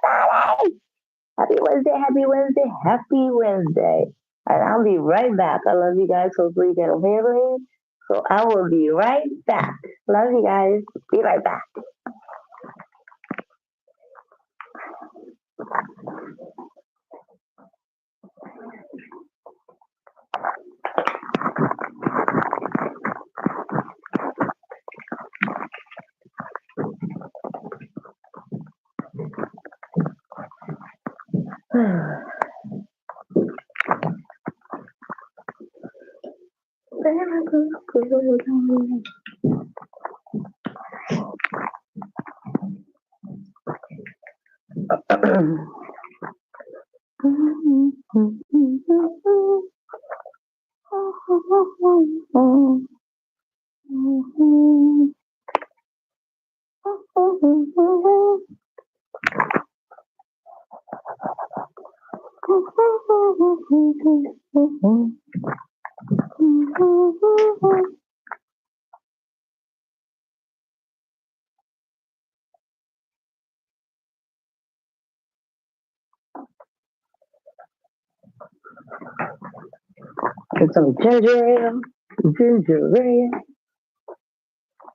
Friday. Happy Wednesday, happy Wednesday, happy Wednesday. And I'll be right back. I love you guys. Hopefully you get a hearing. So I will be right back. Love you guys. Be right back. Get some ginger ale. Ginger ale.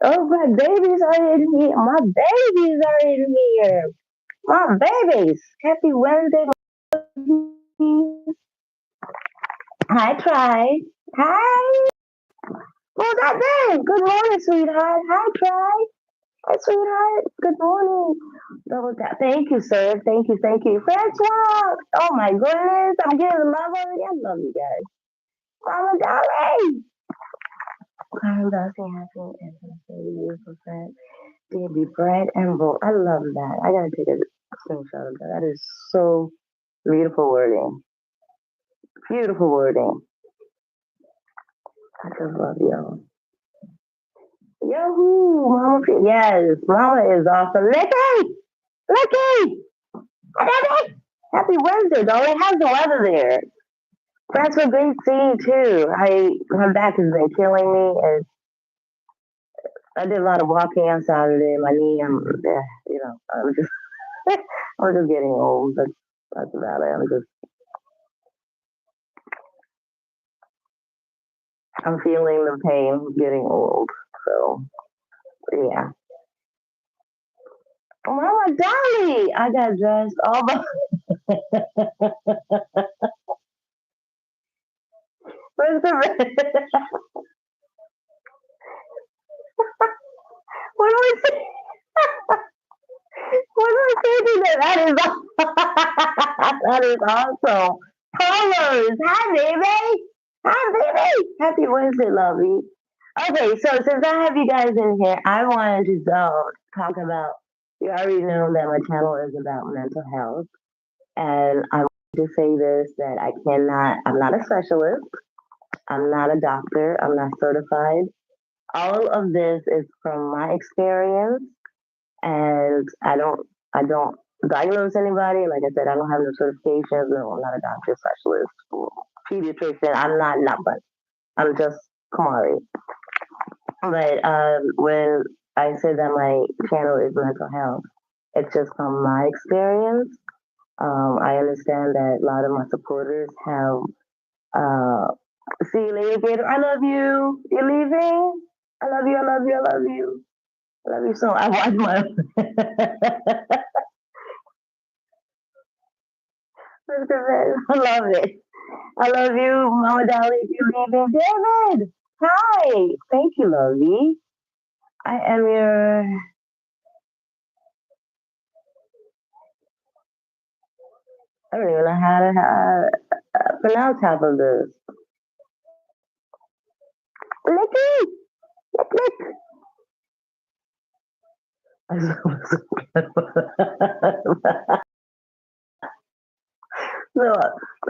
Oh, my babies are in here. My babies are in here. My babies. Happy Wednesday. Hi, Try. Hi. Who's that there? Good morning, sweetheart. Hi, Try. Hi, sweetheart. Good morning. Double tap. Thank you, sir. Thank you. Thank you. Francois. Oh, my goodness. I'm getting love already. I love you guys. Mama Dolly. Carl Dawson Happy and beautiful friend. Debbie Bread and Roll. I love that. I gotta take a screenshot of that. That is so beautiful wording. Beautiful wording. I just love y'all. Yahoo! Mama, yes, Mama is awesome. Licky! Licky! Happy Wednesday, though. It has the weather there. That's a great scene, too. My back has been killing me. And I did a lot of walking on Saturday. My knee, I'm just, I'm just getting old. That's about it. I'm feeling the pain of getting old. So, yeah. Oh, Mama Dolly! I got dressed all by. Where's the what do I say? What do I say to that? That is that is awesome. Colors. Hi, baby. Hi, baby. Happy Wednesday, lovey. Okay, so since I have you guys in here, I wanted to talk about. You already know that my channel is about mental health, and I want to say this that I'm not a specialist, I'm not a doctor, I'm not certified. All of this is from my experience, and I don't diagnose anybody. Like I said, I don't have no certifications. No, I'm not a doctor, specialist, pediatrician. I'm not nothing. I'm just Kumari. But when I say that my channel is mental health, it's just from my experience. I understand that a lot of my supporters have. Uh, See you later, Gator. I love you. You're leaving. I love you. I love you. I love you. I love you so. I watch my. I love it. I love you, Mama Dolly. You're leaving, David. Hi. Thank you, lovey. I am your. I don't even know how to pronounce half of this. Licky! Lick, lick. So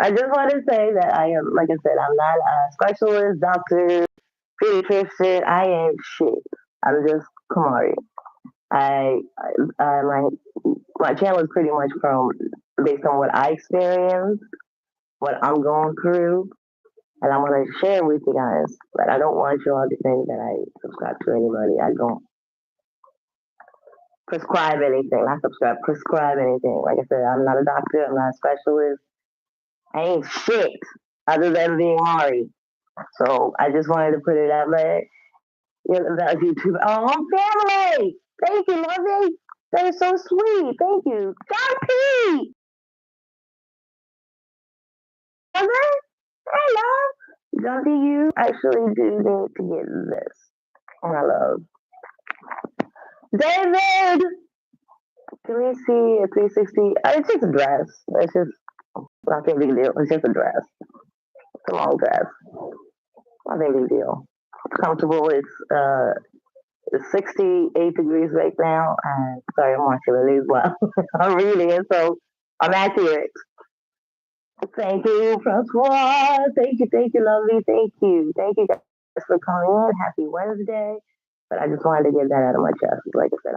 I just want to say that I am, like I said, I'm not a specialist, doctor, pediatrician. I ain't shit. I'm just Kamari. My channel is pretty much from based on what I experienced, what I'm going through, and I want to share with you guys. But I don't want you all to think that I subscribe to anybody. I don't. prescribe anything, not subscribe, prescribe anything. Like I said, I'm not a doctor, I'm not a specialist. I ain't shit other than being Mari. So I just wanted to put it out there. You know, that YouTube. Oh, family! Thank you, Lovey. That is so sweet. Thank you. John P. Mother? Hello. John P, you actually do need to get this. And I love. David! Can we see a 360? It's just a dress. It's just not a big deal. It's just a dress. It's a long dress. Not a big deal. It's comfortable. It's 68 degrees right now. And sorry, I'm watching the news while I'm reading it, so I'm accurate. Thank you, Francois. Thank you, lovely. Thank you guys for coming in. Happy Wednesday. But I just wanted to get that out of my chest. Like I said,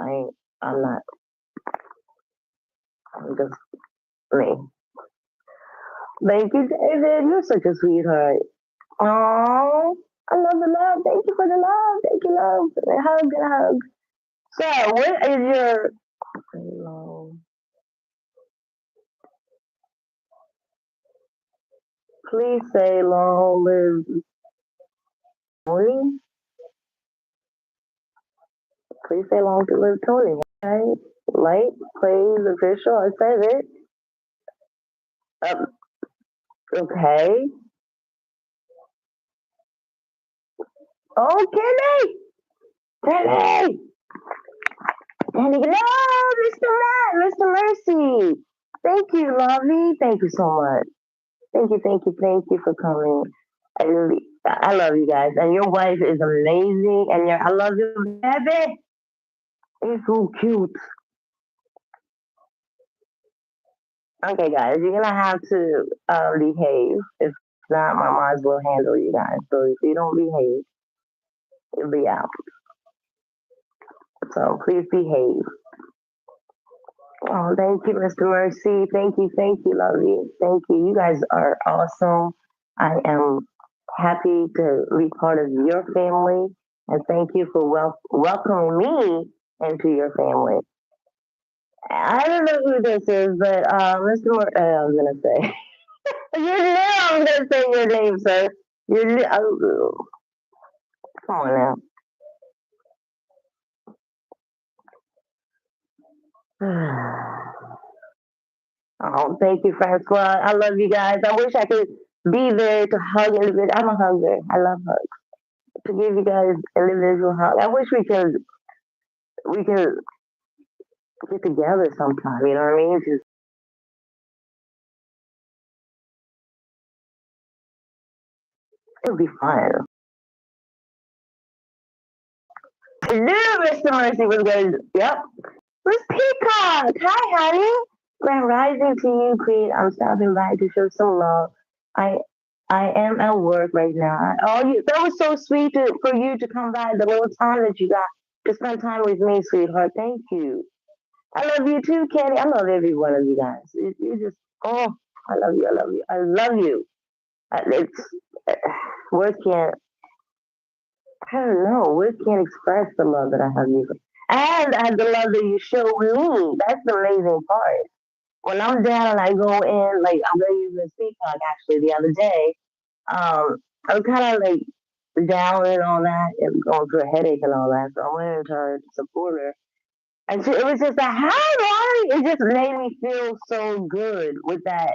I'm not, I'm just me. Thank you, David. You're such a sweetheart. Oh, I love the love. Thank you for the love. Thank you, love. A hug and a hug. So, what is your please say long live Tony? Please say long live Tony. Okay? Light plays official. I said it. Okay. Oh, Kenny! Kenny! Kenny, no! Mr. Matt! Mr. Mercy! Thank you, lovey. Thank you so much. Thank you for coming. I love you guys. And your wife is amazing. And I love you, baby. It's so cute. Okay, guys, you're gonna have to behave. If not, my moms will handle you guys. So if you don't behave, you'll be out. So please behave. Oh, thank you, Mr. Mercy. Thank you, love you. Thank you. You guys are awesome. I am happy to be part of your family, and thank you for welcoming me into your family. I don't know who this is, but Mr. I was gonna say, you know, I'm gonna say your name, sir. Come on now. Oh, thank you, Francois. I love you guys. I wish I could be there to hug individual. I'm a hugger. I love hugs. To give you guys individual hugs. I wish we could get together sometime. You know what I mean? Just it would be fun. I knew Mr. Mercy was going to. Yep. Miss Peacock. Hi, honey. Grand rising to you, Queen. I'm stopping by to show some love. I I am at work right now. Oh, that was so sweet for you to come by the little time that you got to spend time with me, sweetheart. Thank you. I love you too, Kenny. I love every one of you guys. You just, oh, I love you. I love you. I love you. It's words can't. I don't know. Words can't express the love that I have you. And the love that you show me. That's the amazing part. When I'm down, I go in. Like I'm gonna use this peacock actually the other day. I'm kind of like down and all that, and going through a headache and all that. So I went into her to support her. And it was just a hi, Lori. It just made me feel so good with that.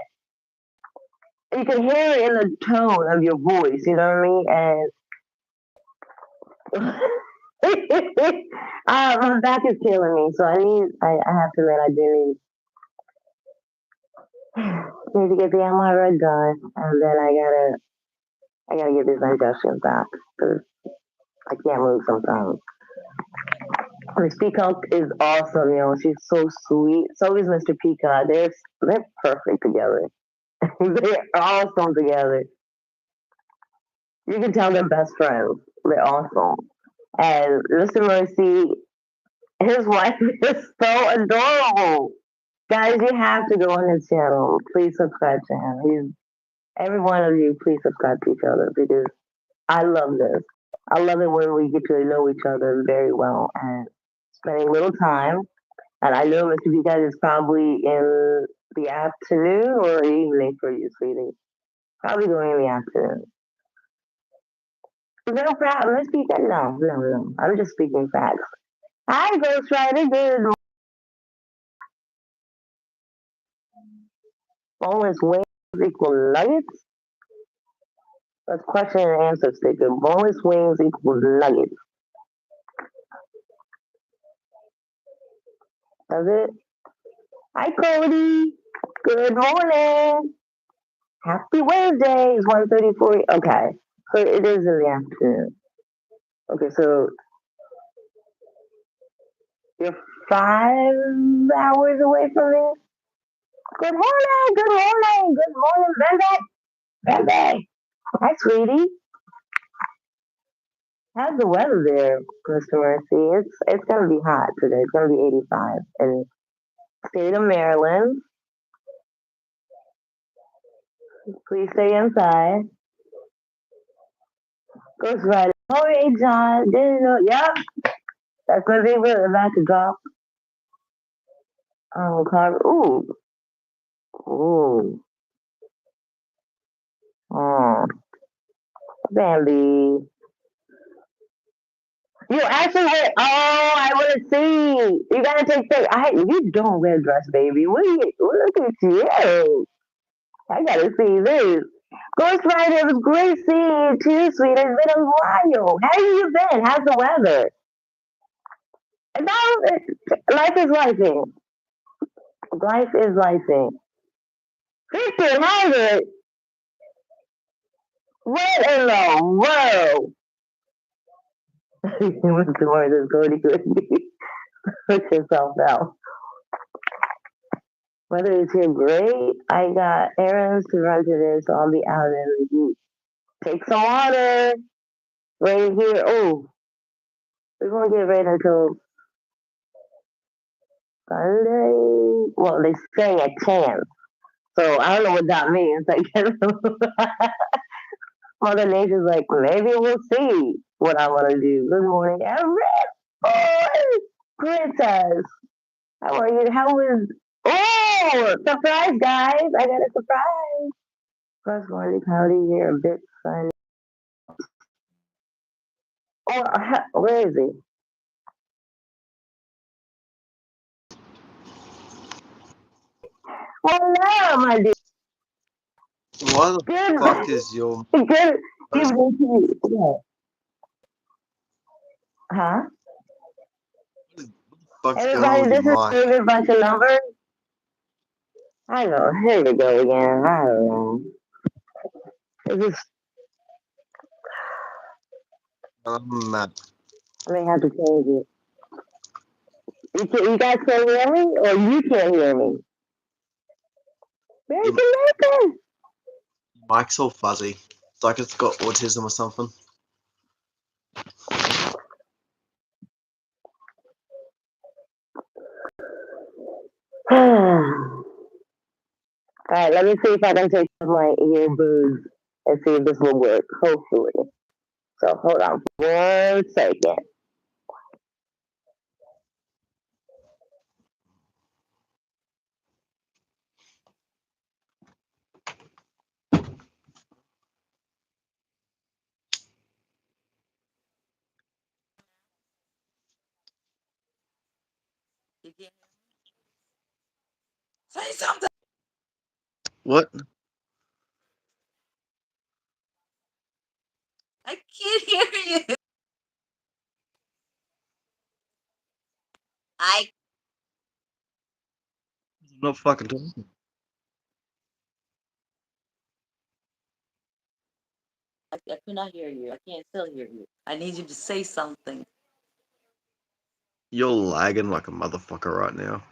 You can hear it in the tone of your voice, you know what I mean? And my back is killing me, so I have to admit, I do need to get the MRI done, and then I gotta get these injections back because I can't move sometimes. Miss Peacock is awesome, you know. She's so sweet. So is Mr. Peacock. They're perfect together. They're awesome together. You can tell they're best friends. They're awesome. And Mr. Mercy, his wife is so adorable. Guys, you have to go on his channel. Please subscribe to him. Every one of you, please subscribe to each other because I love this. I love it when we get to know each other very well and spending little time. And I know Mr. Because it's probably in the afternoon or evening for you, sweetie. Probably going in the afternoon. No problem. Let's speak that. No, no, no. I'm just speaking facts. Hi, Ghost Rider. Good. Boneless wings equal nuggets? That's question and answer sticker. Boneless wings equals nuggets. Does it? Hi, Cody. Good morning. Happy Wednesday. It's 1:34. Okay. So it is in the afternoon. Okay, so you're 5 hours away from me? Good morning. Good morning. Good morning, baby. Baby. Hi, sweetie. How's the weather there, Mr. Mercy? It's gonna be hot today. It's gonna be 85 in the state of Maryland. Please stay inside. Ghost Rider. Oh, hey, John. Didn't know. Yep. That's what they were about to drop. Car. Ooh. Ooh. Oh. Bambi. You actually wear. Oh, I want to see. You gotta take pictures. You don't wear dress, baby. Look at you. I gotta see this. Ghost Rider, it was great seeing you too, sweet. It's been a while. How have you been? How's the weather? No, life is lifing. Life is lifing. 1,500? What in the world? What's the word that's going to put yourself out? Weather is here great. I got errands to run today, so I'll be out in the heat. Take some water. Right here. Oh, we won't get rain until Sunday. Well, they say a chance. So I don't know what that means. I guess Mother Nature's like, maybe we'll see what I want to do. Good morning, everyone. Princess. How are you? How was? Oh, surprise, guys! I got a surprise. First morning, cloudy here, a bit sunny. Oh, where is he? Hello, my dear. Why the Good, fuck is your good post? evening to you. Yeah. Huh? Fuck's going on Everybody, with your this is mic? favorite bunch of numbers. I know. Here we go again. I don't know. This is, Mad. I may have to change it. You guys can't hear me, or you can't hear me. Where's Your the mic's all fuzzy. It's like it's got autism or something. All right, let me see if I can take off my earbuds and see if this will work. Hopefully. So hold on for 1 second. Say something. What? I can't hear you. I I'm not fucking talking. I could not hear you. I can't still hear you. I need you to say something. You're lagging like a motherfucker right now.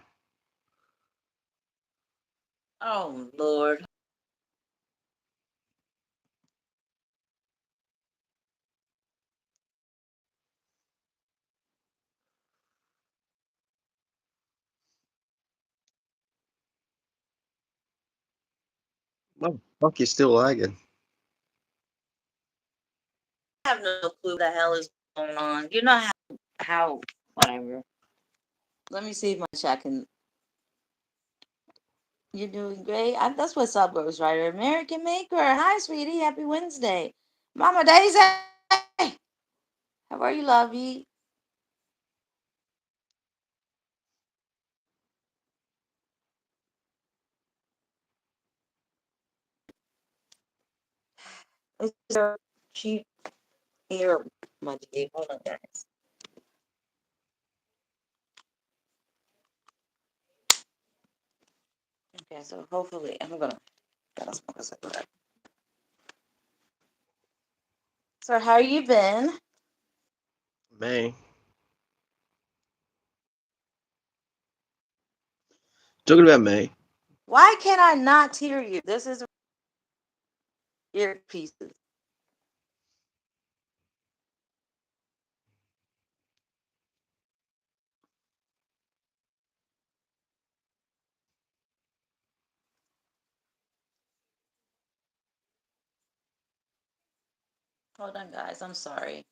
Oh Lord. No, fuck, you're still lagging. I have no clue what the hell is going on. You know how whatever. Let me see if my chat can. You're doing great. That's what's up, Ghost Rider. American Maker. Hi, sweetie. Happy Wednesday. Mama Daisy. How are you, lovey? Is there cheap ear emoji? Hold on, guys. Okay, so hopefully I'm gonna gotta smoke a cigarette. So how you been? Me. Talking about me. Why can I not hear you? This is earpieces. Hold on, guys. I'm sorry.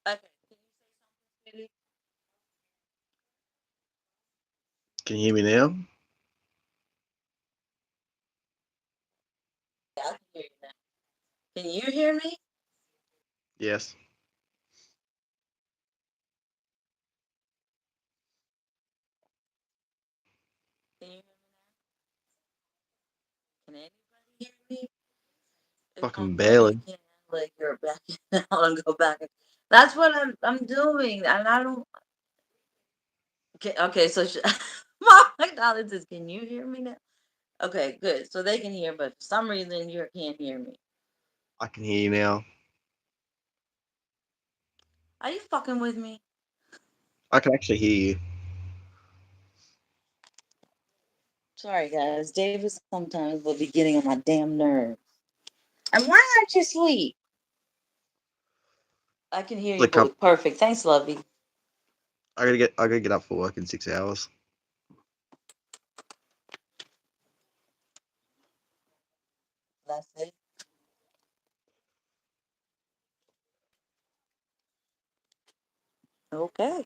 Okay. Can you say something, sweetie? Can you hear me now? Yeah, I can hear you now. Can you hear me? Yes. Can you hear me now? Can anybody hear me? If not, Fucking maybe you barely. can like you're backing out and go back. That's what I'm doing, and I don't. Okay, okay, so Mom McDonald says, "Can you hear me now?" Okay, good. So they can hear, but for some reason you can't hear me. I can hear you now. Are you fucking with me? I can actually hear you. Sorry, guys. David sometimes will be getting on my damn nerves. And why aren't you asleep? I can hear you Like, both perfect. Thanks, Lovey. I gotta get up for work in 6 hours. That's it. Okay.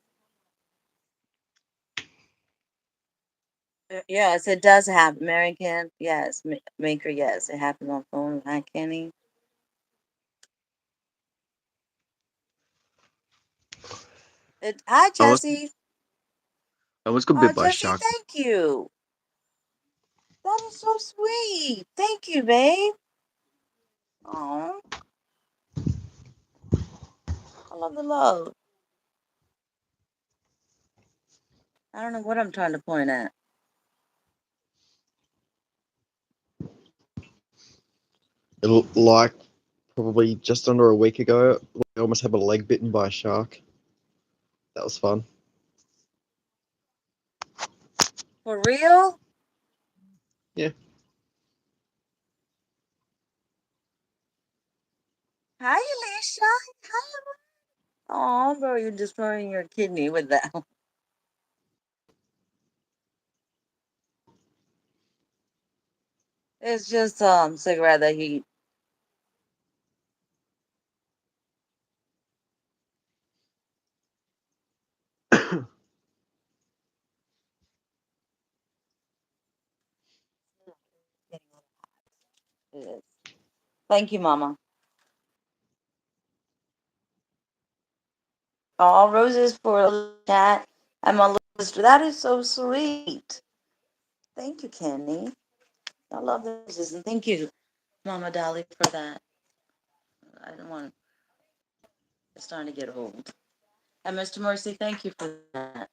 Yes, it does happen. American, yes. Maker, yes. It happened on phone. Hi, Kenny. Hi, I was Jesse. I was got Oh, bit by a Jesse, shark. thank you. That is so sweet. Thank you, babe. Oh, I love the love. I don't know what I'm trying to point at. Like probably just under a week ago, I almost had my leg bitten by a shark. That was fun. For real? Yeah. Hi, Alicia. Hi. Oh, bro, you're destroying your kidney with that. It's just cigarette that he. It is. Thank you, Mama. All roses for a cat and my little sister. That is so sweet. Thank you, Kenny. I love the roses and thank you, Mama Dolly, for that. I don't want. It's starting to get old. And Mr. Mercy, thank you for that.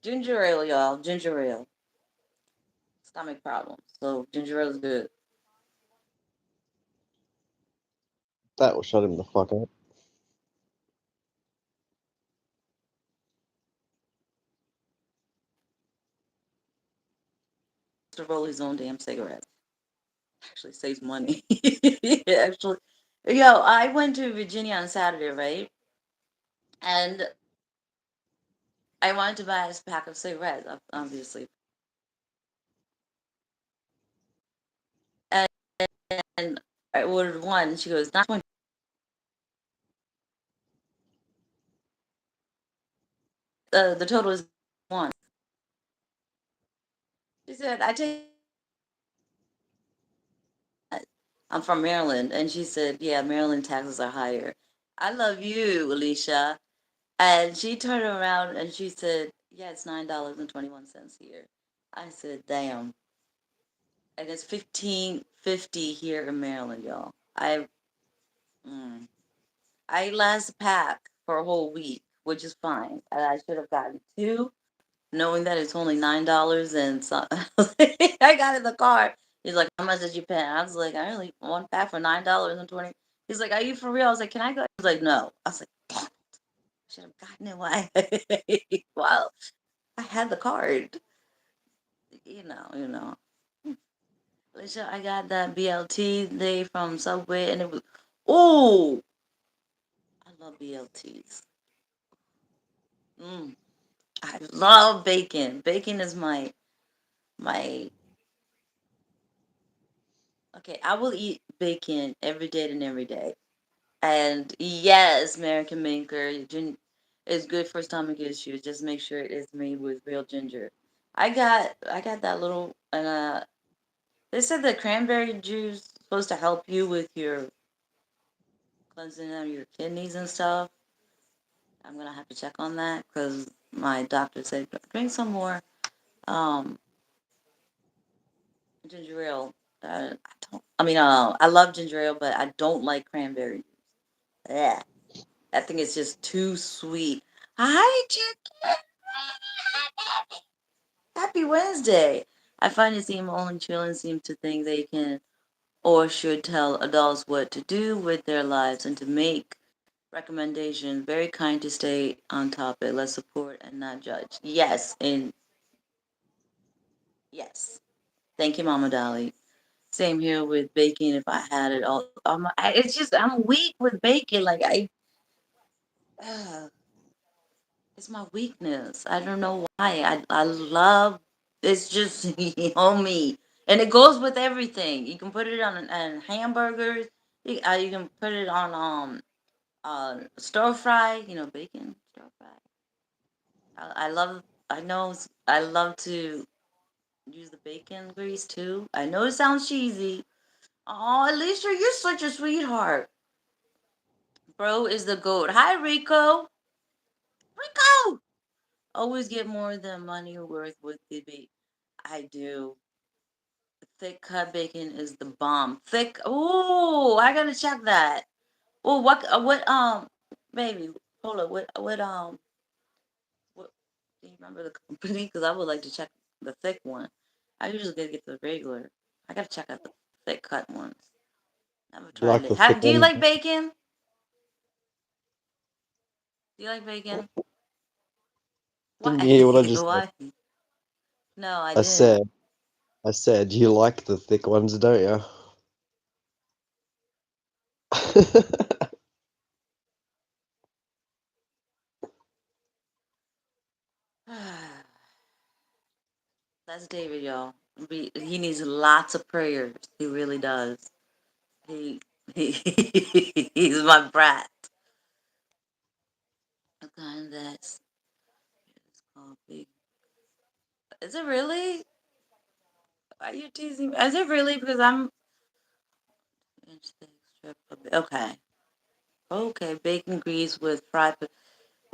Ginger ale, y'all. Ginger ale. Stomach problems. So ginger ale is good. That will shut him the fuck up. To roll his own damn cigarettes. Actually saves money. Actually, yo, I went to Virginia on Saturday, right? And I wanted to buy a pack of cigarettes, obviously. And and I ordered one. And she goes, 9.20. The total is one. She said, I take. I'm from Maryland, and she said, yeah, Maryland taxes are higher. I love you, Alicia. And she turned around and she said, yeah, it's $9.21 here. I said, damn. And it's 15.50 here in Maryland, y'all. Mm, I last pack for a whole week, which is fine. And I should have gotten two, knowing that it's only $9 and so I got in the car. He's like, how much did you pay? I was like, I only one pack for $9.20. He's like, are you for real? I was like, can I go? He was like, no. I was like, damn, I should have gotten it while I had the card. You know. Alicia, I got that BLT day from Subway, and it was, oh, I love BLTs. Mm, I love bacon. Bacon is my. Okay, I will eat bacon every day and every day. And yes, American Maker, is good for stomach issues. Just make sure it is made with real ginger. I got that little and they said that cranberry juice is supposed to help you with your cleansing of your kidneys and stuff. I'm gonna have to check on that because my doctor said drink some more um ginger ale. I don't. I mean, I love ginger ale, but I don't like cranberry juice. Yeah, I think it's just too sweet. Hi, chicken. Happy Wednesday. I find it seem only children seem to think they can or should tell adults what to do with their lives and to make recommendations. Very kind to stay on topic. Let's support and not judge. Yes, and yes. Thank you, Mama Dolly. Same here with baking. If I had it all, it's just I'm weak with baking. Like uh, it's my weakness. I don't know why. I love. It's just on me, and it goes with everything. You can put it on hamburgers. You can put it on stir fry. Bacon stir fry. I love. I know. I love to use the bacon grease too. I know it sounds cheesy. Oh, Alicia, you're such a sweetheart. Bro is the goat. Hi, Rico. Rico! Always get more than money worth with the bacon. I do. Thick cut bacon is the bomb. Thick. Ooh, I gotta check that. Oh, baby, hold up. What, do you remember the company? Because I would like to check the thick one. I usually get the regular. I gotta check out the thick cut ones. Never You tried like it. the thick Do you ones? like bacon? Do you like bacon? Why? Didn't you hear what I just said? Why? No, I I didn't. said, I said, you like the thick ones, don't you? That's David, y'all. He needs lots of prayers. He really does. He, he he's my brat. The kind that's it's called big. Is it really? Are you teasing me? Is it really? Because I'm inch thick strip okay. Okay, bacon grease with fried.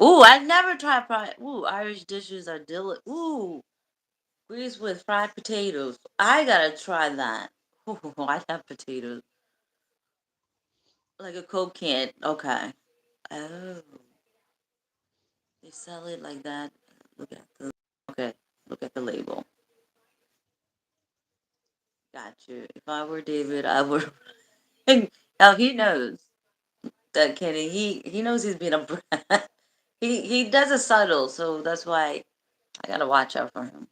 Ooh, I never tried fried. Ooh, Irish dishes are Ooh, grease with fried potatoes. I gotta try that. Ooh, I love potatoes. Like a Coke can. Okay. Oh, they sell it like that. Look at the okay. Look at the label. Got you. If I were David, I would. Now he knows that Kenny. He knows he's being a brat. He does it subtle, so that's why I gotta watch out for him.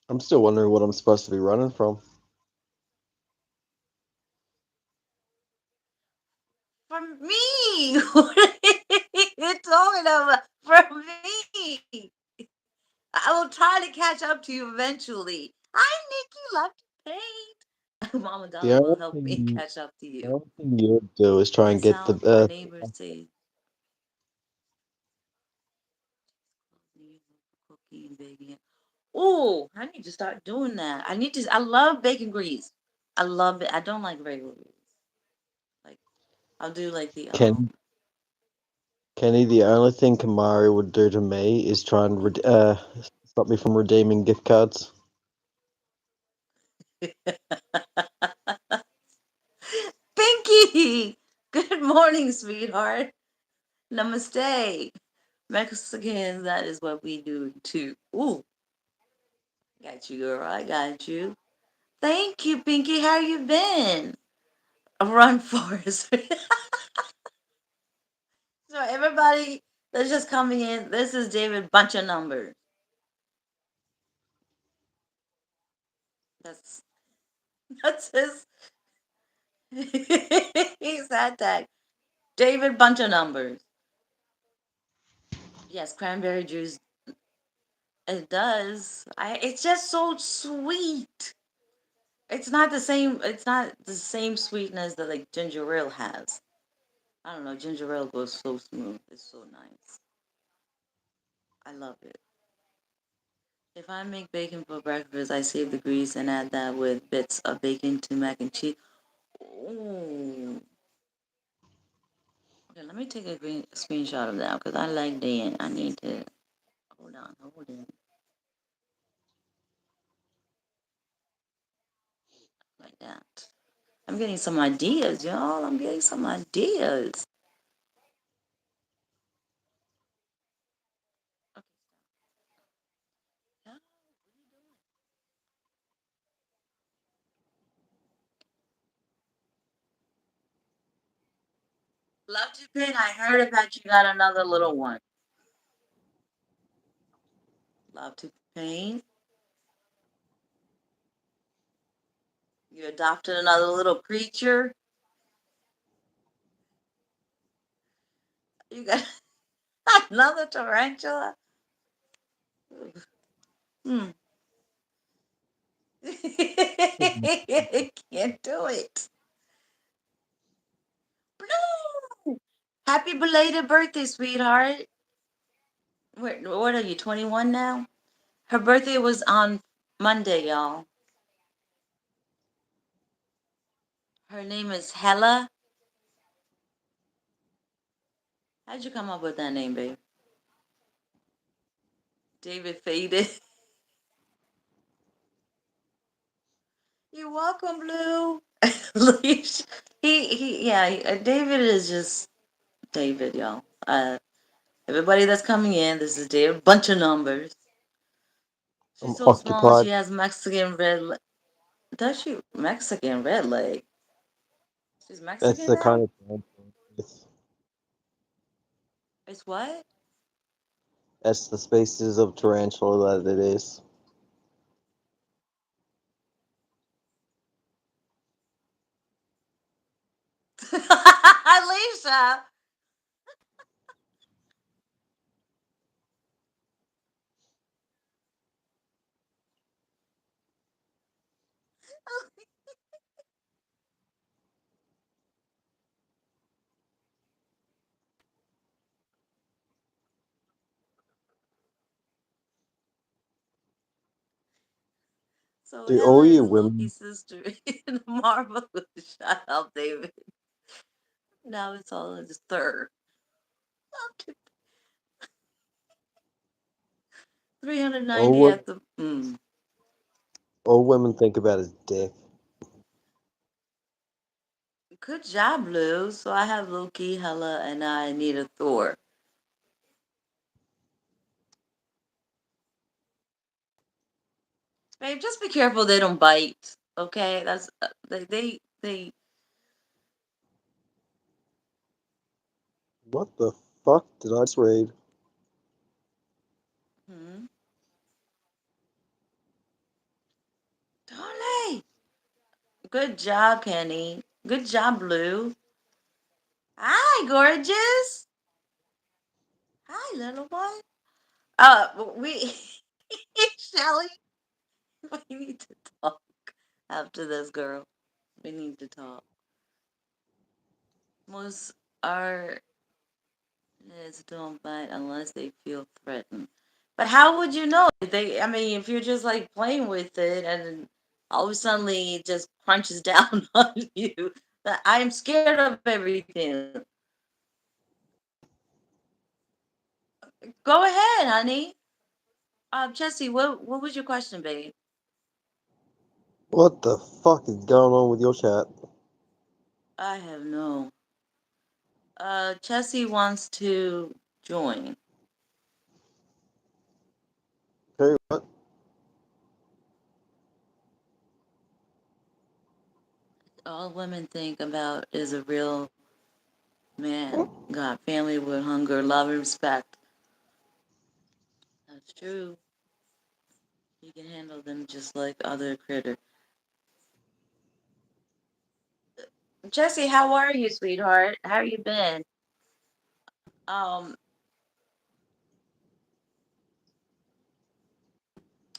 I'm still wondering what I'm supposed to be running from. For me, what are you talking about? For me, I will try to catch up to you eventually. Hi, Nikki. Love to paint. Mama The Dolly will only help me thing, catch up to the you. only thing you would do is try That and get the sound my neighbors say. Cookie and baking. Oh, I need to start doing that. I need to. I love bacon grease. I love it. I don't like regular grease. Like I'll do like the Ken, Kenny. The only thing Kamari would do to me is try and stop me from redeeming gift cards. Pinky. Good morning, sweetheart. Namaste. Mexicans, that is what we do too. Ooh, got you, girl. I got you. Thank you, Pinky. How you been? Run, Forest. So everybody that's just coming in, this is David Bunch of Numbers. That's that's his he's hashtag David Bunch of Numbers. Yes, cranberry juice. It does. It's just so sweet. It's not the same. It's not the same sweetness that like ginger ale has. I don't know. Ginger ale goes so smooth. It's so nice. I love it. If I make bacon for breakfast, I save the grease and add that with bits of bacon to mac and cheese. Ooh. Okay, let me take a screenshot of that because I like that. I need to hold on, like that. I'm getting some ideas, y'all. I'm getting some ideas. Okay. Yeah. Love to Pin, I heard about you got another little one. Love to Pain. You adopted another little creature. You got another tarantula. Hmm. Can't do it. Blue. Happy belated birthday, sweetheart. What are you, 21 now? Her birthday was on Monday, y'all. Her name is Hella. How'd you come up with that name, babe? David Faded. You're welcome, Blue. David is just David, y'all. Everybody that's coming in, this is David. Bunch of numbers. I'm She's so small. She occupied. has Mexican red. Does she Mexican red leg? She's That's Mexican the now. kind of it's, It's what? that's the species of tarantula that it is. Alicia. So Do all Hella you is women Loki's sister in Marvel. Shut up, David. Now it's all in his third. 390 all at the. all women think about is dick? Good job, Lou. So I have Loki, Hella, and I need a Thor. Babe, just be careful they don't bite. Okay, that's they. What the fuck did I just read? Hmm. Darling, good job, Penny. Good job, Blue. Hi, gorgeous. Hi, little one. We Shelly, we need to talk after this, girl. We need to talk. Most are is don't bite unless they feel threatened. But how would you know? They, I mean, if you're just like playing with it and all of a sudden it just crunches down on you, that I am scared of everything. Go ahead, honey. Jesse, what was your question, babe? What the fuck is going on with your chat? I have no. Jesse wants to join. Who? What? All women think about is a real man. Got family with hunger, love, and respect. That's true. You can handle them just like other critter. Jesse, how are you, sweetheart? How you been? Um,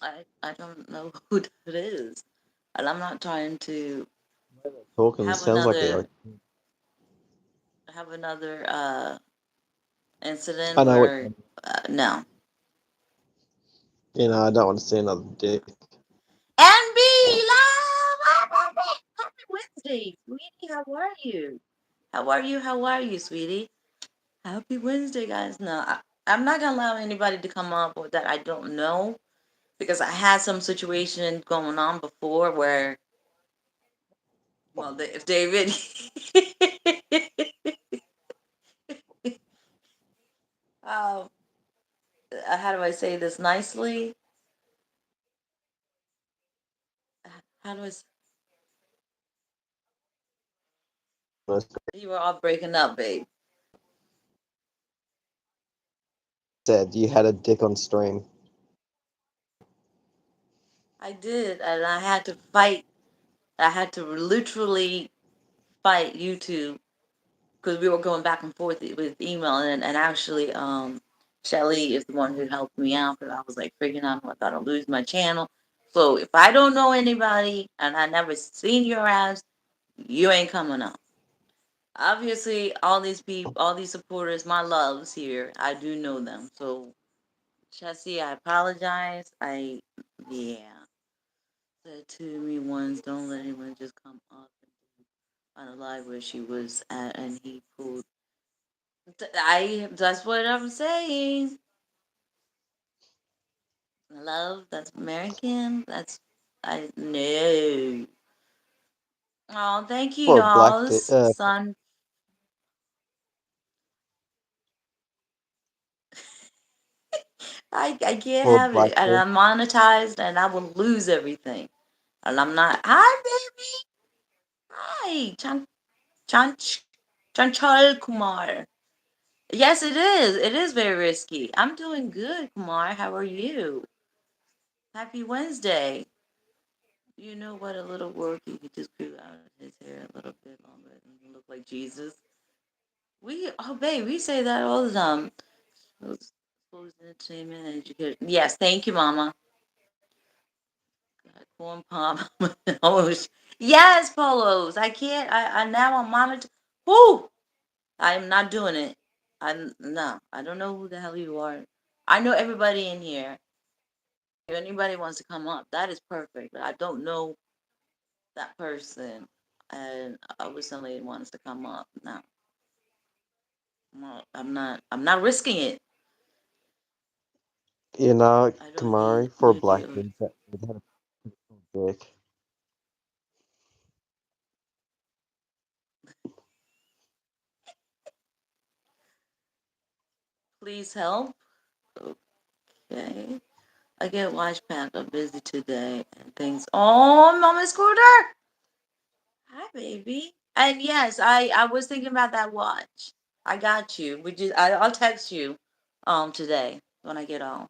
I don't know who that is, and I'm not trying to Talking have sounds like another a. have another incident I know what. where no. You know, I don't want to see another dick. And be love. Happy Wednesday, sweetie. How are you? How are you? How are you, sweetie? Happy Wednesday, guys. No, I'm not gonna allow anybody to come up with that I don't know because I had some situation going on before where, well, if David, um, how do I say this nicely? How do I? You were all breaking up, babe. Said you had a dick on stream. I did, and I had to fight. I had to literally fight YouTube because we were going back and forth with email, and actually, Shelly is the one who helped me out because I was like freaking out. I thought I'd lose my channel. So if I don't know anybody and I never seen your ass, you ain't coming up. Obviously, all these people, all these supporters, my loves here, I do know them. So, Chessie, I apologize. Yeah, said to me once, don't let anyone just come up on a live where she was at, and he pulled. That's what I'm saying. Love, that's American. That's, I know. Oh, thank you, Or black y'all. dick. Son, I can't Or have black it. And dick. I'm monetized and I will lose everything. And I'm not. Hi, baby. Hi. Chanchal Kumar. Yes, it is. It is very risky. I'm doing good, Kumar. How are you? Happy Wednesday. You know what? A little work, you could just grew out his hair a little bit longer and look like Jesus. Oh, babe, we say that all the time. Schools, entertainment, and education. Yes, thank you, Mama. God, corn pop. Oh, yes, polos. I can't. I now I'm monitoring. Whoo! I'm not doing it. I'm no. I don't know who the hell you are. I know everybody in here. If anybody wants to come up, that is perfect. But I don't know that person, and I wish somebody wants to come up. No, I'm not. I'm not risking it. You know, I don't need Kamari, for a black nudity. dude, that would have a dick. Please help. Okay. I get watch pack. I'm busy today and things. Oh, Mama Scooter. Hi, baby. And yes, I was thinking about that watch. I got you. I'll text you today when I get home.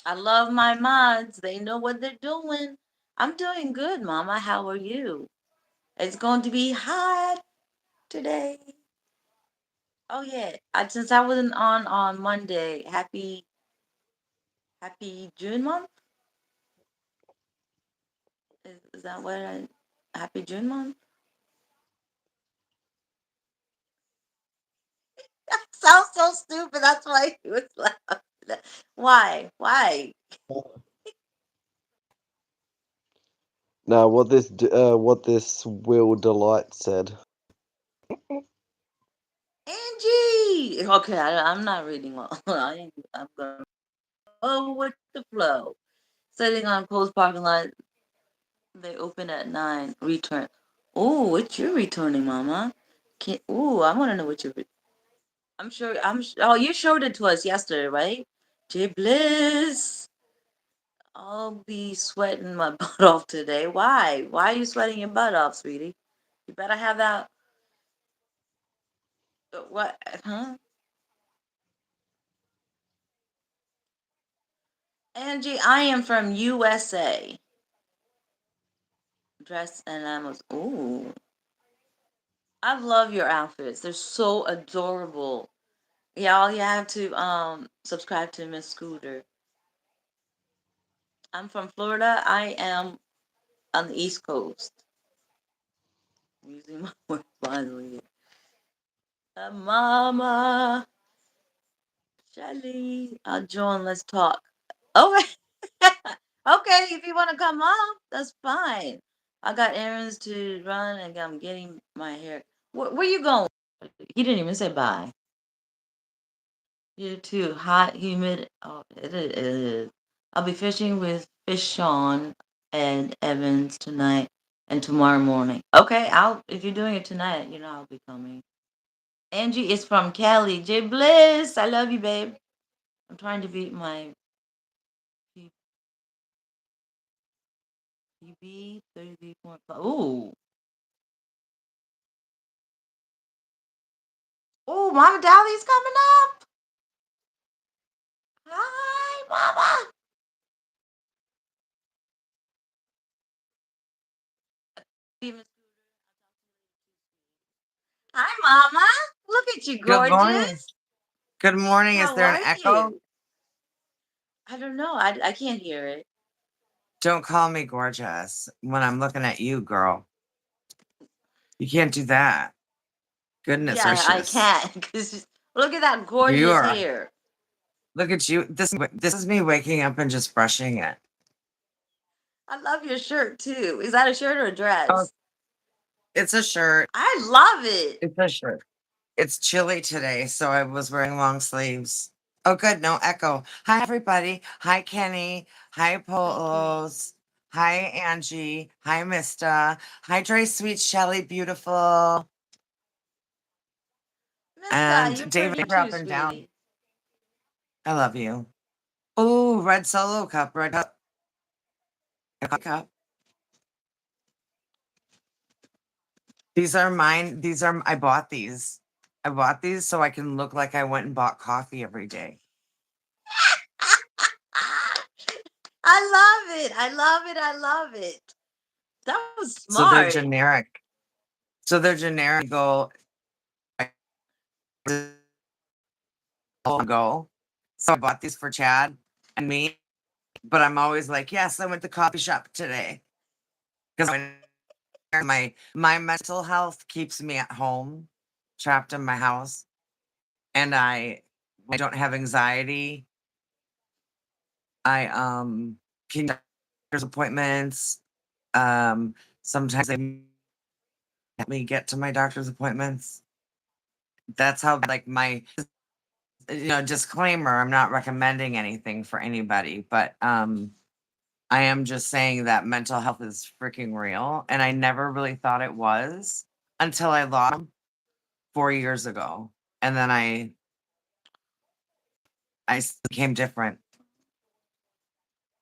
I love my mods. They know what they're doing. I'm doing good, Mama. How are you? It's going to be hot today. Oh yeah. Since I wasn't on Monday, happy June month. Is that what Happy June month? That sounds so stupid. That's why he was laughing. Why? Why? Now, what this Will Delight said. Angie. Okay, I'm not reading well. I'm gonna go with the flow. Sitting on Cole's parking lot. They open at 9. Return. Oh, what you returning, Mama? Ooh, I want to know what you're. I'm sure. Oh, you showed it to us yesterday, right? J Bliss. I'll be sweating my butt off today. Why? Why are you sweating your butt off, sweetie? You better have that. What? Huh? Angie, I am from USA. Dress and I was. Ooh, I love your outfits. They're so adorable. Yeah, all you have to subscribe to Miss Scooter. I'm from Florida. I am on the East Coast. I'm using my words wisely. Mama, Shelly, join. Let's talk. Okay, okay. If you want to come up, that's fine. I got errands to run, and I'm getting my hair. Where you going? He didn't even say bye. You too. Hot, humid. Oh, it is. I'll be fishing with Fish Sean and Evans tonight and tomorrow morning. Okay, I'll if you're doing it tonight, I'll be coming. Angie is from Cali. J Bliss, I love you, babe. I'm trying to beat my PB 33.5. Ooh. Ooh, Mama Dolly's coming up. Hi, Mama. Hi, Mama. Look at you, Good morning. gorgeous. Good morning. Is How there an are echo? you? I don't know. I can't hear it. Don't call me gorgeous when I'm looking at you, girl. You can't do that. Goodness Yeah, I gracious. can. Cause look at that You gorgeous are. hair. Look at you. This is me waking up and just brushing it. I love your shirt too. Is that a shirt or a Oh, dress? it's a shirt. I love it. It's a shirt. It's chilly today, so I was wearing long sleeves. Oh, good. No echo. Hi, everybody. Hi, Kenny. Hi, Hi, Kenny. Polos. Hi, Angie. Hi, Mista. Hi, Dre Sweet Shelly Beautiful. Mister, And you're David pretty up too, and down. sweetie. I love you. Oh, red solo cup, red cup. These are mine. I bought these. I bought these so I can look like I went and bought coffee every day. I love it. I love it. I love it. That was So they're smart. generic. So they're generic. Go go. So I bought these for Chad and me, but I'm always like, yes, I went to coffee shop today because my mental health keeps me at home, trapped in my house, and I don't have anxiety. I can doctor's appointments. Sometimes they help me get to my doctor's appointments. That's how like my disclaimer, I'm not recommending anything for anybody, but I am just saying that mental health is freaking real. And I never really thought it was until I lost him 4 years ago. And then became different.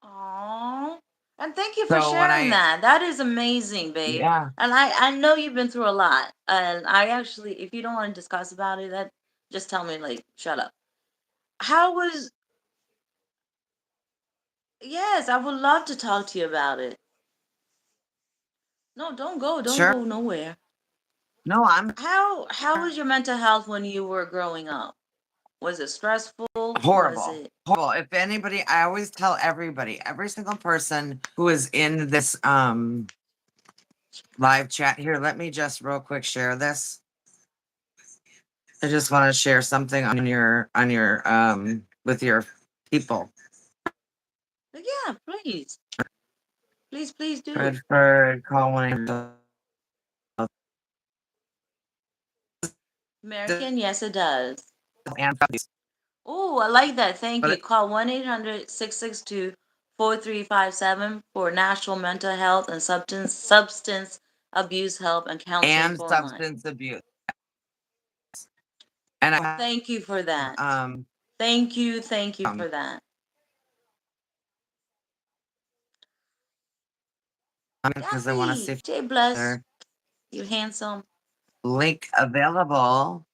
Aww. And thank you for So when sharing I that. That is amazing, babe. yeah, And I know you've been through a lot. And I actually, if you don't want to discuss about it, that just tell me, like, shut up. How was, yes, I would love to talk to you about it. No, don't go. Don't sure. go nowhere. No, I'm How was your mental health when you were growing up? Was it stressful? Horrible. it? Horrible. If anybody, I always tell everybody, every single person who is in this live chat here, let me just real quick share this. I just want to share something on your with your people. Yeah, please. Please do. Redford, call 1 American, yes, it does. and Oh, I like that. Thank you. but Call 1-800-662-4357 for national mental health and substance abuse help and counseling and for a month. substance abuse. And I Thank you for that. um Thank you for that. because I want to see Golly, if Jay Bless, there's you handsome. link available.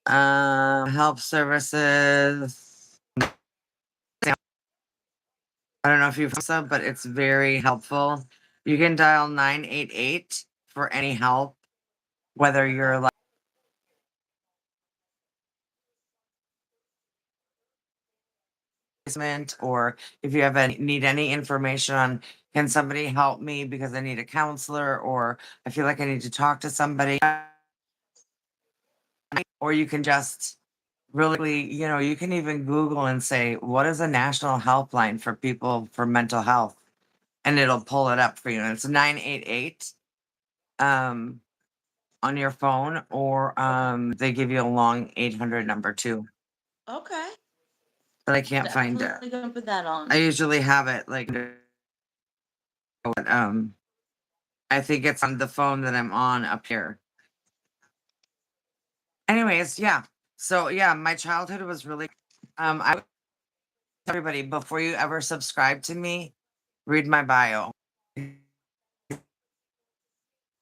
Help services. I don't know if you've sub, but it's very helpful. You can dial 988 for any help, whether you're like or if you have any need any information on can somebody help me because I need a counselor or I feel like I need to talk to somebody, or you can just really, you can even Google and say, what is a national helpline for people for mental health? And it'll pull it up for you. And it's 988 on your phone, or they give you a long 800 number too. Okay. But I can't find it. Definitely gonna put that on. I usually have it like I think it's on the phone that I'm on up here. Anyways, yeah. So yeah, my childhood was really I everybody, before you ever subscribe to me, read my bio.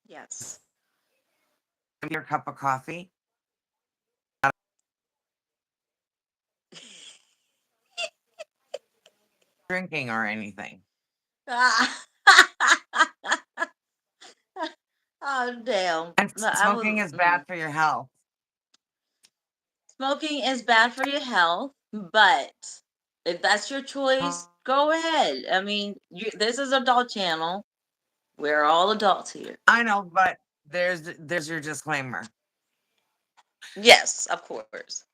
Yes. Your cup of coffee, drinking or anything. Oh damn! And No, I smoking was is bad for your health. smoking is bad for your health, but if that's your choice, go ahead. I mean, this is adult channel. We're all adults here. I know, but there's your disclaimer. Yes, of course.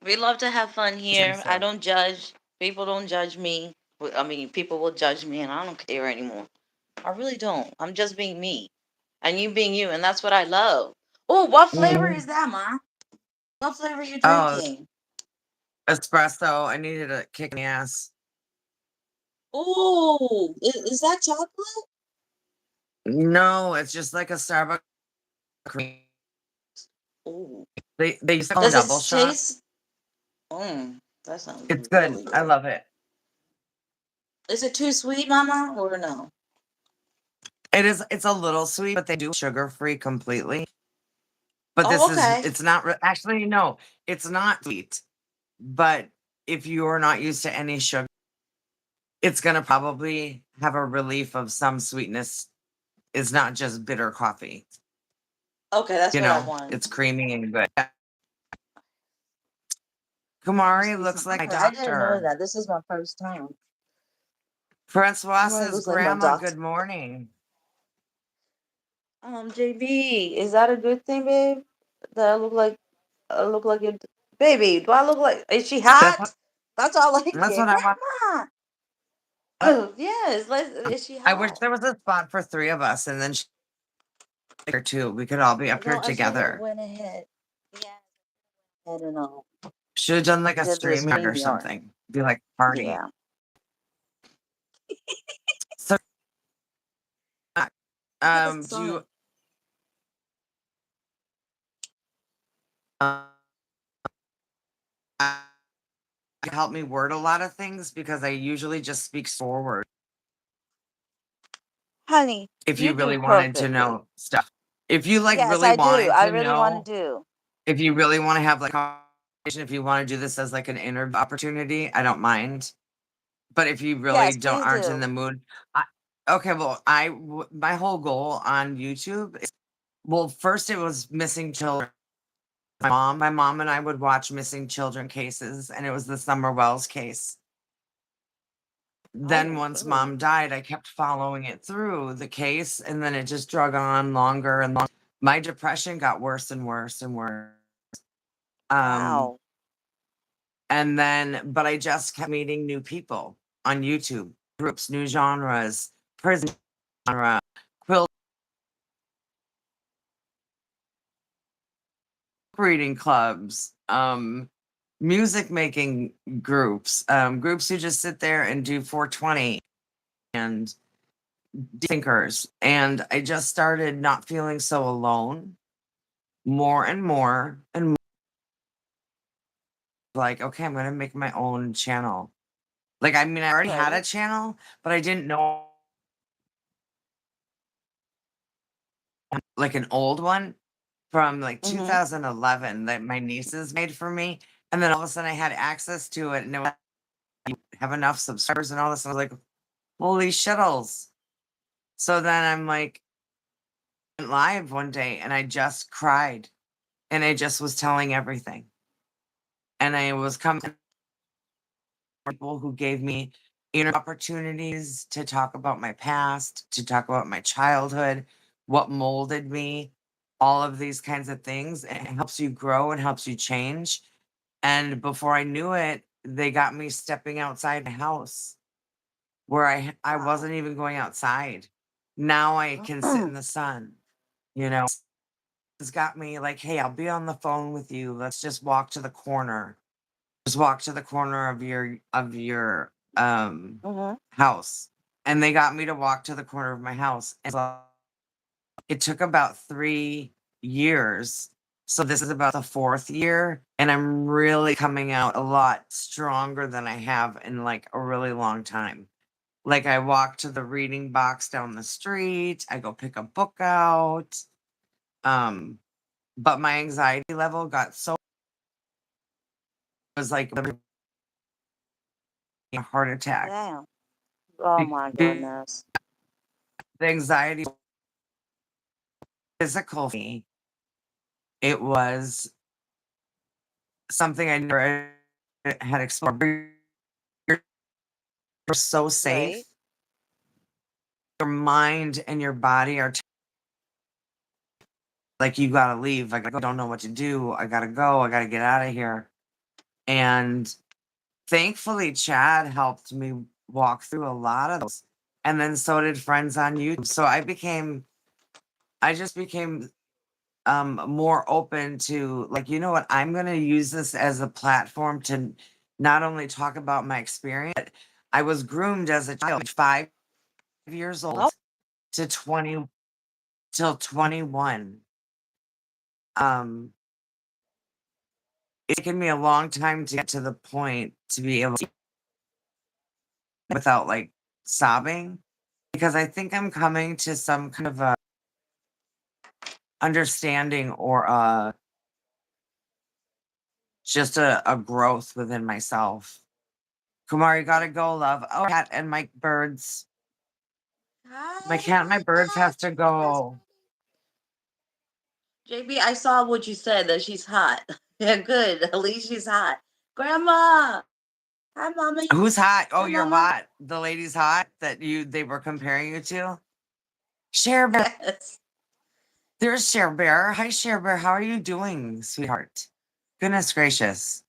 We love to have fun here. I So, don't judge. People don't judge me. I mean, people will judge me, and I don't care anymore. I really don't. I'm just being me, and you being you, and that's what I love. Oh, what flavor is that, Ma? What flavor are you oh, drinking? espresso. I needed a kick in the ass. Oh, is that chocolate? No, it's just like a Starbucks cream. Oh, They used to call them does double it shot. taste? That sounds It's good. really I good. love it. Is it too sweet, Mama, or no? It is. It's a little sweet, but they do sugar free completely. But Oh, this is. okay. It's not actually no. It's not sweet. But if you're not used to any sugar, it's gonna probably have a relief of some sweetness. It's not just bitter coffee. Okay, that's what I want. It's creamy and good. Let me Kumari see looks like something. my I didn't know doctor. that. This is my first time. Francois Kumari says, looks like my "Grandma, doctor. good morning." JB, is that a good thing, babe? That I look like your baby. Do I look like? Is she That's hot? what. That's all I That's get, what I want. Grandma. Oh, yes. Is she I wish hot? there was a spot for three of us, and then here too. We could all be up here No, I should have together. went ahead. Yeah, I don't know. Should have done like a Did the stream yard or StreamYard. something. Be like party. Yeah. So, Look at the do sun. you uh, help me word a lot of things because I usually just speak forward. Honey, If you you do really wanted to perfectly. know stuff, if you like Yes, really I do. wanted I to really want know, to do. if you really want to have like a conversation, if you want to do this as like an interview opportunity, I don't mind. But if you really Yes, don't please aren't in do. the mood, okay. Well, my whole goal on YouTube is, well, first it was missing children My mom and I would watch missing children cases, and it was the Summer Wells case. Then Oh, once oh, mom died, I kept following it through the case, and then it just drug on longer and longer. My depression got worse and worse and worse. Um, wow. and then, but I just kept meeting new people on YouTube, groups, new genres, prison genre, quilt reading clubs, music making groups, groups who just sit there and do 420 and thinkers. And I just started not feeling so alone more and more and more, like, okay, I'm gonna make my own channel. Like, I mean, I already had a Right. channel, but I didn't know, like, an old one from like Mm-hmm. 2011 that my nieces made for me. And then all of a sudden I had access to it and it was, you have enough subscribers and all this. And I was like, holy shittles. So then I'm like, went live one day and I just cried and I just was telling everything. And I was coming to people who gave me opportunities to talk about my past, to talk about my childhood, what molded me, all of these kinds of things. And it helps you grow and helps you change. And before I knew it, they got me stepping outside the house where I Wow. wasn't even going outside. Now I can sit in the sun, you know. It's got me like, hey, I'll be on the phone with you. Let's just walk to the corner. Just walk to the corner of your Mm-hmm. house. And they got me to walk to the corner of my house. And so it took about 3 years. So this is about the fourth year. And I'm really coming out a lot stronger than I have in like a really long time. Like I walk to the reading box down the street, I go pick a book out. Um, but my anxiety level got so, it was like a heart attack. Damn. Oh my The goodness. anxiety physical for me, it was something I never had explored. You're so Right. safe. Your mind and your body are like, you gotta leave. I don't know what to do. I gotta go. I gotta get out of here. And thankfully, Chad helped me walk through a lot of those. And then so did friends on YouTube. So I just became more open to like, you know what, I'm gonna use this as a platform to not only talk about my experience, but I was groomed as a child, 5 years Oh, old to 20 till 21. Um, it's taken me a long time to get to the point to be able to without like sobbing because I think I'm coming to some kind of a understanding or just a growth within myself. Kumari, gotta go, love. Oh, cat and my birds. My hi. cat and my Oh birds my have to gosh. go. JB, I saw what you said that she's hot. Yeah, good. At least she's hot. Grandma. Hi, mommy. Who's hot? Oh, Hi, you're mama. hot. The lady's hot that they were comparing you to. Share Bear. Yes. There's Share Bear. Hi, Share Bear. How are you doing, sweetheart? Goodness gracious.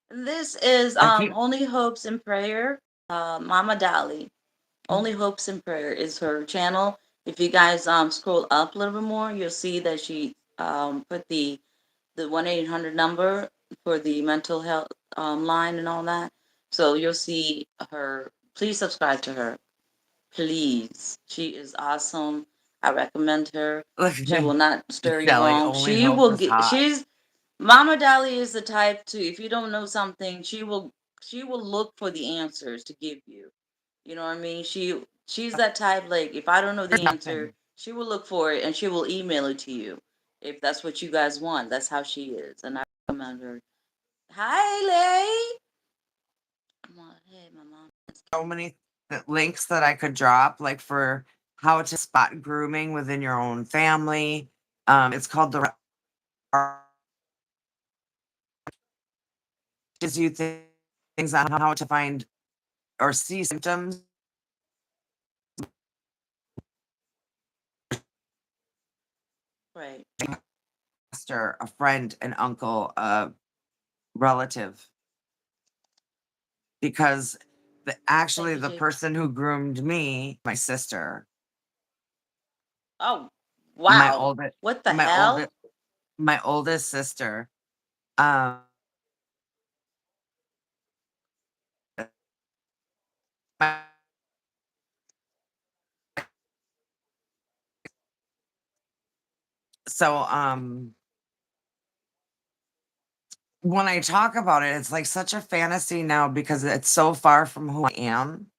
And this is I keep Only Hopes and Prayer. Mama Dolly. Only Hopes and Prayer is her channel. If you guys scroll up a little bit more, you'll see that she put the 1-800 number for the mental health line and all that. So you'll see her. Please subscribe to her. Please. She is awesome. I recommend her. look She will at not stir you Dolly. wrong. Only She hope will is get hot. Mama Dolly is the type to, if you don't know something, she will look for the answers to give you. You know what I mean? She's that type, like if I don't know There's the answer, nothing. she will look for it and she will email it to you. If that's what you guys want. That's how she is. And I recommend her. Hi, Lay. Hey, my mom. So many links that I could drop, like for how to spot grooming within your own family. It's called the gives you things on how to find or see symptoms. Right. Pastor, a friend, an uncle, a relative, because Thank actually you, the Jake. person who groomed me, my sister, Oh, my wow. oldest, What the my oldest, hell? my oldest sister. Um, my- so when I talk about it, it's like such a fantasy now because it's so far from who I am.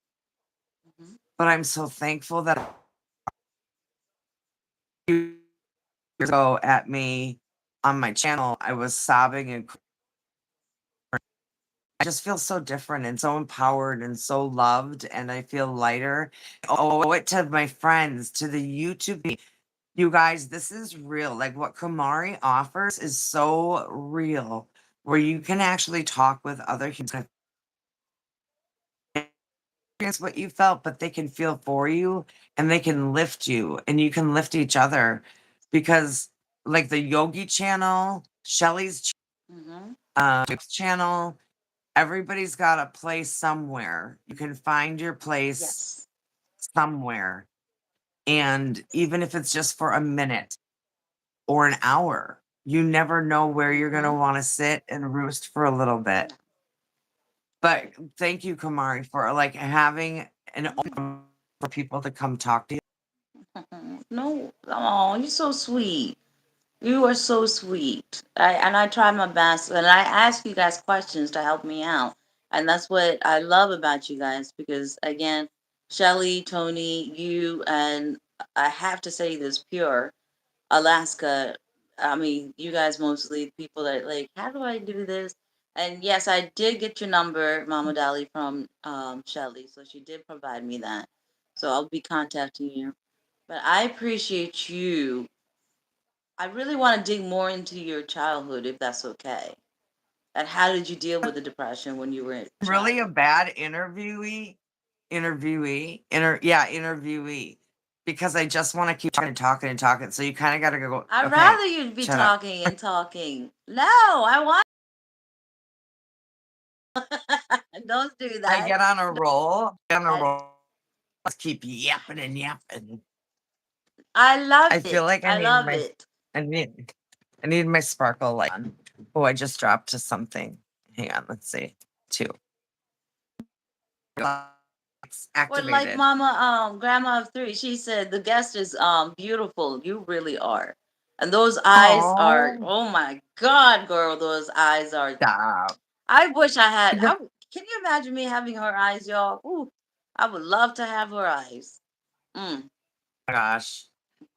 Mhm. But I'm so thankful that years ago at me on my channel, I was sobbing and I just feel so different and so empowered and so loved, and I feel lighter. I owe it to my friends, to the YouTube. You guys, this is real. Like what Kumari offers is so real, where you can actually talk with other humans, experience what you felt, but they can feel for you and they can lift you and you can lift each other. Because, like the Yogi channel, Shelly's Mhm. channel, everybody's got a place somewhere. You can find your place Yes. somewhere. And even if it's just for a minute or an hour, you never know where you're going to Mhm. want to sit and roost for a little bit. But thank you, Kamari, for like having an open for people to come talk to you. No. Oh, you're so sweet. You are so sweet. I try my best, and I ask you guys questions to help me out, and that's what I love about you guys. Because again, Shelly, Tony, you, and I have to say this, Pure Alaska. I mean, you guys mostly people that like, how do I do this? And yes, I did get your number, Mama Dolly, from Shelly, so she did provide me that. So I'll be contacting you. But I appreciate you. I really want to dig more into your childhood, if that's okay. And how did you deal with the depression when you were a Really a child? bad interviewee, because I just want to keep talking and talking and talking. So you kind of got to go, I'd okay, rather you'd be shut up. talking and talking. No, I want. Don't do I that. get on a roll, That let's keep yapping and yapping. I love I feel it. like I love it. I need, I need my sparkle light on. Oh, I just dropped to something. Hang on, let's see. Two. It's Well, like activated. Mama, Grandma of Three, she said the guest is beautiful. You really are, and those eyes are. Oh, Oh my God, girl, those eyes are. stop. I wish I had. Can you imagine me having her eyes, y'all? Ooh, I would love to have her eyes. Mm, Gosh.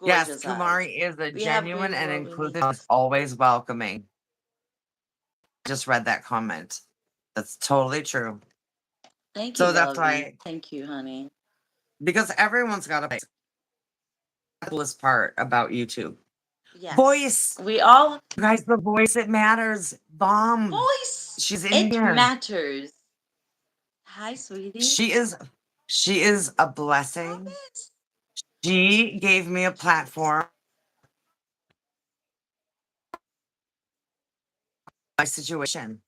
Yes, gorgeous eyes. Kumari is a We have genuine great and worldly inclusive, is always welcoming. Just read that comment. That's totally true. Thank you, So that's lovey. why, Thank you, honey. because everyone's got a place. The coolest part about YouTube. Yes, Voice. we all You guys, the voice, it matters. Bomb. voice. She's in It here. matters. Hi, sweetie. She is she is a Stop blessing. it. She gave me a platform, my situation,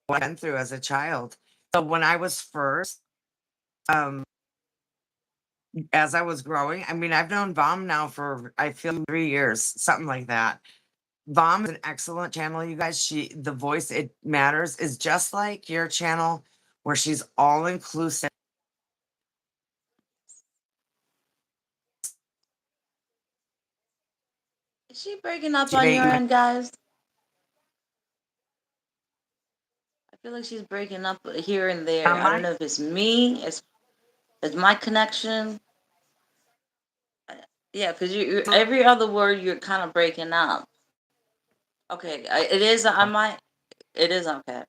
what I went through as a child. So when I was first, um, as I was growing, I mean, I've known Vom now for I feel 3 years, something like that. Vom is an excellent channel, you guys. The voice it matters is just like your channel, where she's all inclusive. Is she breaking up on your Debate end, guys? I feel like she's breaking up here and there. on I don't my know if it's me. It's my connection. Yeah, because you every other word you're kind of breaking up. Okay, it is on my. It is okay.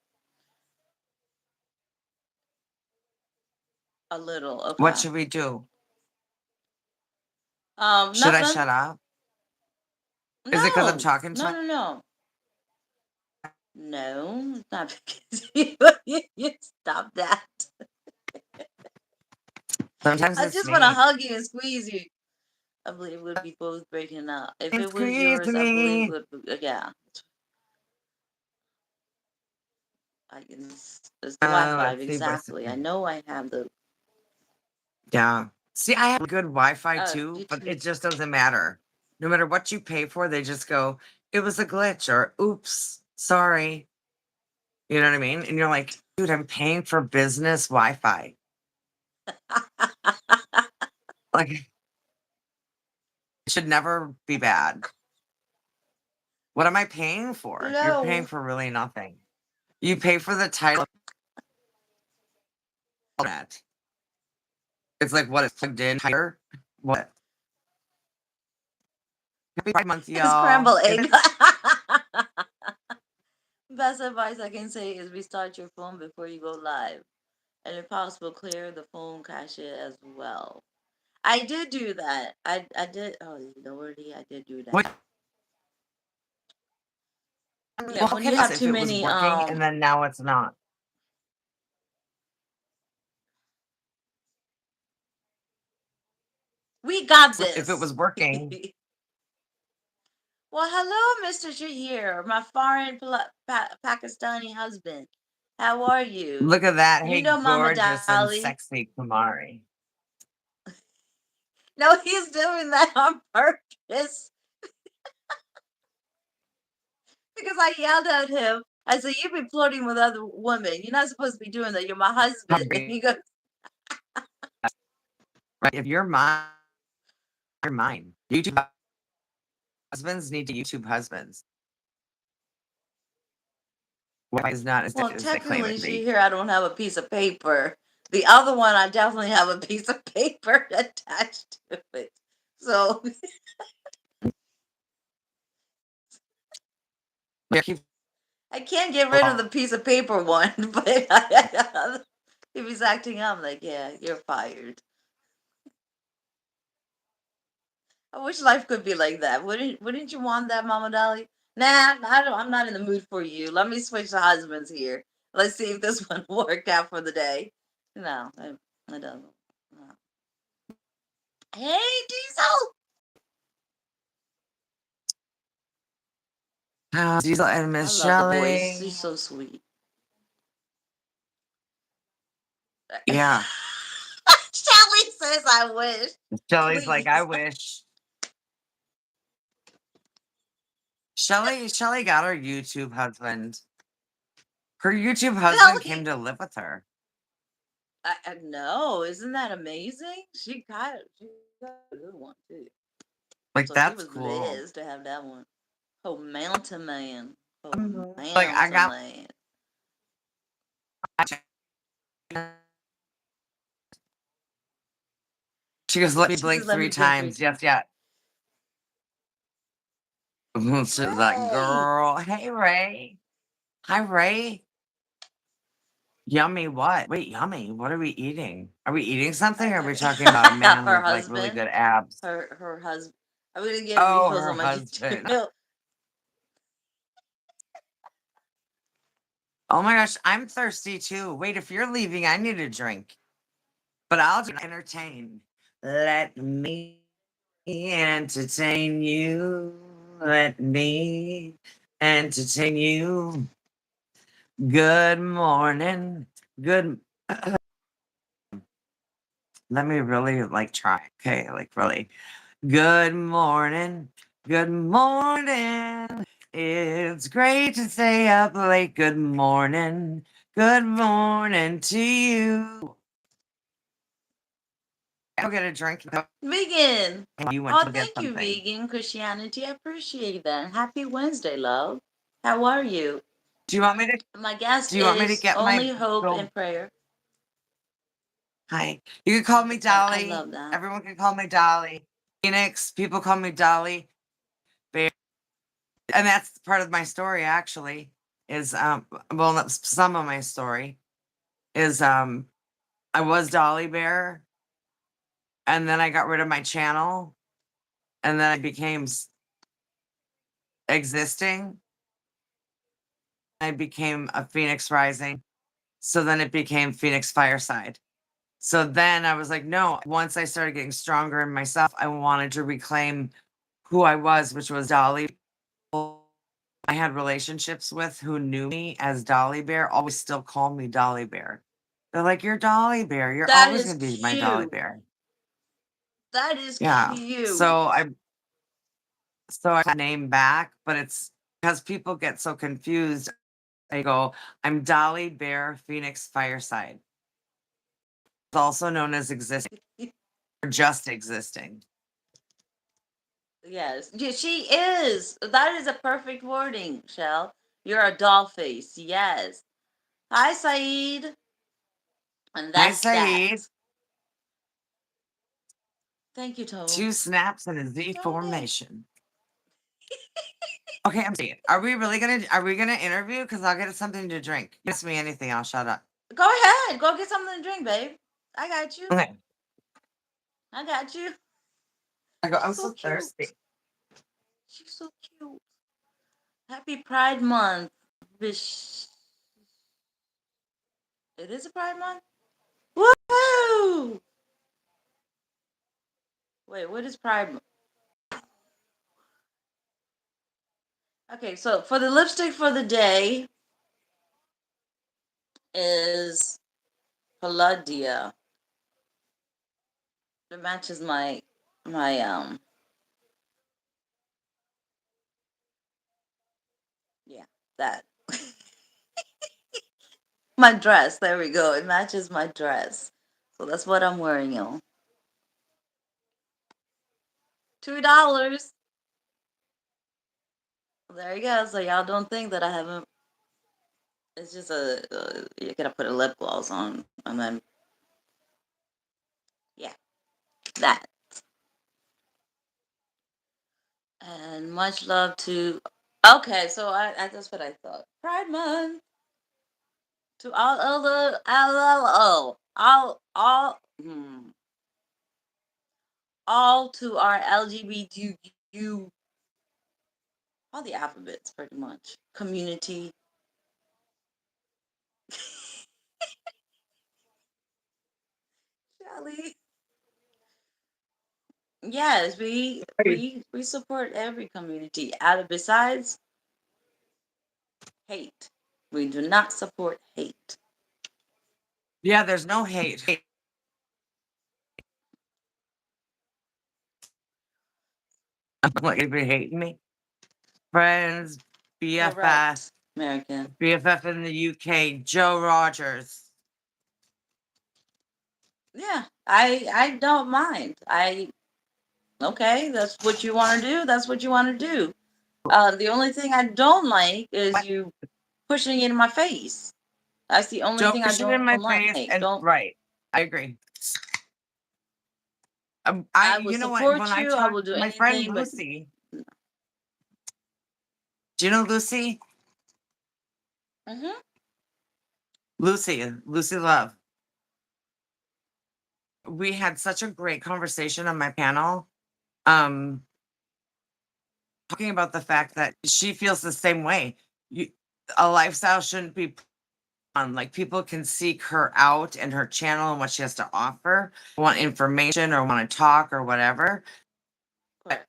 A little what okay. should we do? Should I Nothing. shut up? Is it because I'm No, talking to no, my no, no. No, it's not because you stop that. Sometimes I it's just want to me. hug you and squeeze you. I believe we'd be both breaking up. If it was Squeeze yours, I believe me. would. Yeah, it's the Wi-Fi Let's see what's exactly. I know I have the. yeah. See, I have good Wi-Fi Oh, too, but YouTube. it just doesn't matter. No matter what you pay for, they just go, it was a glitch or oops, sorry. You know what I mean? And you're like, dude, I'm paying for business Wi-Fi. Like, it should never be bad. What am I paying for? You're paying No. for really nothing. You pay for the title of that. It's like what it's plugged in here. What? Happy Pride Month, y'all. Scrambled egg. Best advice I can say is restart your phone before you go live. And if possible, clear the phone cache as well. I did do that. I did. Oh, Lordy, I did do What? that. Yeah, Well, how when you can this have if too it was many, working and then now it's not? we got If it this. was working, Well, hello, Mr. Shahir, my foreign Pakistani husband. How are you? look at that. You Hey, know Mama gorgeous and Dolly. sexy Kumari. No, he's doing that on purpose because I yelled at him. I said, "You've been flirting with other women. You're not supposed to be doing that. You're my husband." And he goes, Right? If you're mine, you're mine. YouTube husbands need to YouTube husbands. Why is not as "Well, difficult as they claim it technically, to she be? here. I don't have a piece of paper. The other one, I definitely have a piece of paper attached to it. So I can't get rid of the piece of paper one, but if he's acting up, I'm like, yeah, you're fired. I wish life could be like that. Wouldn't you want that, Mama Dolly? Nah, I don't, I'm not in the mood for you. Let me switch the husbands here. Let's see if this one worked out for the day. No, it doesn't. No. Hey, Diesel! Diesel and I Miss love the voice. Shelley. She's so sweet. Yeah. Shelly says, I wish. Shelley's like, I Please. wish. Shelley got her YouTube husband. Her YouTube husband Really? came to live with her. I know. Isn't that amazing? She got a good one, too. Like, So she that's was cool. blessed to have that one. Oh, mountain man. Oh, Like, I mountain got man. she goes, let me She says, blink let three me blink three times. times. Yes, yeah. She's like, Ray! girl, hey Ray. Hi Ray. Yummy what? Wait, yummy. What are we eating? Are we eating something or are we talking about a man Her with like really husband. good abs? Her husband. I'm going to get Oh, refills her on my ginger husband. milk. Oh my gosh, I'm thirsty too. Wait, if you're leaving, I need a drink. But I'll just entertain. Let me entertain you. Let me entertain you. Good morning. Good. Let me really like try. Okay, like really. Good morning. Good morning. It's great to stay up late. Good morning. Good morning to you. I'll get a drink. Vegan. You went Oh, to get thank you, something. Vegan Christianity. I appreciate that. Happy Wednesday, love. How are you? Do you want me to? My guest Do you want me to is get only my hope go? and prayer. Hi. You can call me I Dolly. love that. Everyone can call me Dolly. Phoenix, people call me Dolly. Bear. And that's part of my story actually. Is well some of my story is I was Dolly Bear and then I got rid of my channel and then I became existing I became a Phoenix Rising. So then it became Phoenix Fireside. So then I was like, no, once I started getting stronger in myself, I wanted to reclaim who I was, which was Dolly. I had relationships with who knew me as Dolly Bear always still call me Dolly Bear. They're like, you're Dolly Bear. You're That always is going to be my Dolly cute. Bear. That is Yeah. cute. So I name back, but it's because people get so confused. I go, I'm Dolly Bear Phoenix Fireside. It's also known as existing or just existing. Yes, yeah, she is. That is a perfect wording, Shell. You're a doll face. Yes. Hi, Saeed. And Hi, that's that. Saeed. Thank you, Tomo. 2 snaps and a Z Don't it? formation. Okay, I'm saying, are we gonna interview? Because I'll get something to drink. Ask me anything, I'll shut up. Go ahead. Go get something to drink, babe. I got you. Okay. I got you. I go, She's I'm so so cute. thirsty. She's so cute. Happy Pride Month. Bish. It is a Pride Month? Woohoo! Wait, what is Pride Month? Okay, so for the lipstick for the day is Palladia. It matches my yeah, that. My dress. There we go. It matches my dress. So that's what I'm wearing, y'all. $2. There you go. So y'all don't think that I haven't. It's just you gotta put a lip gloss on, and then yeah, that. And much love to. Okay, so I that's what I thought. Pride Month to all other all to our LGBTQ, all the alphabets pretty much community. Shelly. Yes, we support every community. Out of besides hate, we do not support hate. Yeah, there's no hate. Like, if you're hating me, friends, BFF, Correct, American. BFF in the UK, Joe Rogers. Yeah, I don't mind. Okay, that's what you want to do. That's what you want to do. The only thing I don't like is you pushing it in my face. That's the only Don't thing I push it in don't my like. face. And Don't. right, I agree. I will You know what? When support I you. I talk, will do my friend anything, but Lucy. Do you know Lucy? mm-hmm. Lucy Love. We had such a great conversation on my panel. Um, talking about the fact that she feels the same way. You, a lifestyle shouldn't be on. Like, people can seek her out and her channel and what she has to offer, want information or want to talk or whatever. Correct.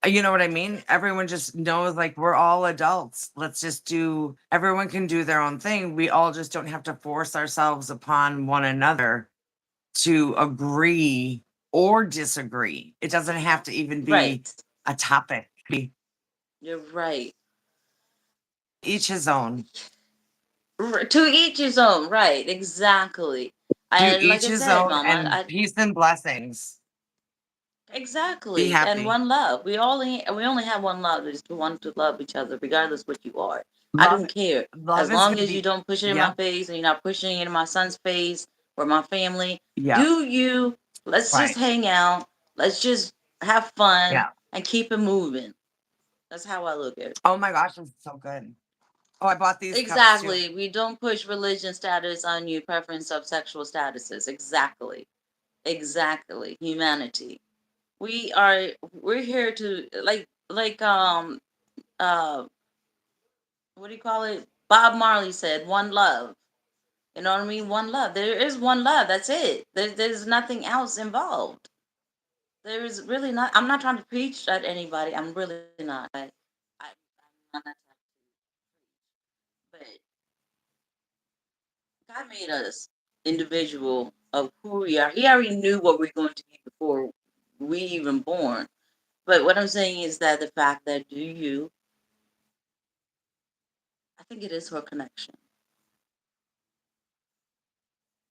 You know what I mean? Everyone just knows, like, we're all adults. Let's just everyone can do their own thing. We all just don't have to force ourselves upon one another to agree or disagree. It doesn't have to even be Right. a topic. You're right. Each his own. To each his own. Right. Exactly. To And like each I his said, own, Mama, and peace and blessings. Be exactly. And happy. one love. We only have one love, is to want to love each other, regardless what you are. I Love don't care. love As is long gonna as you be, don't push it in my yep, face and you're not pushing it in my son's face or my family. yep, Do you? Let's just right. hang out. Let's just have fun Yeah. and keep it moving. That's how I look at it. Oh my gosh, it's so good. Oh, I bought these cups too. Exactly. We don't push religion status on you, preference of sexual statuses. Exactly. Exactly. Humanity. We're here to like uh what do you call it? Bob Marley said, "One love." You know what I mean? One love. There is one love. That's it. There's nothing else involved. There is really not. I'm not trying to preach at anybody. I'm really not. I'm not that type of preach. But God made us individual of who we are. He already knew what we're going to be before we even born. But what I'm saying is that the fact that do you, I think it is her connection.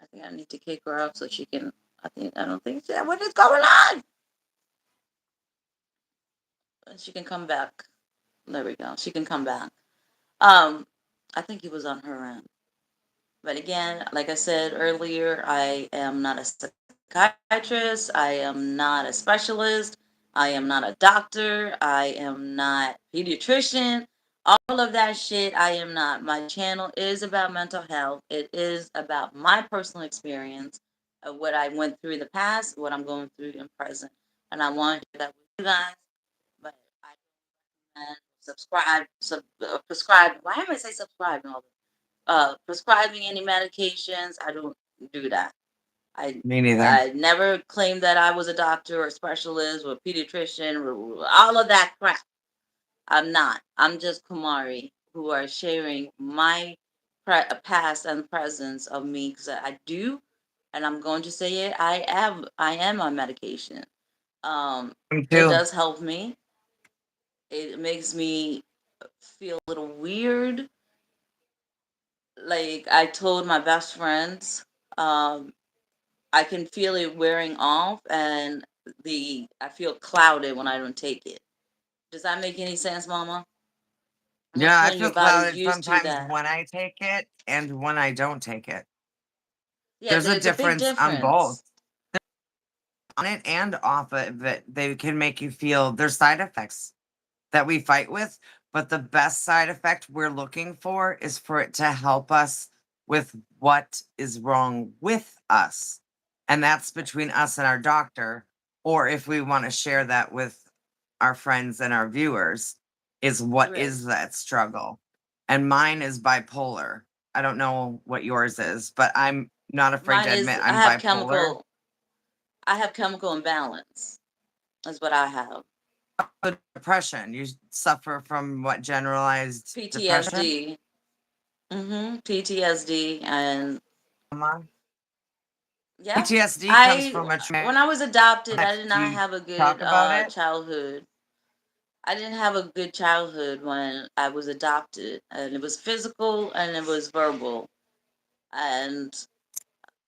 I think I need to kick her out so she can. I don't think what is going on. She can come back. There we go. She can come back. Um, I think it was on her end. But again, like I said earlier, I am not a psychiatrist. I am not a specialist. I am not a doctor. I am not pediatrician. All of that shit, I am not. My channel is about mental health. It is about my personal experience of what I went through in the past, what I'm going through in present. And I want to share that with you guys. But I don't prescribe. Why am I say subscribe and all this? Prescribing any medications. I don't do that. I Me neither. I never claimed that I was a doctor or a specialist or a pediatrician or all of that crap. I'm not. I'm just Kumari who are sharing my past and presence of me because I do, and I'm going to say it. I am on medication. Me It too. does help me. It makes me feel a little weird. Like I told my best friends, um, I can feel it wearing off, and I feel clouded when I don't take it. Does that make any sense, Mama? I'm like Yeah, I when feel your body's clouded used to sometimes that. when I take it and when I don't take it. Yeah, There's a there's a big difference on both. difference. On it and off of it, they can make you feel there's side effects that we fight with, but the best side effect we're looking for is for it to help us with what is wrong with us. And that's between us and our doctor, or if we want to share that with our friends and our viewers, is what Right. is that struggle? And mine is bipolar. I don't know what yours is, but I'm not afraid Mine to is admit I'm bipolar. I have chemical imbalance. That's what I have. The depression, you suffer from what, generalized depression? PTSD. PTSD and Trauma? yeah. PTSD comes I from a when traumatic. I was adopted, I did Do not you have a good talk about it? childhood. I didn't have a good childhood when I was adopted, and it was physical and it was verbal. And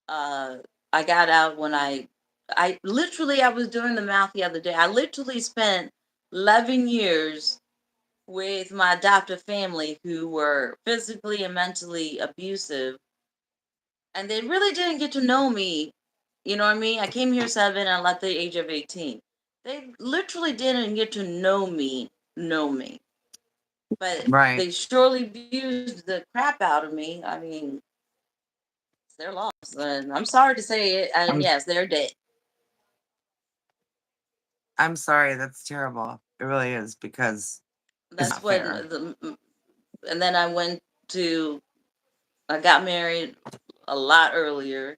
uh, I got out when I literally, I was doing the math the other day. I literally spent 11 years with my adoptive family who were physically and mentally abusive, and they really didn't get to know me. You know what I mean? I came here 7 and I left at the age of 18. They literally didn't get to know me. But Right. they surely abused the crap out of me. I mean, it's their loss. And I'm sorry to say it. And I'm yes, they're dead. I'm sorry, that's terrible. It really is because it's That's not what fair. and then I got married a lot earlier.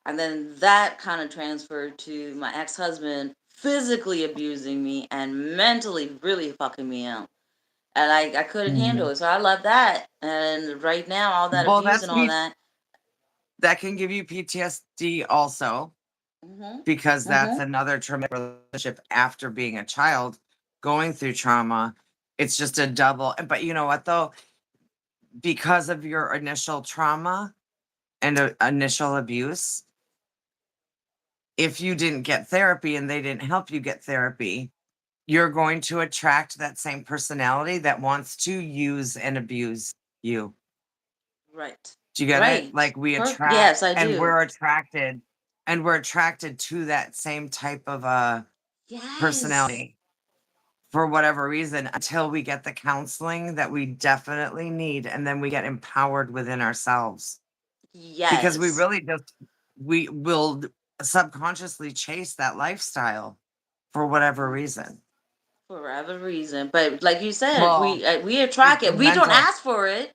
And then that kind of transferred to my ex-husband physically abusing me and mentally really fucking me out. And I couldn't handle Mhm. it. So I love that. And right now, all that Well, abuse and all that. that can give you PTSD also, Hmm. because that's Hmm. another traumatic relationship after being a child, going through trauma. It's just a double. But you know what though? Because of your initial trauma and initial abuse, if you didn't get therapy and they didn't help you get therapy, you're going to attract that same personality that wants to use and abuse you. Right. Do you get it? Right. Like we attract Yes, I and do. we're attracted to that same type of Yes. personality for whatever reason until we get the counseling that we definitely need, and then we get empowered within ourselves, because we Yes. really just we will subconsciously chase that lifestyle for whatever reason. for whatever reason. But like you said, Well, we it's attract it. We don't mental. ask for it.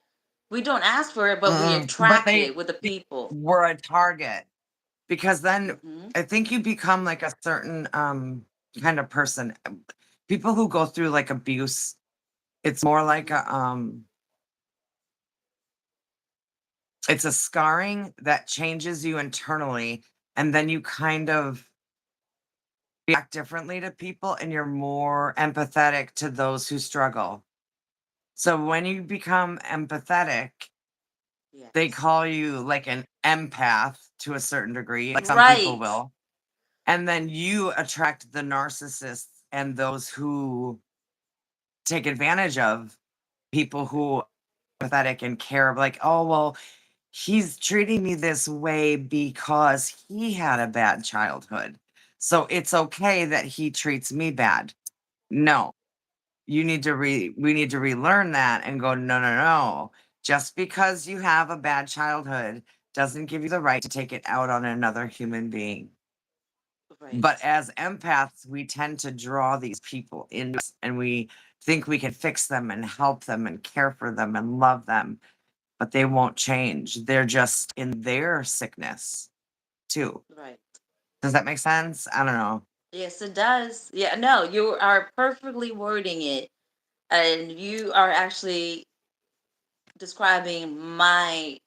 We don't ask for it, but we But attract they it with the people. were a target because then Hmm. I think you become like a certain kind of person. People who go through like abuse, it's more like Hmm. it's a scarring that changes you internally, and then you kind of react differently to people and you're more empathetic to those who struggle. So when you become empathetic, they Yes. call you like an empath to a certain degree, like some people Right. will. And then you attract the narcissists and those who take advantage of people who are empathetic and care, like, oh, well, he's treating me this way because he had a bad childhood. So it's okay that he treats me bad. No, we need to relearn that and go, no, no, no. Just because you have a bad childhood doesn't give you the right to take it out on another human being. But Right. as empaths, we tend to draw these people in and we think we can fix them and help them and care for them and love them, but they won't change. They're just in their sickness too. Right. Does that make sense? I don't know. Yes, it does. Yeah, no, you are perfectly wording it, and you are actually describing my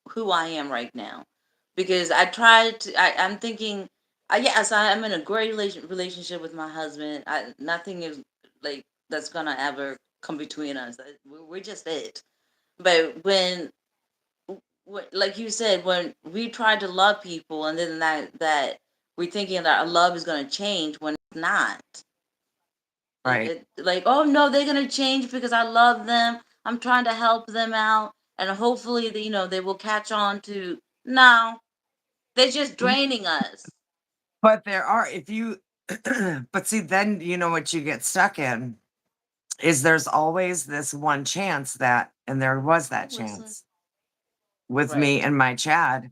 who I am right now, because I tried to. I'm thinking, yes, I am in a great relationship with my husband. Nothing is like that's gonna ever come between us. We're just it. But like you said, when we try to love people, and then that we're thinking that our love is gonna change when it's not. Right. Like, oh no, they're gonna change because I love them. I'm trying to help them out, and hopefully, they will catch on to. No, they're just draining us. But there are, if you, but see, then you know what you get stuck in is there's always this one chance that, and there was I'm that listening. chance with me Right. and my Chad.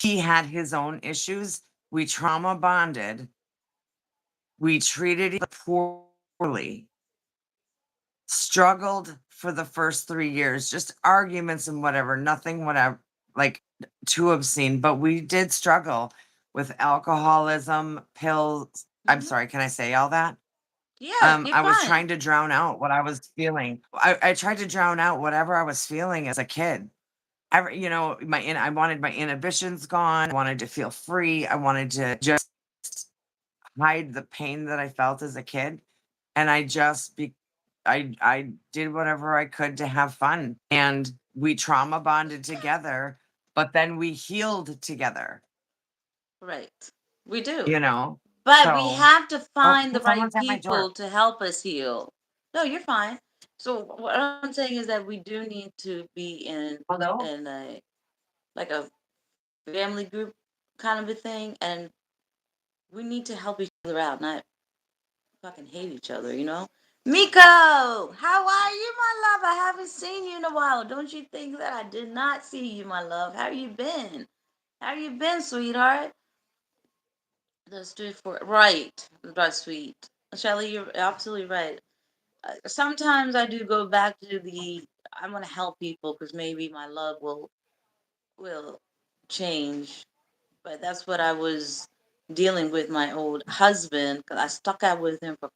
He had his own issues. We trauma bonded. We treated each other poorly, struggled for the first 3 years, just arguments and whatever, nothing, whatever, like too obscene, but we did struggle with alcoholism, pills. I'm Hmm. sorry, can I say all that? Yeah, you're I was fine. trying to drown out what I was feeling. I tried to drown out whatever I was feeling as a kid. I wanted my inhibitions gone. I wanted to feel free. I wanted to just hide the pain that I felt as a kid. And I did whatever I could to have fun. And we trauma bonded together, but then we healed together, Right. We do. you know? But we So, have to oh, find the right someone's at my door. people to help us heal. No, you're fine. So what I'm saying is that we do need to be Hello? in a like a family group kind of a thing, and we need to help each other out, not fucking hate each other. Miko, how are you, my love? I haven't seen you in a while. Don't you think that I did not see you, my love? How you been? How you been, sweetheart? That's good for right. That's sweet. Shelly, you're absolutely right. Sometimes I do go back to I want to help people because maybe my love will change. But that's what I was dealing with my old husband because I stuck out with him for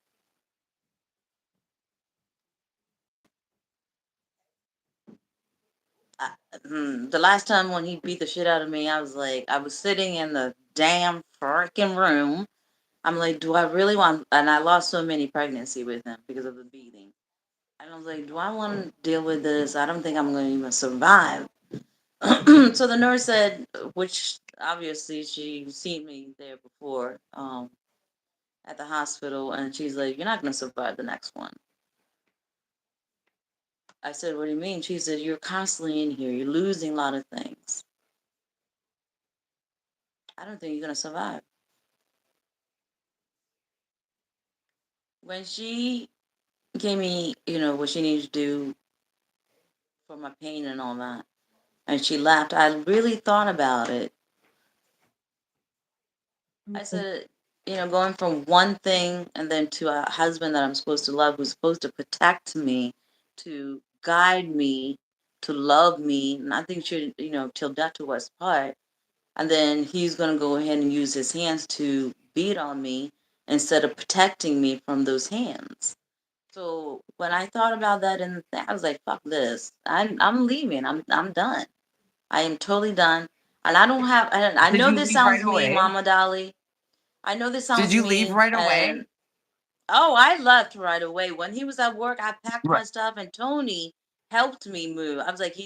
the last time when he beat the shit out of me. I was sitting in the damn freaking room. I'm like, do I really want? And I lost so many pregnancy with him because of the beating. And I was like, do I want to deal with this? I don't think I'm going to even survive. So the nurse said, which obviously she's seen me there before, at the hospital, and she's like, "You're not gonna survive the next one." I said, "What do you mean?" She said, "You're constantly in here. You're losing a lot of things. I don't think you're gonna survive." When she gave me, what she needed to do for my pain and all that, and she laughed, I really thought about it. I said, going from one thing and then to a husband that I'm supposed to love, who's supposed to protect me, to guide me, to love me, and I think should, till death to us part. And then he's going to go ahead and use his hands to beat on me instead of protecting me from those hands. So when I thought about that, and I was like, "Fuck this! I'm leaving. I'm done. I am totally done." And I don't have. And I Did know you this leave right sounds mean, away? Mama Dolly. I know this Did sounds you leave mean, right and away? oh, I left right away. When he was at work, I packed Right. my stuff and Tony helped me move. I was like,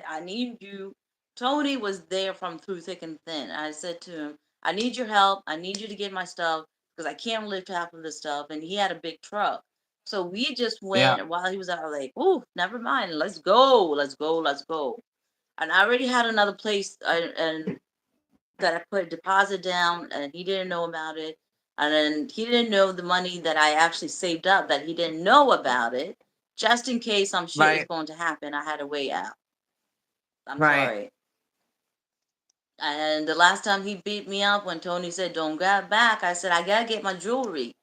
I need you. Tony was there from through thick and thin. I said to him, I need your help. I need you to get my stuff because I can't lift half of the stuff. And he had a big truck. So we just Yeah. went, and while he was out, like, oh, never mind. Let's go. Let's go. Let's go. And I already had another place, and that I put a deposit down, and he didn't know about it. And then he didn't know the money that I actually saved up, that he didn't know about it. Just in case some shit is Right. going to happen, I had a way out. I'm Right. sorry. And the last time he beat me up, when Tony said, "Don't get back," I said, "I gotta get my jewelry.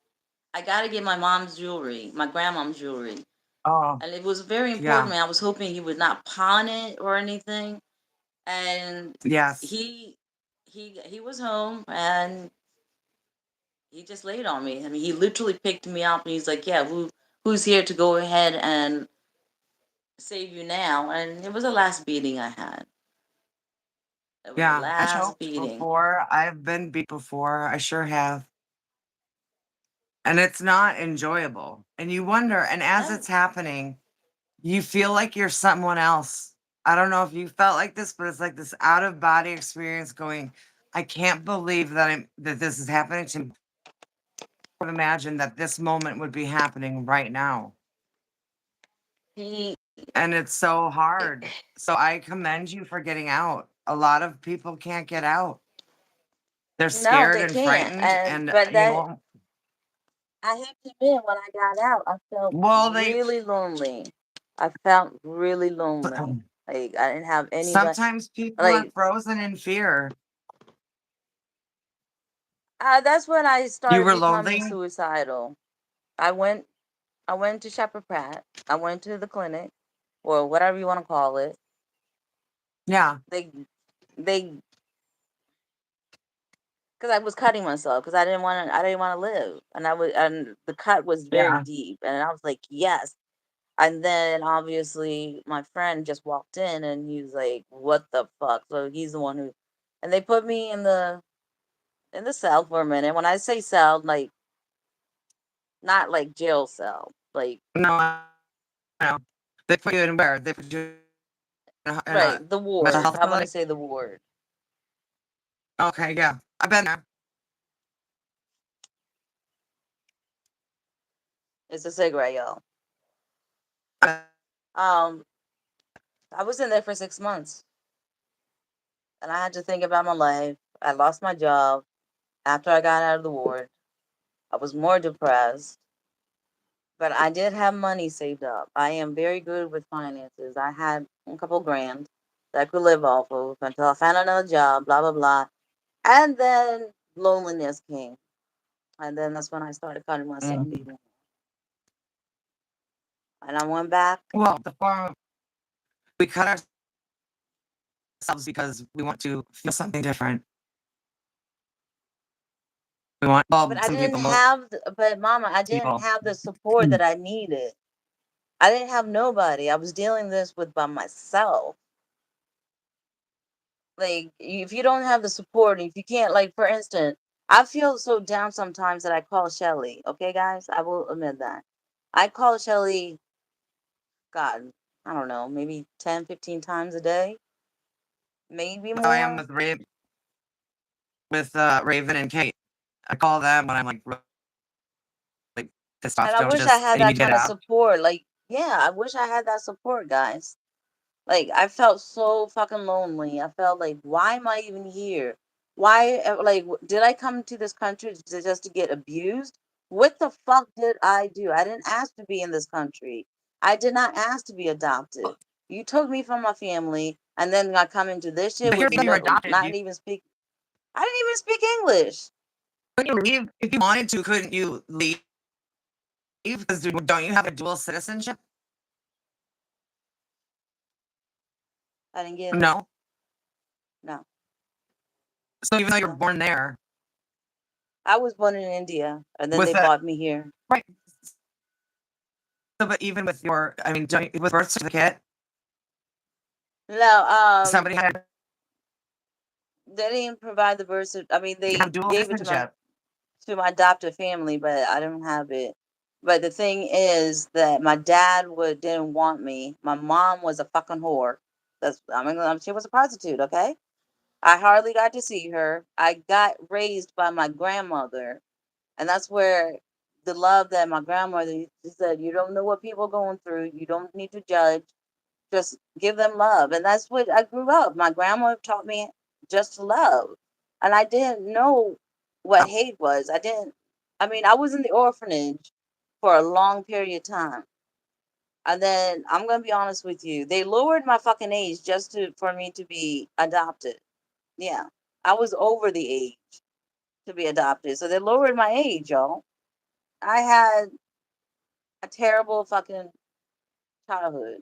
I gotta get my mom's jewelry, my grandmom's jewelry." Oh, And it was very important yeah. to me. I was hoping he would not pawn it or anything. And Yes. he he was home, and he just laid on me. I mean, he literally picked me up and he's like, "Yeah, who's here to go ahead and save you now?" And it was the last beating I had. It was the Yeah. I last choked beating. before. I've been beat before. I sure have. And it's not enjoyable. And you wonder, and as No, it's happening, you feel like you're someone else. I don't know if you felt like this, but it's like this out of body experience going, I can't believe that this is happening to me. I would imagine that this moment would be happening right now. he. And it's so hard. So I commend you for getting out. A lot of people can't get out. They're No, scared they and can't. frightened And and but you that know, I have to admit, when I got out, I felt well they really lonely. I felt really lonely. Like I didn't have anybody. sometimes people are Like frozen in fear. that's when I You started were becoming loathing? suicidal. I went. I went to Shepherd Pratt. I went to the clinic, or whatever you want to call it. Yeah. They they because I was cutting myself because I didn't want to live, and the cut was very Yeah. deep, and I was like, yes. And then obviously my friend just walked in and he was like, what the fuck? So he's the one who, and they put me in the cell for a minute. When I say cell, like not like jail cell, like No, I know. They put you in where? They put you in a right, the mental ward. health I'm gonna facility? say the ward. Okay, yeah. I've been there. It's a cigarette, y'all. Uh, Um, I was in there for 6 months, and I had to think about my life. I lost my job after I got out of the ward. I was more depressed, but I did have money saved up. I am very good with finances. I had a couple grand that I could live off of until I found another job, blah, blah, blah. And then loneliness came. And then that's when I started cutting myself mhm. even. And I went back. Well, the form we cut ourselves because we want to feel something different. We want, But well, I some didn't people, most have, but Mama, I didn't people. have the support that I needed. I didn't have nobody. I was dealing this with by myself. Like if you don't have the support, if you can't, like for instance, I feel so down sometimes that I call Shelly. Okay, guys, I will admit that. I call Shelly, God, I don't know, maybe 10, 15 times a day, maybe That's how I am more. with Raven and Kate. I call them when I'm like really pissed And off. I Don't wish I just had that immediate kind of out. support. Like, yeah, I wish I had that support, guys. Like I felt so fucking lonely. I felt like, why am I even here? Why, like, did I come to this country just to get abused? What the fuck did I do? I didn't ask to be in this country. I did not ask to be adopted. You took me from my family, and then I come into this shit But with here's the thing, you're adopted. not even speak. I didn't even speak English. Couldn't you leave if you wanted to? Couldn't you leave? Because don't you have a dual citizenship? I didn't get it. No. No, So even though you were no. born there, I was born in India, and then with they a brought me here. right. So, but even with your, I mean, with birth certificate, No, somebody had they didn't provide the birth cert. I mean, to they have dual gave it to citizenship. my adopted family, but I don't have it. But the thing is that my dad didn't want me. My mom was a fucking whore. She was a prostitute. Okay, I hardly got to see her. I got raised by my grandmother, and that's where the love that my grandmother said, you don't know what people are going through. You don't need to judge. Just give them love. And that's what I grew up. My grandma taught me just to love. And I didn't know what hate was. I was in the orphanage for a long period of time. And then I'm gonna be honest with you. They lowered my fucking age just for me to be adopted. Yeah. I was over the age to be adopted. So they lowered my age, y'all. I had a terrible fucking childhood.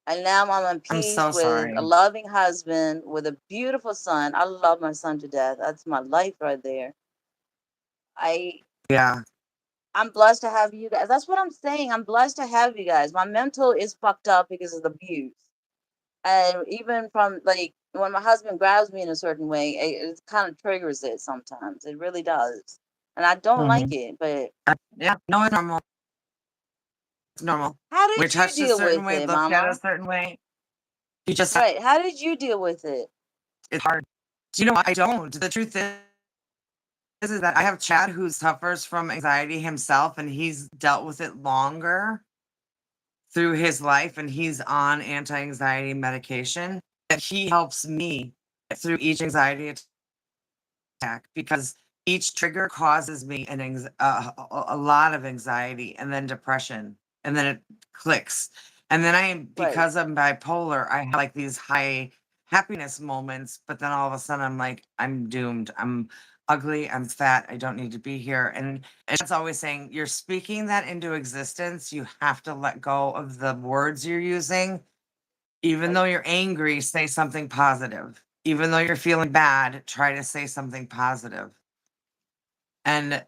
And now I'm in I'm peace so with a sorry. loving husband, with a beautiful son. I love my son to death. That's my life right there. I Yeah. I'm blessed to have you guys. That's what I'm saying. I'm blessed to have you guys. My mental is fucked up because of the abuse. And even from like when my husband grabs me in a certain way, it kind of triggers it sometimes. It really does. And I don't like Mhm. it, but Yeah. No, it's normal. It's normal. how We're did you touched a deal certain with way, it, looked at a mama? certain way. You just have, Right. How did you deal with it? it's hard. Do you know what? I don't. The truth is that I have Chad who suffers from anxiety himself, and he's dealt with it longer through his life, and he's on anti-anxiety medication. That he helps me get through each anxiety attack because each trigger causes me a lot of anxiety and then depression, and then it clicks. And then Right. because I'm bipolar, I have like these high happiness moments, but then all of a sudden I'm like, I'm doomed. I'm ugly. I'm fat. I don't need to be here. And it's always saying, you're speaking that into existence. You have to let go of the words you're using. Even though Right. you're angry, say something positive. Even though you're feeling bad, try to say something positive. And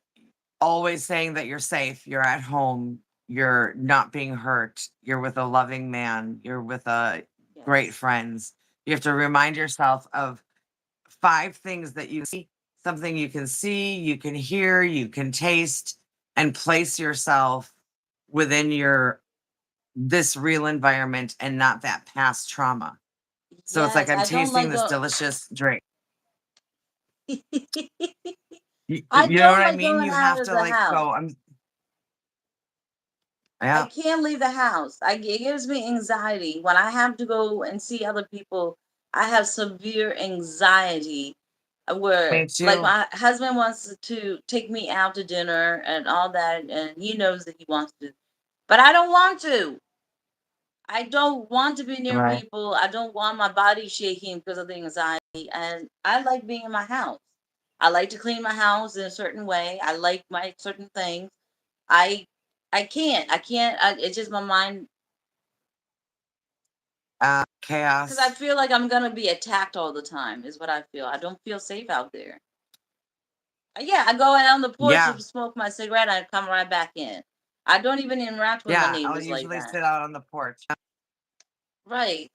always saying that you're safe, you're at home, you're not being hurt, you're with a loving man, you're with a great Yes. friends. You have to remind yourself of 5 things that you see, something you can hear, you can taste, and place yourself within your this real environment and not that past trauma. So it's like Yes. I'm I don't tasting like this going. delicious drink. I You know don't what I like mean? going You out have of to the like house. go, I yeah, can't leave the house. It gives me anxiety when I have to go and see other people. I have severe anxiety where, me like, too. my husband wants to take me out to dinner and all that, and he knows that he wants to, but I don't want to. I don't want to be near Right. people. I don't want my body shaking because of the anxiety. And I like being in my house. I like to clean my house in a certain way. I like my certain things. I I can't. I can't. It's just my mind because I Chaos. feel like I'm gonna be attacked all the time. Is what I feel. I don't feel safe out there. Yeah, I go out on the porch Yeah. to smoke my cigarette. And I come right back in. I don't even interact with my Yeah. I'll neighbors like usually that. sit out on the porch. Right.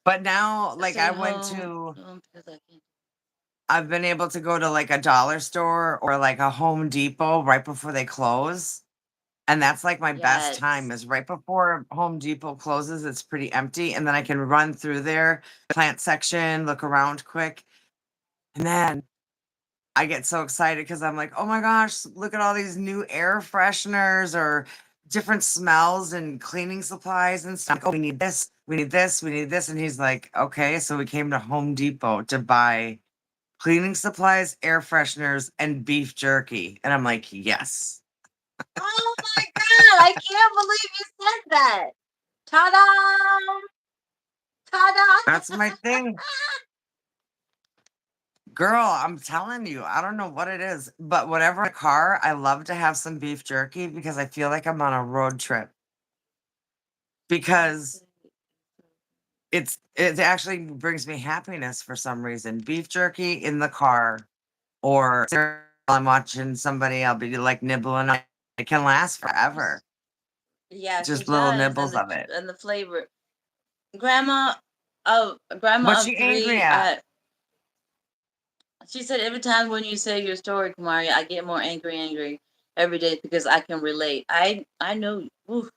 But now, like, Stay home because I can't. I've been able to go to like a dollar store or like a Home Depot right before they close. And that's like my best Yes. time is right before Home Depot closes. It's pretty empty. And then I can run through there, plant section, look around quick. And then I get so excited because I'm like, oh my gosh, look at all these new air fresheners or different smells and cleaning supplies and stuff. Oh, we need this, we need this, we need this. And he's like, okay. So we came to Home Depot to buy cleaning supplies, air fresheners, and beef jerky. And I'm like, yes, Oh my god! I can't believe you said that. Ta-da! Ta-da! that's my thing. Girl, I'm telling you, I don't know what it is, but whenever I'm in a car, I love to have some beef jerky because I feel like I'm on a road trip. Because it actually brings me happiness for some reason. Beef jerky in the car, or while I'm watching somebody, I'll be like nibbling on it. It can last forever. Yes, Just it little does, nibbles of it. and the flavor. Grandma, oh, grandma What's of she angry three. at? She said every time when you say your story, Kumari, I get more angry every day because I can relate. I know. Oof.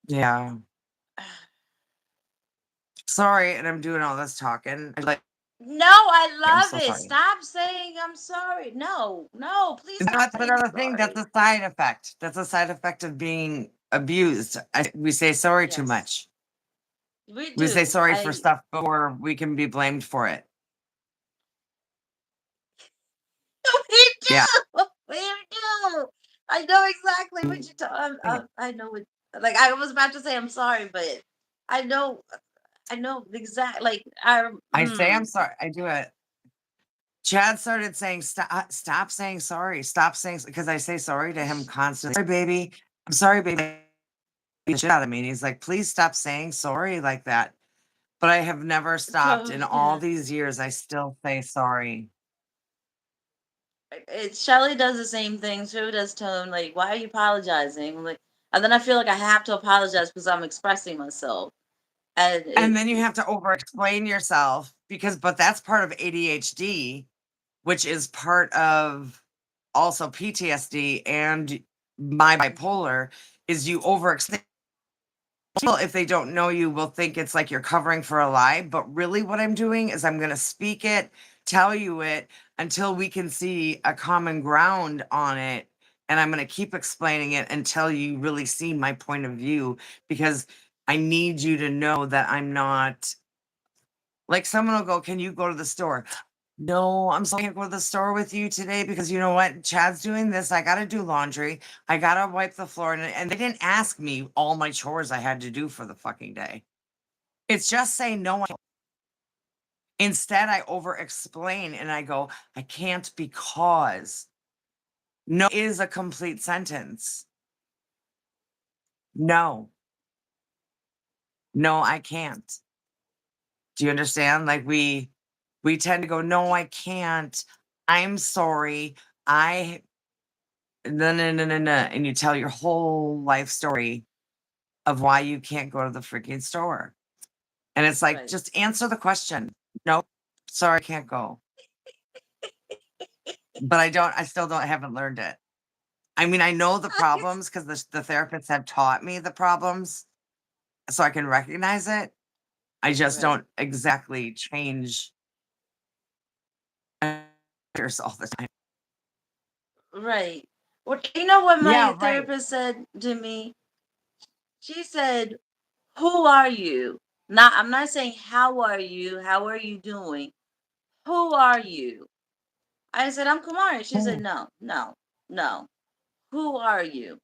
Yeah. Sorry, and I'm doing all this talking. No, I I'm love so it. sorry. Stop saying I'm sorry. No, no, please stop That's saying another thing. That's sorry. a side effect. That's a side effect of being abused. We say sorry too Yes, much. we We say do. sorry for stuff before we can be blamed for it. We Yeah. do. We do. I know exactly what you're talking. I know what. Like I was about to say I'm sorry, but I know. I know exactly. Like I. I say I'm sorry. I do it. Chad started saying, stop saying sorry. Stop saying, because I say sorry to him constantly. Sorry, baby. I'm sorry, baby. The shit out of me. And he's like, please stop saying sorry like that. But I have never stopped. So In all yeah, these years, I still say sorry. Shelly does the same thing. She does tell him like, "Why are you apologizing?" I'm like, and then I feel like I have to apologize because I'm expressing myself, and And then you have to over explain yourself but that's part of ADHD, which is part of also PTSD and my bipolar, is you over explain. People, if they don't know you, will think it's like you're covering for a lie. But really, what I'm doing is I'm going to speak it, tell you it until we can see a common ground on it. And I'm going to keep explaining it until you really see my point of view, because I need you to know that I'm not like someone will go, can you go to the store? No, I'm sorry, I can't go to the store with you today because you know what? Chad's doing this. I got to do laundry. I got to wipe the floor. And they didn't ask me all my chores I had to do for the fucking day. It's just saying no. Instead, I over explain and I go, I can't because no is a complete sentence. No, no, I can't. Do you understand? Like we tend to go, no, I can't. I'm sorry. I no, no, no, no, no. And you tell your whole life story of why you can't go to the freaking store. And it's like, right, just answer the question. Nope. Sorry, I can't go. But I still haven't learned it. I mean, I know the problems because the therapists have taught me the problems so I can recognize it. I just right, don't exactly change all the time. right. Well, you know what Yeah, my right. therapist said to me? She said, "Who are you?" Not, I'm not saying how are you. How are you doing? Who are you? I said, "I'm Kumari." She said, Mm. "No, no, no. Who are you?"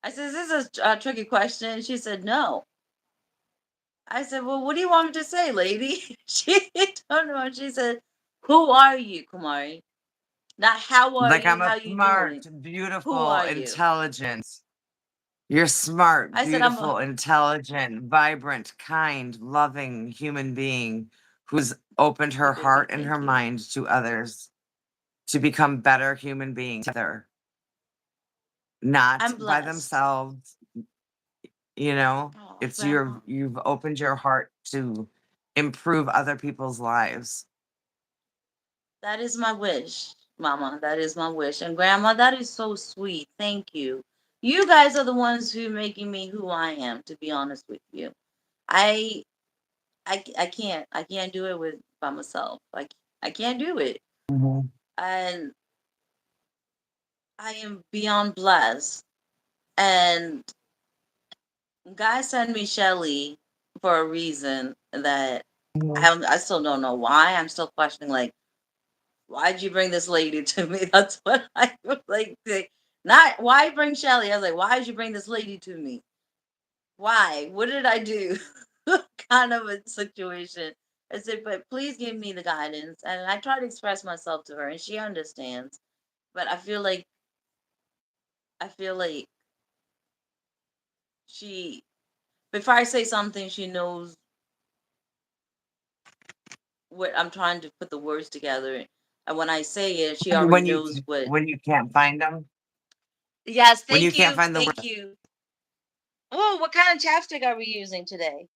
I said, "This is a tricky question." She said, "No." I said, "Well, what do you want me to say, lady?" She don't know. She said, "Who are you, Kumari? Not how are Like, you? I'm How a you smart, doing? Who beautiful, are you?" intelligent. You're smart, I said, "I'm a beautiful, intelligent, vibrant, kind, loving human being who's opened her heart and thank her you. mind to others to become better human beings together, not I'm by blessed." themselves. You know, Oh, it's grandma. you've opened your heart to improve other people's lives. That is my wish, Mama. That is my wish. And Grandma, that is so sweet. Thank you. You guys are the ones who are making me who I am, to be honest with you. I I can't do it with by myself. I can't do it. Mhm. And I am beyond blessed. And God sent me Shelly for a reason that Mhm. I still don't know why. I'm still questioning like, why'd you bring this lady to me? That's what I was like. Not why bring Shelly. I was like, why did you bring this lady to me? Why? What did I do? kind of a situation. I said, but please give me the guidance. And I try to express myself to her and she understands. But I feel like she, before I say something, she knows what I'm trying to put the words together. And when I say it, she already when you knows what. when you can't find them, Yes, when you thank can't you. find the Thank word. you. Oh, what kind of chapstick are we using today?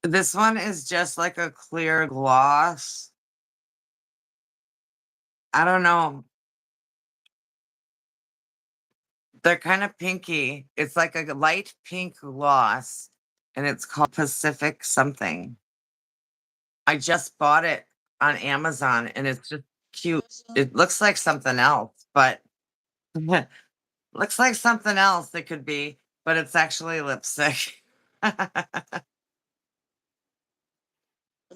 This one is just like a clear gloss. I don't know. They're kind of pinky. It's like a light pink gloss, and it's called Pacific something. I just bought it on Amazon, and it's just cute. It looks like something else, but looks like something else it could be, but it's actually lipstick.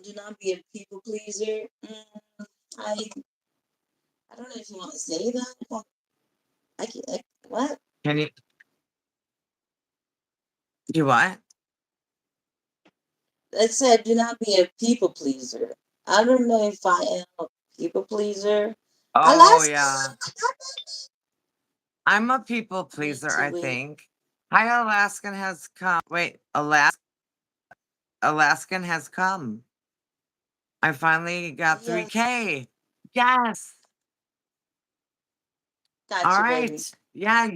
Do not be a people pleaser. I I don't know if you want to say that. What? Can you do what? It said do not be a people pleaser. I don't know if I am a people pleaser. Oh Alaska, yeah. I'm a people me pleaser, I too. Wait. think. Hi, Alaskan has come. Wait, Alaskan has come. I finally got Yeah, 3K. Yes. got All you, baby. right. Yeah,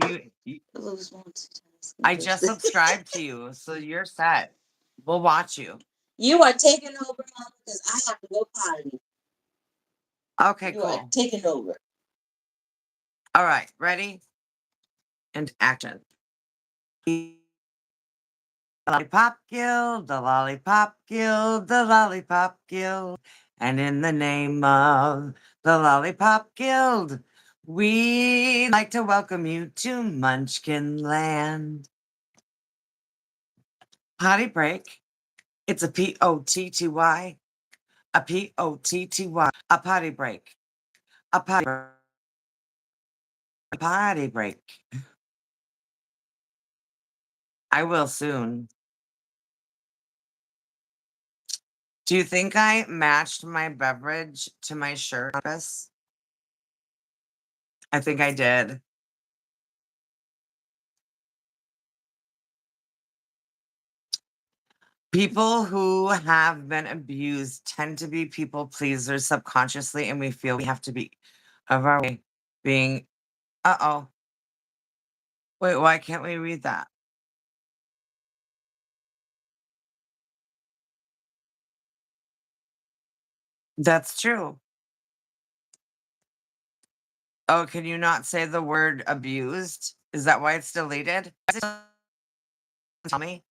you Lose multitasking I just person. subscribed to you, so you're set. We'll watch you. You are taking over, Mama, because I have to go potty. Okay, You are cool. taking over. All right, ready? And action. The Lollipop Guild, the Lollipop Guild, the Lollipop Guild. And in the name of the Lollipop Guild, we'd like to welcome you to Munchkin Land. Potty break. It's a Potty. A Potty. A potty break. A potty break. I will soon. Do you think I matched my beverage to my shirt? I think I did. People who have been abused tend to be people pleasers subconsciously, and we feel we have to be of our way being, uh-oh. Wait, why can't we read that? That's true. Oh, can you not say the word abused? Is that why it's deleted? Tell me.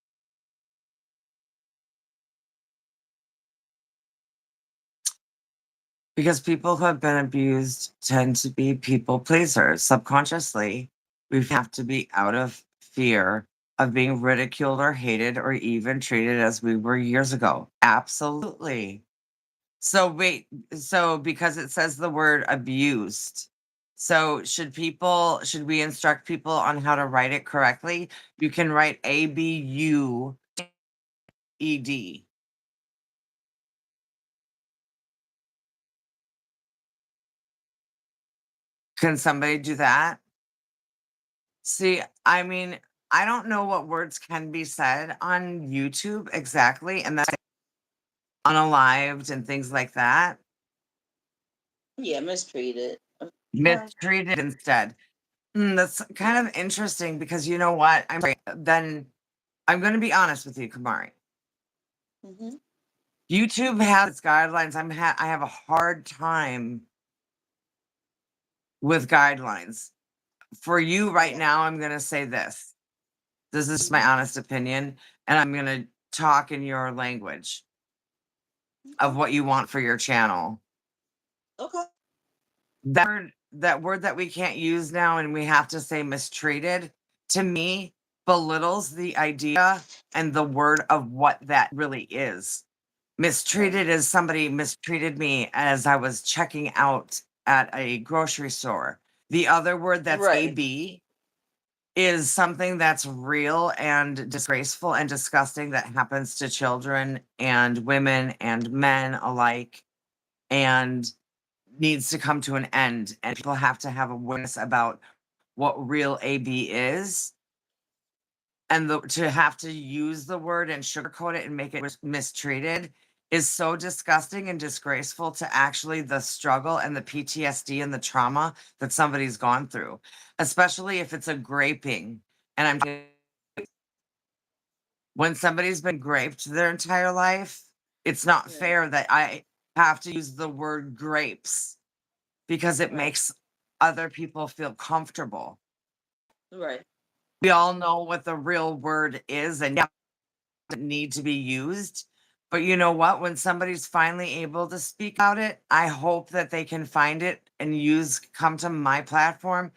Because people who have been abused tend to be people pleasers subconsciously. We have to be out of fear of being ridiculed or hated or even treated as we were years ago. Absolutely. So wait, so because it says the word abused, so should we instruct people on how to write it correctly? You can write ABUED. Can somebody do that? See, I mean, I don't know what words can be said on YouTube exactly, and that's unalived and things like that. Yeah, mistreated. Mistreated instead. That's kind of interesting because you know what? Then I'm going to be honest with you, Kumari. Mm-hmm. YouTube has its guidelines. I have a hard time with guidelines. For you right Yeah. now, I'm going to say this. This is my honest opinion, and I'm going to talk in your language of what you want for your channel. Okay. That word that we can't use now and we have to say mistreated, to me, belittles the idea and the word of what that really is. Mistreated is somebody mistreated me as I was checking out at a grocery store. The other word that's Right. AB is something that's real and disgraceful and disgusting that happens to children and women and men alike, and needs to come to an end. And people have to have awareness about what real AB is. And to have to use the word and sugarcoat it and make it mistreated is so disgusting and disgraceful to actually the struggle and the PTSD and the trauma that somebody's gone through, especially if it's a graping. And when somebody's been raped their entire life, it's not Right. fair that I have to use the word grapes because it Right. makes other people feel comfortable. Right. We all know what the real word is, and yeah, it doesn't need to be used. But you know what? When somebody's finally able to speak out it, I hope that they can find it and come to my platform.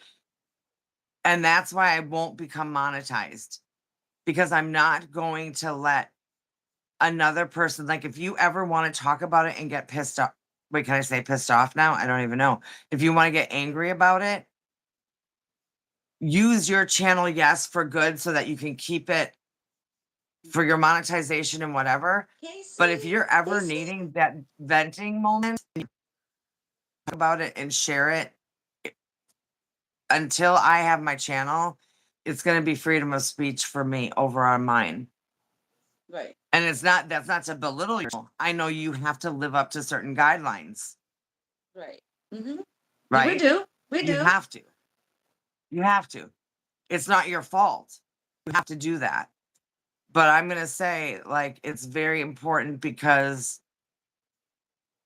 And that's why I won't become monetized, because I'm not going to let another person, like, if you ever want to talk about it and get pissed off. Wait, can I say pissed off now? I don't even know. If you want to get angry about it, use your channel, yes, for good, so that you can keep it for your monetization and whatever. But if you're ever needing that venting moment, talk about it and share it. Until I have my channel, it's going to be freedom of speech for me over on mine. Right. And that's not to belittle you. I know you have to live up to certain guidelines, Right. Mm-hmm. Yeah, we right? do. We You do. have to. You have to. It's not your fault. You have to do that. But I'm going to say, like, it's very important because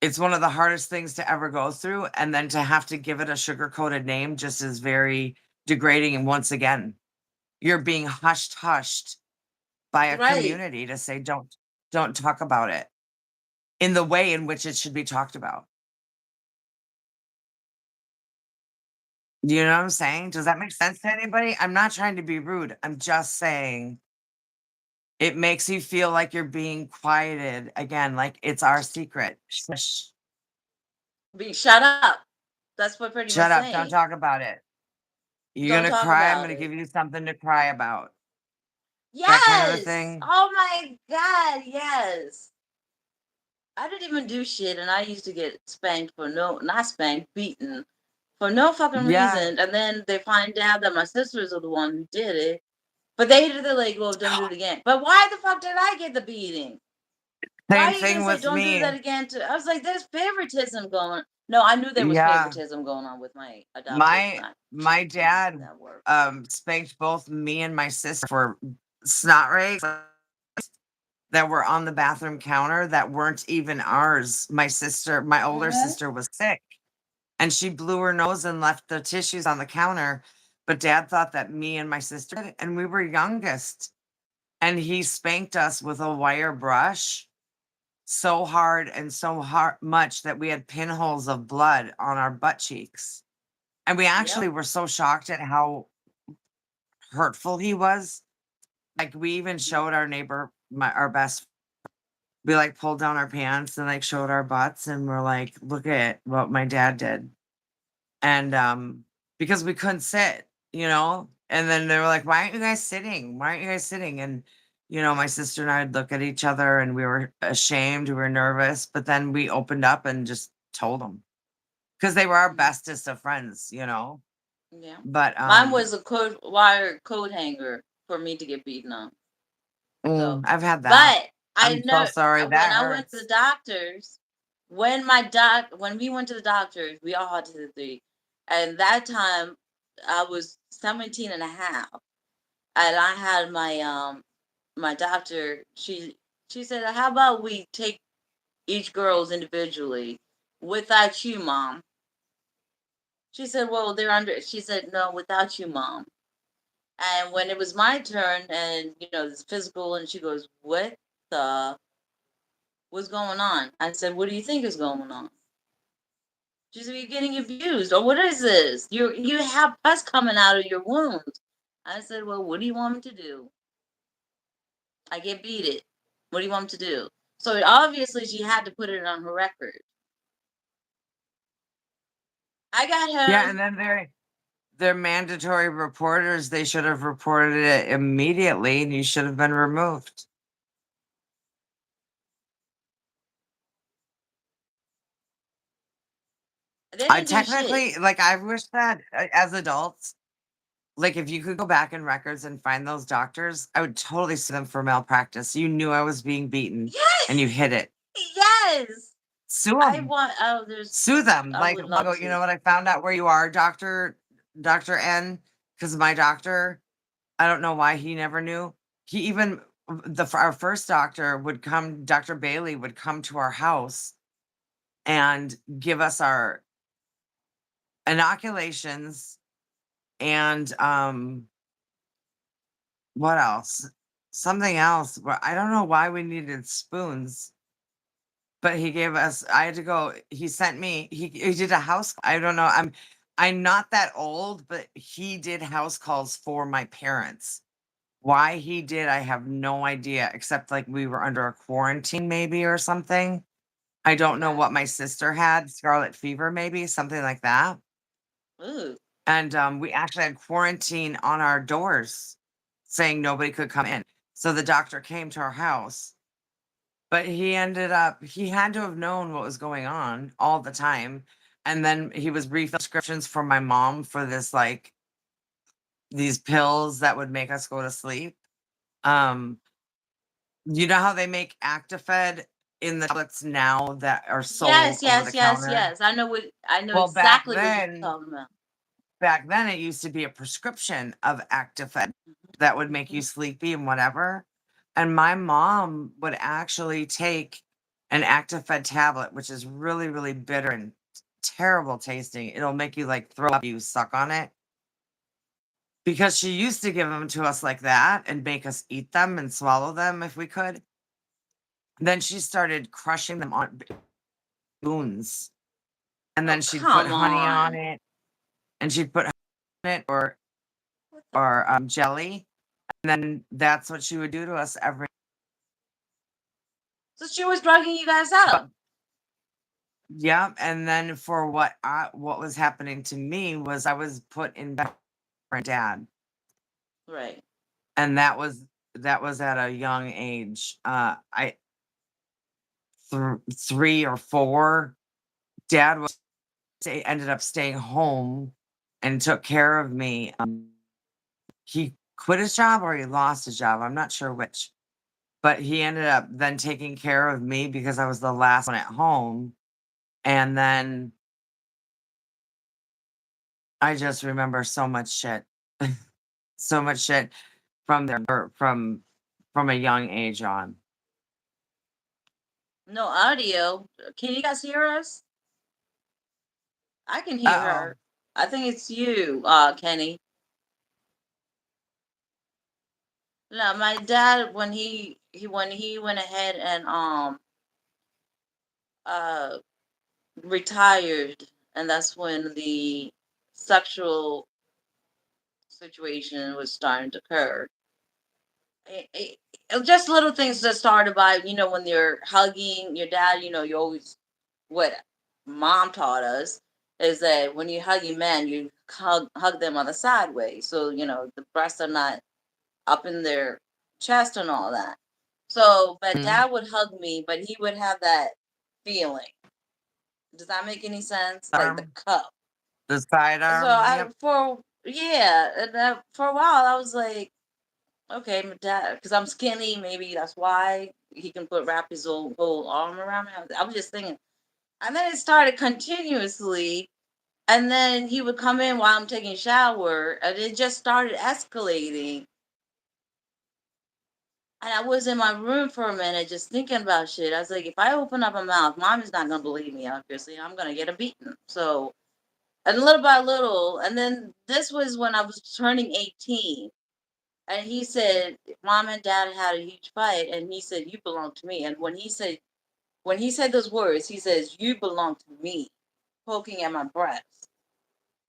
it's one of the hardest things to ever go through. And then to have to give it a sugar-coated name just is very degrading. And once again, you're being hushed by a Right. community to say, don't talk about it in the way in which it should be talked about. You know what I'm saying? Does that make sense to anybody? I'm not trying to be rude. I'm just saying it makes you feel like you're being quieted again, like it's our secret. Shush. Shut up. That's what pretty much Shut up. Don't saying. talk about it. You're Don't going to talk cry. I'm about going to it. give you something to cry about. That kind of a Yes. thing. Oh my God. Yes. I didn't even do shit, and I used to get spanked for not spanked, beaten for no fucking Yeah. reason. And then they find out that my sisters are the one who did it. But they did it like, well, don't do it again. But why the fuck did I get the beating? Why Same are you gonna thing say with don't do that me. again? I was like, there's favoritism going. No, I knew there was Yeah. favoritism going on with my adopted. My dad That word. spanked both me and my sister for snot rays that were on the bathroom counter that weren't even ours. My older sister was sick, and she blew her nose and left the tissues on the counter. But dad thought that me and my sister did it, and we were youngest. And he spanked us with a wire brush so hard and so much that we had pinholes of blood on our butt cheeks. And we actually were so shocked at how hurtful he was. Like, we even showed our neighbor, our best, we like pulled down our pants and like showed our butts, and we're like, look at what my dad did. And because we couldn't sit, and then they were like, why aren't you guys sitting? Why aren't you guys sitting? And my sister and I would look at each other, and we were ashamed, we were nervous, but then we opened up and just told them, because they were our bestest of friends. Yeah. But Mine was a wire coat hanger for me to get beaten up. So, I've had that. but I I'm so know sorry. when That I went to the hurts. doctors, when we went to the doctors, we all had to the, and that time I was 17 and a half, and I had my doctor. She said, "How about we take each girl's individually, without you, mom?" She said, "Well, they're under." She said, "No, without you, mom." And when it was my turn, and this physical, and she goes, the what's going on?" I said, "What do you think is going on?" She said, "You're getting abused, or what is this? You have pus coming out of your wounds." I said, "Well, what do you want me to do? I get beat it. What do you want me to do?" So obviously she had to put it on her record. I got Yeah, her. and then they're mandatory reporters. They should have reported it immediately, and you should have been removed. They I didn't do shit. technically, like, I wish that as adults, like, if you could go back in records and find those doctors, I would totally sue them for malpractice. You knew I was being beaten and Yes, you hid it. yes. Sue I them. want. Oh, there's. Sue them. I Like, would well, love go, you to. know what? I found out where you are, Dr. N, because my doctor, I don't know why he never knew. He even, our first doctor would come, Dr. Bailey would come to our house and give us our inoculations and what else? Something else. I don't know why we needed spoons, but he gave us. I had to go. He sent me. He did a house. I don't know. I'm not that old, but he did house calls for my parents. Why he did, I have no idea. Except like we were under a quarantine, maybe or something. I don't know Right. what my sister had. Scarlet fever, maybe something like that. Ooh. And we actually had quarantine on our doors saying nobody could come in. So the doctor came to our house, but he had to have known what was going on all the time. And then he was refilling prescriptions for my mom for this, like, these pills that would make us go to sleep. Um, you know how they make Actifed in the tablets now that are sold Yes, over the yes, yes, counter? yes. I know what. I know Well, exactly what you're talking about. back then it used to be a prescription of Actifed that would make you Mhm. sleepy and whatever. And my mom would actually take an Actifed tablet, which is really, really bitter and terrible tasting. It'll make you like throw up, you suck on it. Because she used to give them to us like that and make us eat them and swallow them if we could. Then she started crushing them on spoons. And Oh, then she'd put come honey on on. it and she'd put honey on it What the? or jelly. And then that's what she would do to us every. So she was drugging you guys out. But yeah, and then for what was happening to me was I was put in bed with my dad, Right. and that was at a young age. I 3 or 4. Dad was ended up staying home and took care of me. He quit his job or he lost his job. I'm not sure which, but he ended up then taking care of me because I was the last one at home. And then I just remember so much shit. So much shit from there from a young age on. No audio. Can you guys hear us? I can hear Uh-oh. her. I think it's you, Kenny. No, my dad when he went ahead and uh retired, and that's when the sexual situation was starting to occur. It was just little things that started by, when you're hugging your dad, you always, what mom taught us is that when you hug your man, you hug them on the sideways. So, the breasts are not up in their chest and all that. So, but Mhm. dad would hug me, but he would have that feeling. Does that make any sense? Like the Arm, cup. the So sidearm. Yep. yeah, and for a while I was like, okay, my dad, because I'm skinny, maybe that's why he can wrap his whole arm around me. I was just thinking, and then it started continuously, and then he would come in while I'm taking a shower, and it just started escalating. And I was in my room for a minute just thinking about shit. I was like, if I open up my mouth, mom is not gonna believe me, obviously. I'm gonna get a beating. So, and little by little, and then this was when I was turning 18. And he said, Mom and Dad had a huge fight, and he said, You belong to me. And when he said those words, he says, You belong to me, poking at my breast.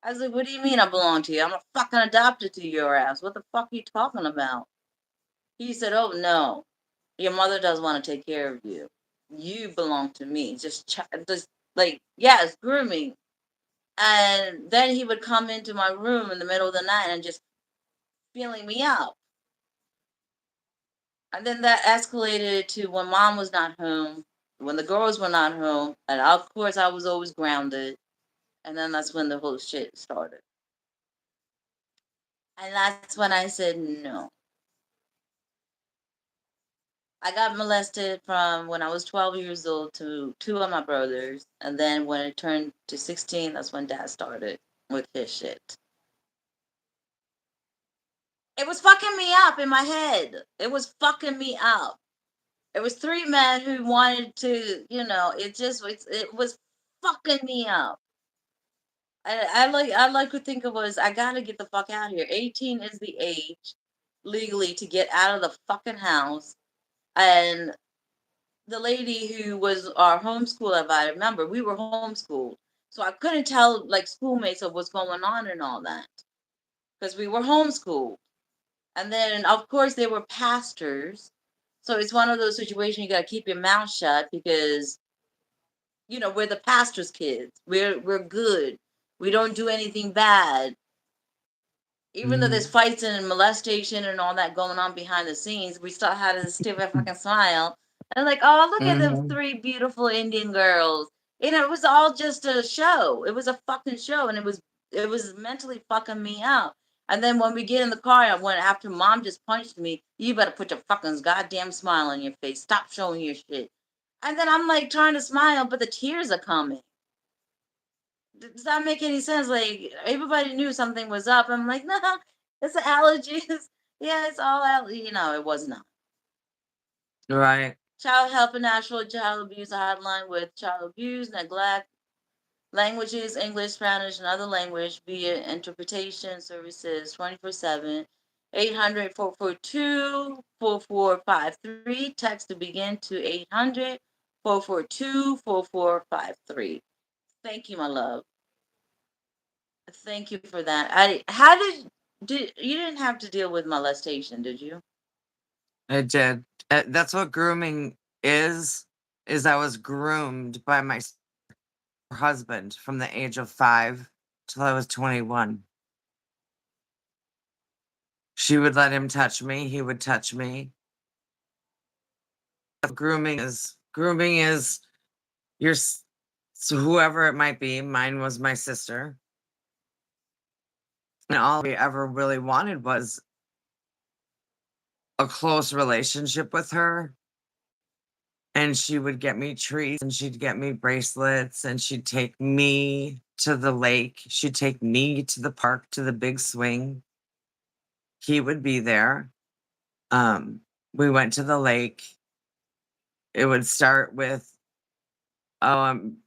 I was like, What do you mean I belong to you? I'm a fucking adopted to your ass. What the fuck are you talking about? He said, Oh no. Your mother does want to take care of you. You belong to me. Just like, yes, grooming. And then he would come into my room in the middle of the night and just feeling me up. And then that escalated to when mom was not home, when the girls were not home, and of course I was always grounded. And then that's when the whole shit started. And that's when I said no. I got molested from when I was 12 years old to two of my brothers. And then when it turned to 16, that's when dad started with his shit. It was fucking me up in my head. It was fucking me up. It was three men who wanted to, it was fucking me up. I like to think it was, I gotta get the fuck out of here. 18 is the age legally to get out of the fucking house. And the lady who was our homeschool advisor, remember, we were homeschooled. So I couldn't tell like schoolmates of what's going on and all that. Because we were homeschooled. And then of course they were pastors. So it's one of those situations you gotta keep your mouth shut because we're the pastor's kids. We're good. We don't do anything bad. Even though there's fights and molestation and all that going on behind the scenes, we still had a stupid fucking smile. And like, oh, look at them three beautiful Indian girls. It was all just a show. It was a fucking show, and it was mentally fucking me up. And then when we get in the car, I went after mom just punched me. You better put your fucking goddamn smile on your face. Stop showing your shit. And then I'm like trying to smile, but the tears are coming. Does that make any sense? Like everybody knew something was up. I'm like, no, it's allergies. Yeah, it's all it was not. Right. Child Help and National Child Abuse Hotline with child abuse, neglect, languages, English, Spanish, and other language via interpretation services 24/7. 800-442-4453. Text to begin to 800-442-4453. Thank you, my love. Thank you for that. How did you didn't have to deal with molestation, did you? I did. That's what grooming is I was groomed by my husband from the age of 5 till I was 21. She would let him touch me, he would touch me. Grooming is your so whoever it might be. Mine was my sister. And all we ever really wanted was a close relationship with her. And she would get me treats and she'd get me bracelets and she'd take me to the lake. She'd take me to the park, to the big swing. He would be there. We went to the lake. It would start with,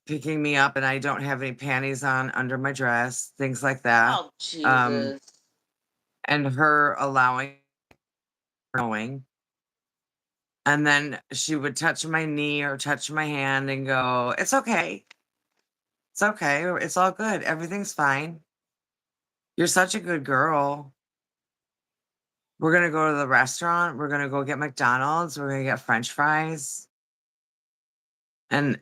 picking me up and I don't have any panties on under my dress, things like that. Oh Jesus. And her allowing, knowing. And then she would touch my knee or touch my hand and go, "It's okay. It's okay. It's all good. Everything's fine. You're such a good girl. We're going to go to the restaurant. We're going to go get McDonald's. We're going to get French fries." And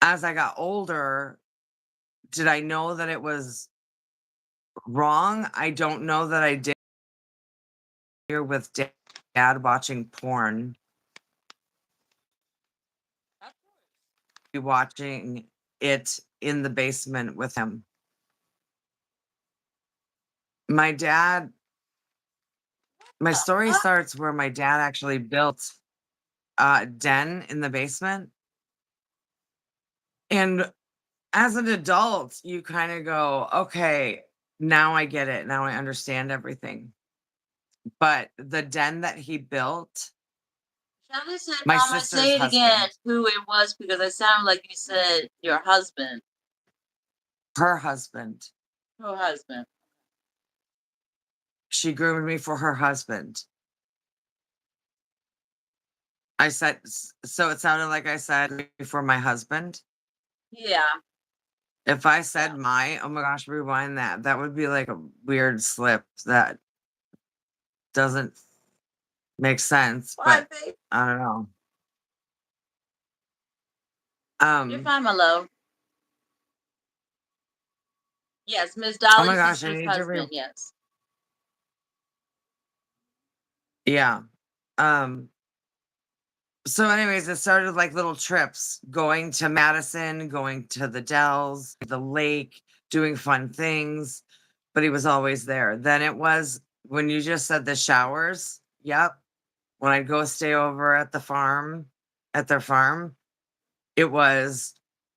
as I got older, did I know that it was wrong? I don't know that I did. Here with dad watching porn, watching it in the basement with him. My dad, my story starts where my dad actually built a den in the basement. And as an adult, you kind of go, okay, now I get it. Now I understand everything. But the den that he built, Shall said, my Mama, sister's say it again husband, who it was because it sounded like you said your husband. her husband, Her husband. she groomed me for her husband. I said, so it sounded like I said for my husband. Yeah. If I said oh my gosh, rewind that. That would be like a weird slip that doesn't make sense. Why, But babe? I don't know. You're fine, my love. Yes, Miss Oh my Dolly's gosh, I sister's need to husband. Yes. yeah. Um so anyways, it started like little trips, going to Madison, going to the Dells, the lake, doing fun things, but he was always there. Then it was when you just said the showers. Yep. When I'd go stay over at the farm, at their farm, it was,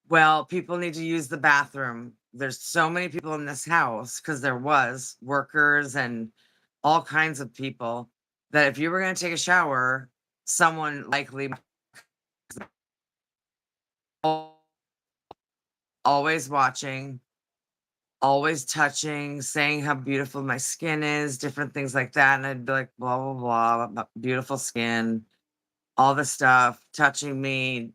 well, people need to use the bathroom. There's so many people in this house because there was workers and all kinds of people that if you were going to take a shower, someone likely always watching, always touching, saying how beautiful my skin is, different things like that. And I'd be like, blah, blah, blah, beautiful skin, all the stuff, touching me.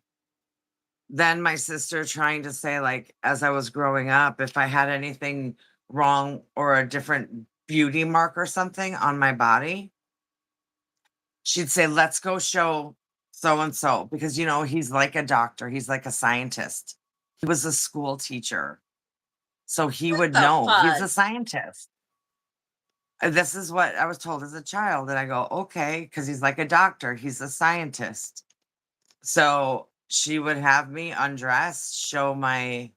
Then my sister trying to say, like, as I was growing up, if I had anything wrong or a different beauty mark or something on my body, she'd say, let's go show so and so because, he's like a doctor, he's like a scientist. He was a school teacher. So he What would the know he's a fudge? scientist. This is what I was told as a child. And I go, okay, because he's like a doctor, he's a scientist. So she would have me undress, show my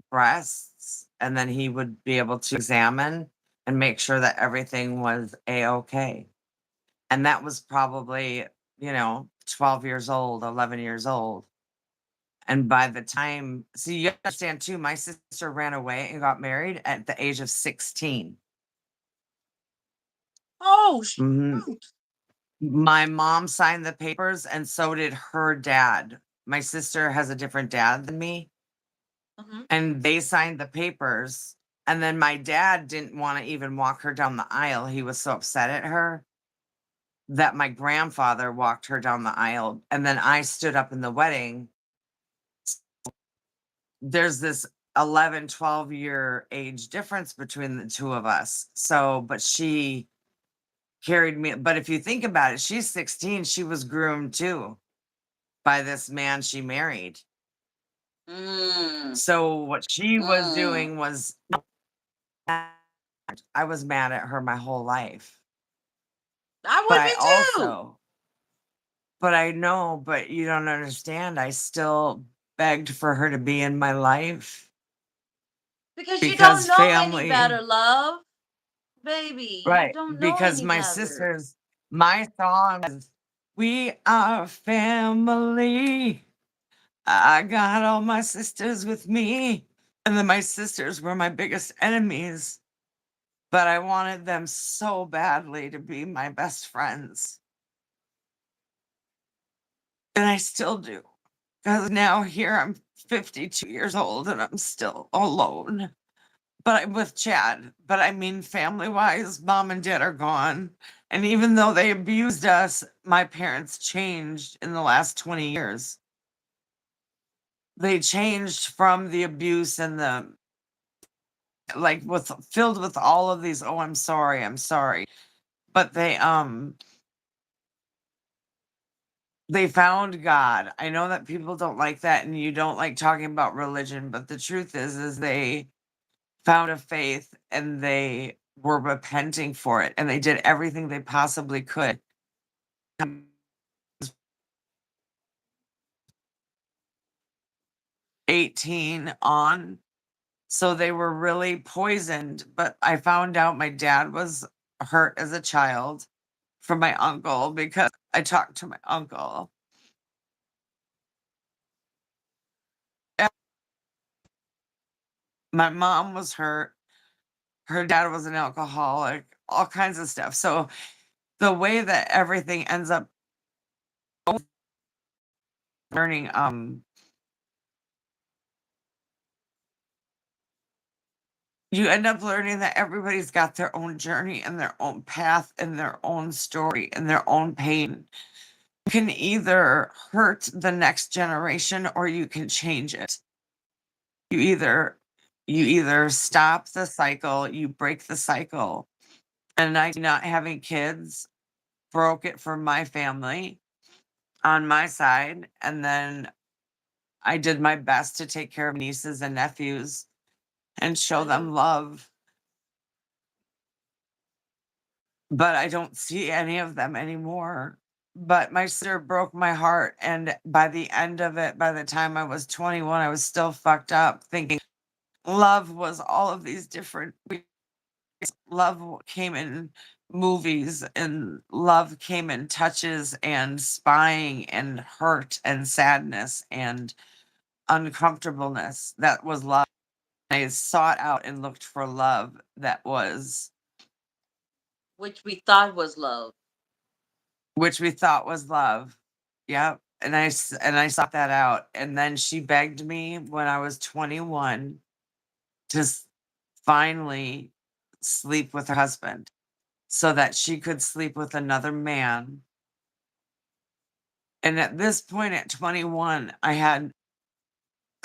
breasts, and then he would be able to examine and make sure that everything was a-okay. And that was probably, 12 years old, 11 years old. And by the time, see, you understand too, my sister ran away and got married at the age of 16. Oh, Mhm. shoot. My mom signed the papers, and so did her dad. My sister has a different dad than me, Mhm. and they signed the papers. And then my dad didn't want to even walk her down the aisle. He was so upset at her that my grandfather walked her down the aisle. And then I stood up in the wedding. There's this 11, 12-year age difference between the two of us. So, but she carried me. But if you think about it, she's 16. She was groomed too by this man she married. Mm, So what she was mm. doing was, I was mad at her my whole life. I But would I be too. also, but I know, but you don't understand. I still begged for her to be in my life Because you don't because know any family, better, love. Baby, you right? don't know Because any my better. sisters, my song is, we are family. I got all my sisters with me. And then my sisters were my biggest enemies, but I wanted them so badly to be my best friends. And I still do. Because now here I'm 52 years old and I'm still alone. But I'm with Chad. But I mean, family wise, mom and dad are gone. And even though they abused us, my parents changed in the last 20 years. They changed from the abuse and the like with filled with all of these, oh, I'm sorry, I'm sorry. But they found God. I know that people don't like that and you don't like talking about religion, but the truth is they found a faith and they were repenting for it and they did everything they possibly could. 18 on. So they were really poisoned, but I found out my dad was hurt as a child from my uncle because I talked to my uncle. My mom was hurt. Her dad was an alcoholic, all kinds of stuff. So the way that everything ends up learning, you end up learning that everybody's got their own journey and their own path and their own story and their own pain. You can either hurt the next generation or you can change it. You either stop the cycle, you break the cycle. And I not having kids broke it for my family on my side. And then I did my best to take care of nieces and nephews and show them love. But I don't see any of them anymore. But my sister broke my heart. And by the end of it, by the time I was 21, I was still fucked up thinking love was all of these different ways. Love came in movies, and love came in touches and spying and hurt and sadness and uncomfortableness. That was love. I sought out and looked for love that was, which we thought was love. which we thought was love. Yep. And I sought that out. And then she begged me when I was 21 to finally sleep with her husband so that she could sleep with another man. And at this point at 21, I had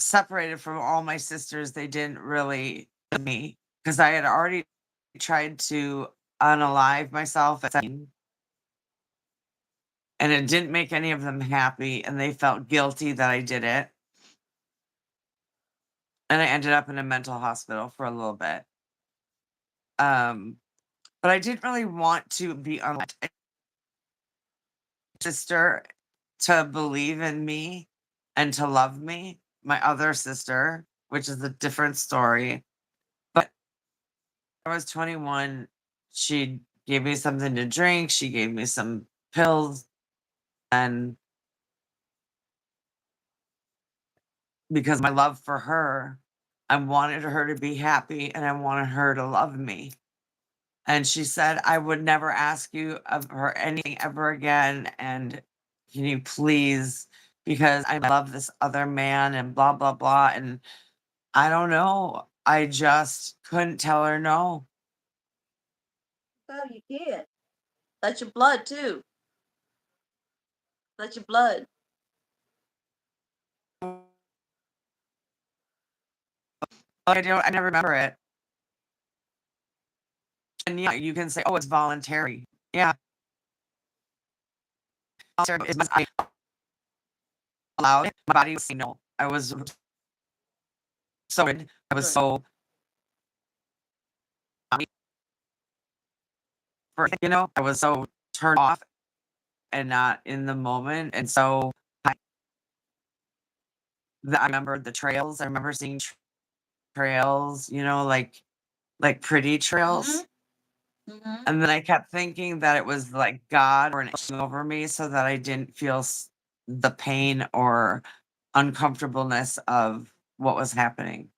separated from all my sisters. They didn't really me because I had already tried to unalive myself at 17, and it didn't make any of them happy, and they felt guilty that I did it. And I ended up in a mental hospital for a little bit. But I didn't really want to be unlike a sister to believe in me and to love me. My other sister, which is a different story. But I was 21. She gave me something to drink. She gave me some pills. And because my love for her, I wanted her to be happy and I wanted her to love me. And she said, I would never ask you of her anything ever again. And can you please, because I love this other man and blah, blah, blah. And I don't know. I just couldn't tell her no. No, you can't. That's your blood too. That's your blood. I never remember it. And yeah, you can say, oh, it's voluntary. Yeah. Voluntary is I allowed it. My body was saying no. I was so good. I was so, I was so turned off and not in the moment. And so I remember the trails. I remember seeing trails, like pretty trails. Mm-hmm. And then I kept thinking that it was like God or an angel over me so that I didn't feel the pain or uncomfortableness of what was happening.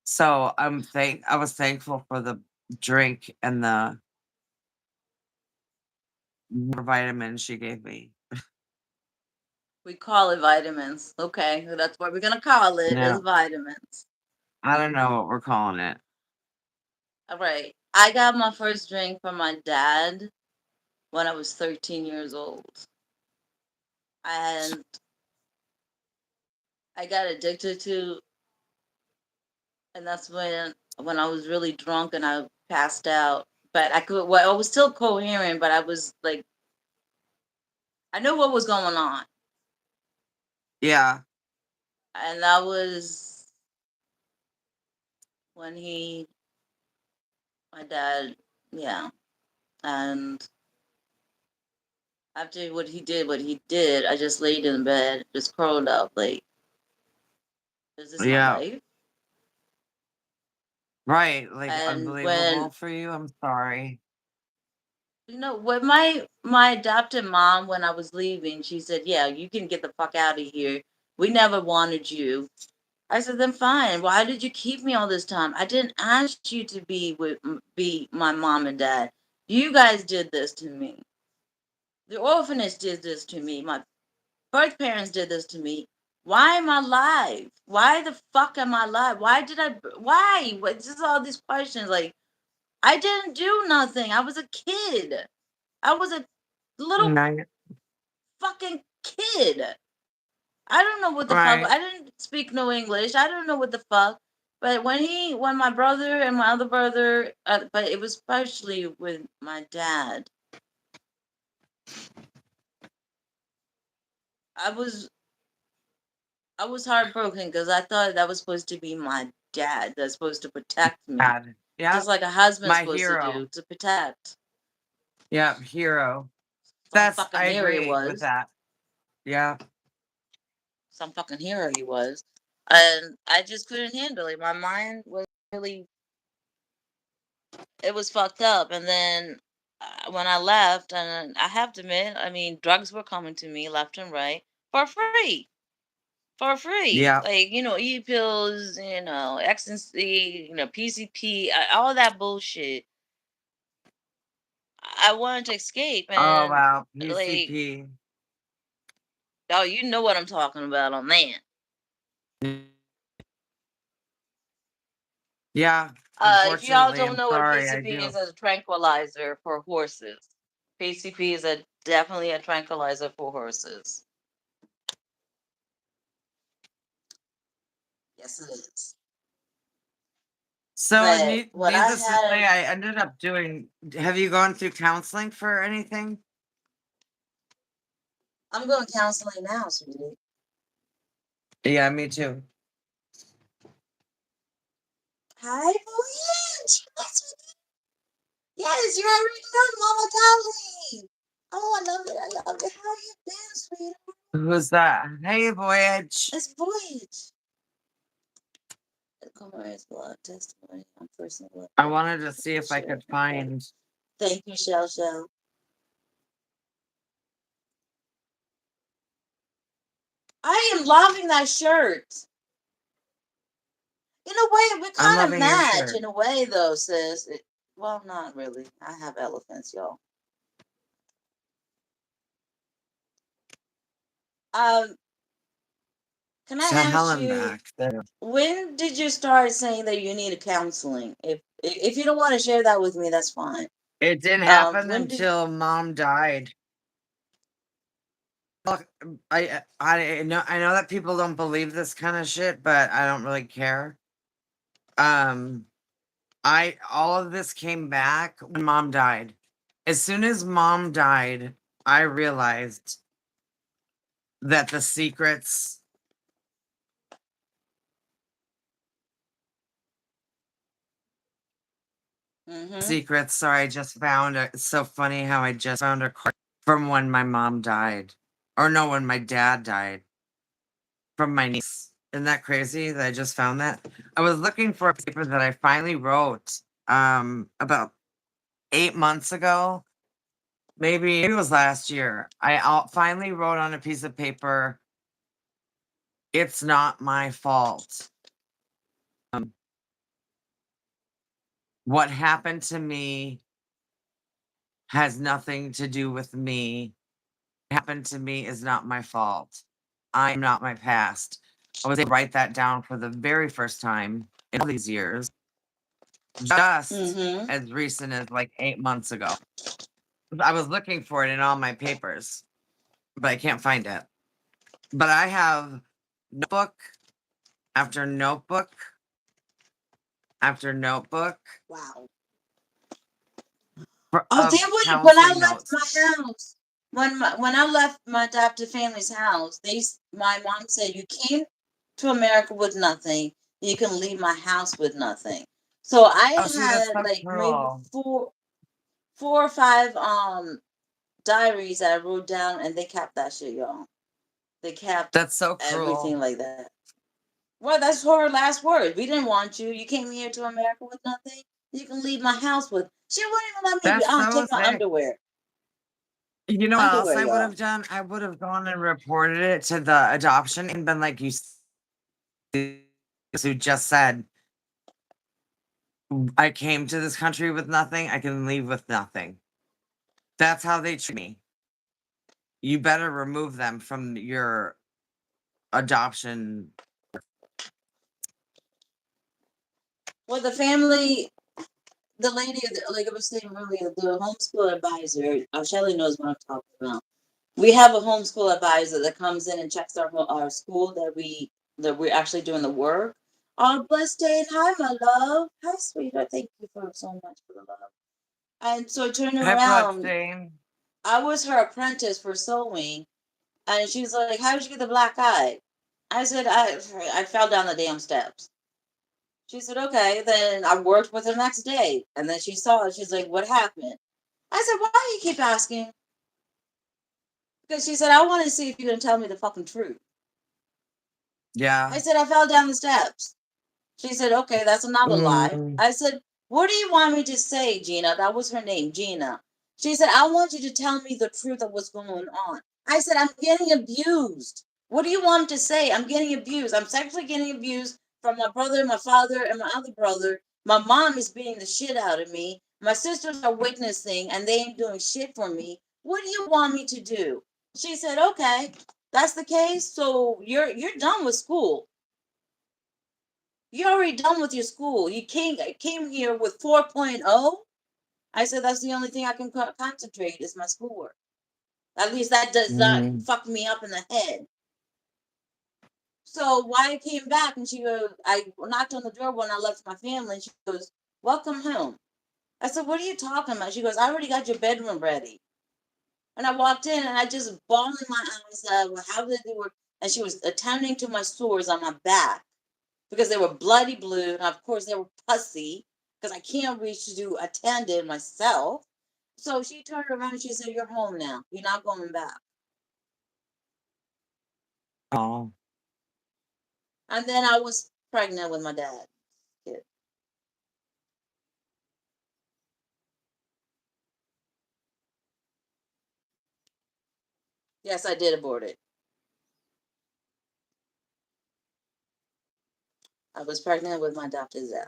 So I was thankful for the drink and the vitamins she gave me. We call it vitamins. Okay, that's what we're gonna call it, Yeah. is vitamins. I don't know what we're calling it. All right. I got my first drink from my dad when I was 13 years old. And I got addicted to, and that's when I was really drunk and I passed out. But I was still coherent, but I was like, I knew what was going on. Yeah. And that was when my dad, yeah. And after what he did, I just laid in bed, just curled up, like, is this my Yeah. life? Right. Like And unbelievable for you. I'm sorry. when my adopted mom, when I was leaving, she said, "Yeah, you can get the fuck out of here. We never wanted you." I said, "Then fine. Why did you keep me all this time? I didn't ask you to be my mom and dad. You guys did this to me. The orphanage did this to me. My birth parents did this to me. Why am I alive? Why the fuck am I alive? Why? What's just all these questions? Like, I didn't do nothing. I was a kid. I was a little Right. fucking kid. I don't know what the fuck. Right. I didn't speak no English. I don't know what the fuck. But when my brother and my other brother, but it was especially with my dad, I was heartbroken because I thought that was supposed to be my dad that's supposed to protect me, Dad. Yeah. just like a husband's My supposed to hero. do to protect. Yeah, hero. Some fucking I hero he agree with was. that. Yeah. Some fucking hero he was, and I just couldn't handle it. My mind was really, it was fucked up. And then when I left, and I have to admit, I mean, drugs were coming to me left and right for free. For free, Yeah. like, e pills, ecstasy, PCP, all that bullshit. I wanted to escape, Oh and wow. like, PCP. oh, you know what I'm talking about on that. Yeah. If y'all Unfortunately, don't I'm know what sorry, I PCP do. is, a tranquilizer for horses. PCP is definitely a tranquilizer for horses. Yes, it is. So But what I needless to say, had, I ended up doing. Have you gone through counseling for anything? I'm going counseling now, sweetie. Yeah, me too. Hi, Voyage. Yes, you're already done, Mama Dolly. Oh, I love it. I love it. How you been, sweetheart? Who's that? Hey, Voyage. It's Voyage. Kumari's blood testimony on personal level. I wanted to see if I could find. Thank you, Shell. I am loving that shirt. In a way, we I'm kind of loving your match. shirt. In a way, though, sis. Well, not really. I have elephants, y'all. Um, can I To ask Helen you, back there. when did you start saying that you needed counseling? If you don't want to share that with me, that's fine. It didn't happen When did until Mom died. Look, I know that people don't believe this kind of shit, but I don't really care. All of this came back when Mom died. As soon as Mom died, I realized that the secrets. Sorry, I just found it. It's so funny how I just found a card from when my mom died, or no, when my dad died, from my niece. Isn't that crazy that I just found that? I was looking for a paper that I finally wrote about 8 months ago. Maybe it was last year. Finally wrote on a piece of paper, "It's not my fault. What happened to me has nothing to do with me. What happened to me is not my fault. I am not my past." I was able to write that down for the very first time in all these years, just as recent as like 8 months ago. I was looking for it in all my papers, but I can't find it. But I have notebook after notebook after notebook. Wow. Of When I counseling left notes. my house, when I left my adopted family's house, my mom said, "You came to America with nothing. You can leave my house with nothing." So I Oh, see, that's had so like maybe cruel. four or five diaries that I wrote down, and they kept that shit, y'all. They kept That's so everything cruel. like that. Well, that's her last word. We didn't want you. You came here to America with nothing. You can leave my house with. She wouldn't even let me That's so take my sick. underwear. You know what else Underwear, I would y'all. have done? I would have gone and reported it to the adoption and been like, "You who just said I came to this country with nothing. I can leave with nothing. That's how they treat me. You better remove them from your adoption." Well, the family, the lady, like I was saying earlier, the homeschool advisor, Shelly knows what I'm talking about. We have a homeschool advisor that comes in and checks our school that we're actually doing the work. On blessed day, hi, my love. Hi, sweetheart. Thank you for so much for the love. And so I turned Hi, around. Bloodstain. I was her apprentice for sewing, and she was like, "How did you get the black eye?" I said, "I fell down the damn steps." She said, okay. Then I worked with her next day. And then she saw it. She's like, what happened? I said, why do you keep asking? Because she said, I want to see if you're going to tell me the fucking truth. Yeah. I said, I fell down the steps. She said, okay, that's another lie. Mm. I said, what do you want me to say, Gina? That was her name, Gina. She said, I want you to tell me the truth of what's going on. I said, I'm getting abused. What do you want to say? I'm getting abused. I'm sexually getting abused from my brother, my father, and my other brother. My mom is beating the shit out of me. My sisters are witnessing and they ain't doing shit for me. What do you want me to do? She said, okay, that's the case. So you're done with school. You're already done with your school. You came here with 4.0. I said, that's the only thing I can concentrate is my schoolwork. At least that does not fuck me up in the head. So why I came back and she goes, I knocked on the door when I left my family and she goes, welcome home. I said, what are you talking about? She goes, I already got your bedroom ready. And I walked in and I just bawling my eyes out. How did they work? And she was attending to my sores on my back because they were bloody blue. And of course, they were pussy because I can't reach to do attend it myself. So she turned around and she said, you're home now. You're not going back. Oh. And then I was pregnant with my dad. Kid. Yes, I did abort it. I was pregnant with my adopted dad.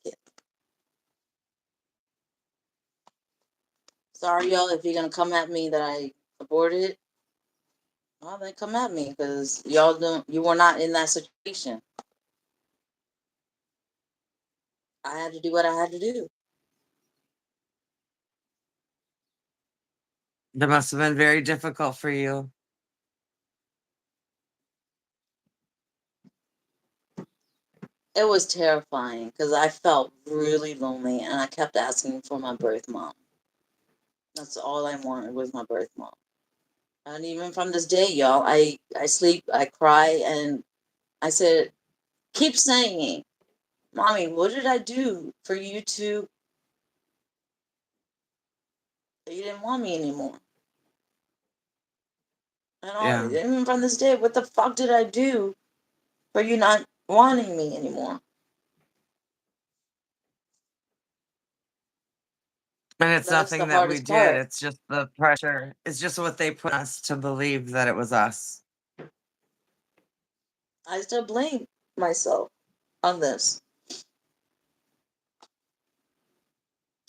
Kid. Sorry, y'all, if you're going to come at me that I aborted it. Well, then come at me because you were not in that situation. I had to do what I had to do. That must have been very difficult for you. It was terrifying because I felt really lonely and I kept asking for my birth mom. That's all I wanted was my birth mom. And even from this day, y'all, I sleep, I cry, and I said, keep saying, Mommy, what did I do for you to, you didn't want me anymore? And all, even from this day, what the fuck did I do for you not wanting me anymore? And it's nothing that we did. It's just the pressure. It's just what they put us to believe that it was us. I still blame myself on this.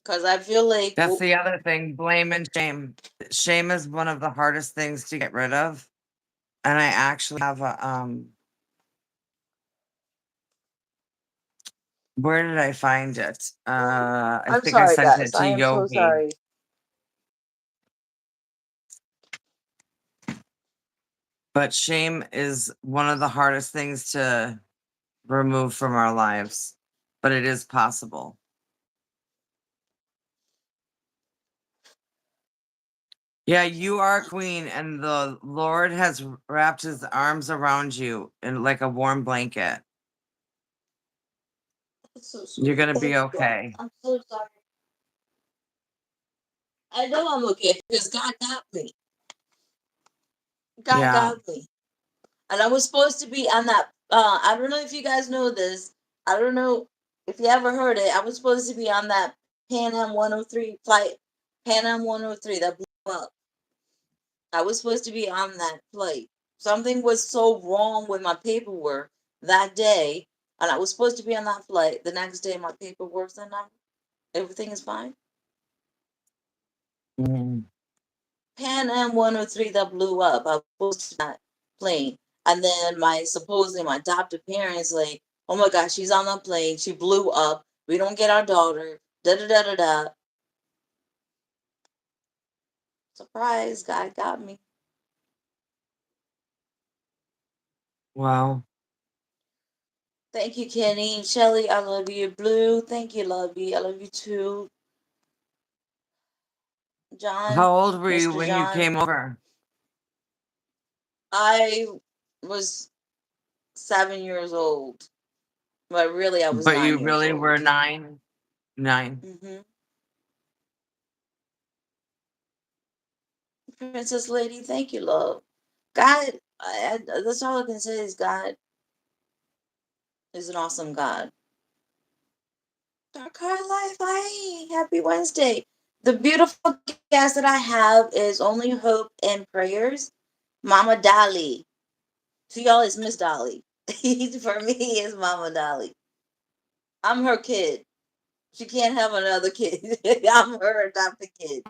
Because I feel like that's the other thing, blame and shame. Shame is one of the hardest things to get rid of. And I actually have a where did I find it? I think I sent it to Yogi. So sorry. But shame is one of the hardest things to remove from our lives. But it is possible. Yeah, you are a queen, and the Lord has wrapped his arms around you in like a warm blanket. So sweet. You're gonna be okay. I'm so sorry. I know I'm okay because God got me. God got me. And I was supposed to be on that. I don't know if you guys know this. I don't know if you ever heard it. I was supposed to be on that Pan Am 103 flight. Pan Am 103 that blew up. I was supposed to be on that flight. Something was so wrong with my paperwork that day, and I was supposed to be on that flight. The next day, my paperwork's done. Everything is fine. Mm. Pan Am 103 that blew up. I was supposed to be on that plane, and then supposedly my adopted parents like, oh my gosh, she's on the plane. She blew up. We don't get our daughter. Da da da da da. Surprise! God got me. Wow. Thank you, Kenny. Shelly, I love you. Blue, thank you, love you. I love you too. John. How old were you Mr. when you John. came over? I was 7 years old But really, I was But 9 you years really were old. 9? 9. Hmm. Princess Lady, thank you, love. God, that's all I can say is God is an awesome God. Dark Heart Life, hi, happy Wednesday. The beautiful guest that I have is Only Hope and Prayers, Mama Dolly. To y'all, it's Miss Dolly. For me, it's Mama Dolly. I'm her kid. She can't have another kid. I'm her adopted kid.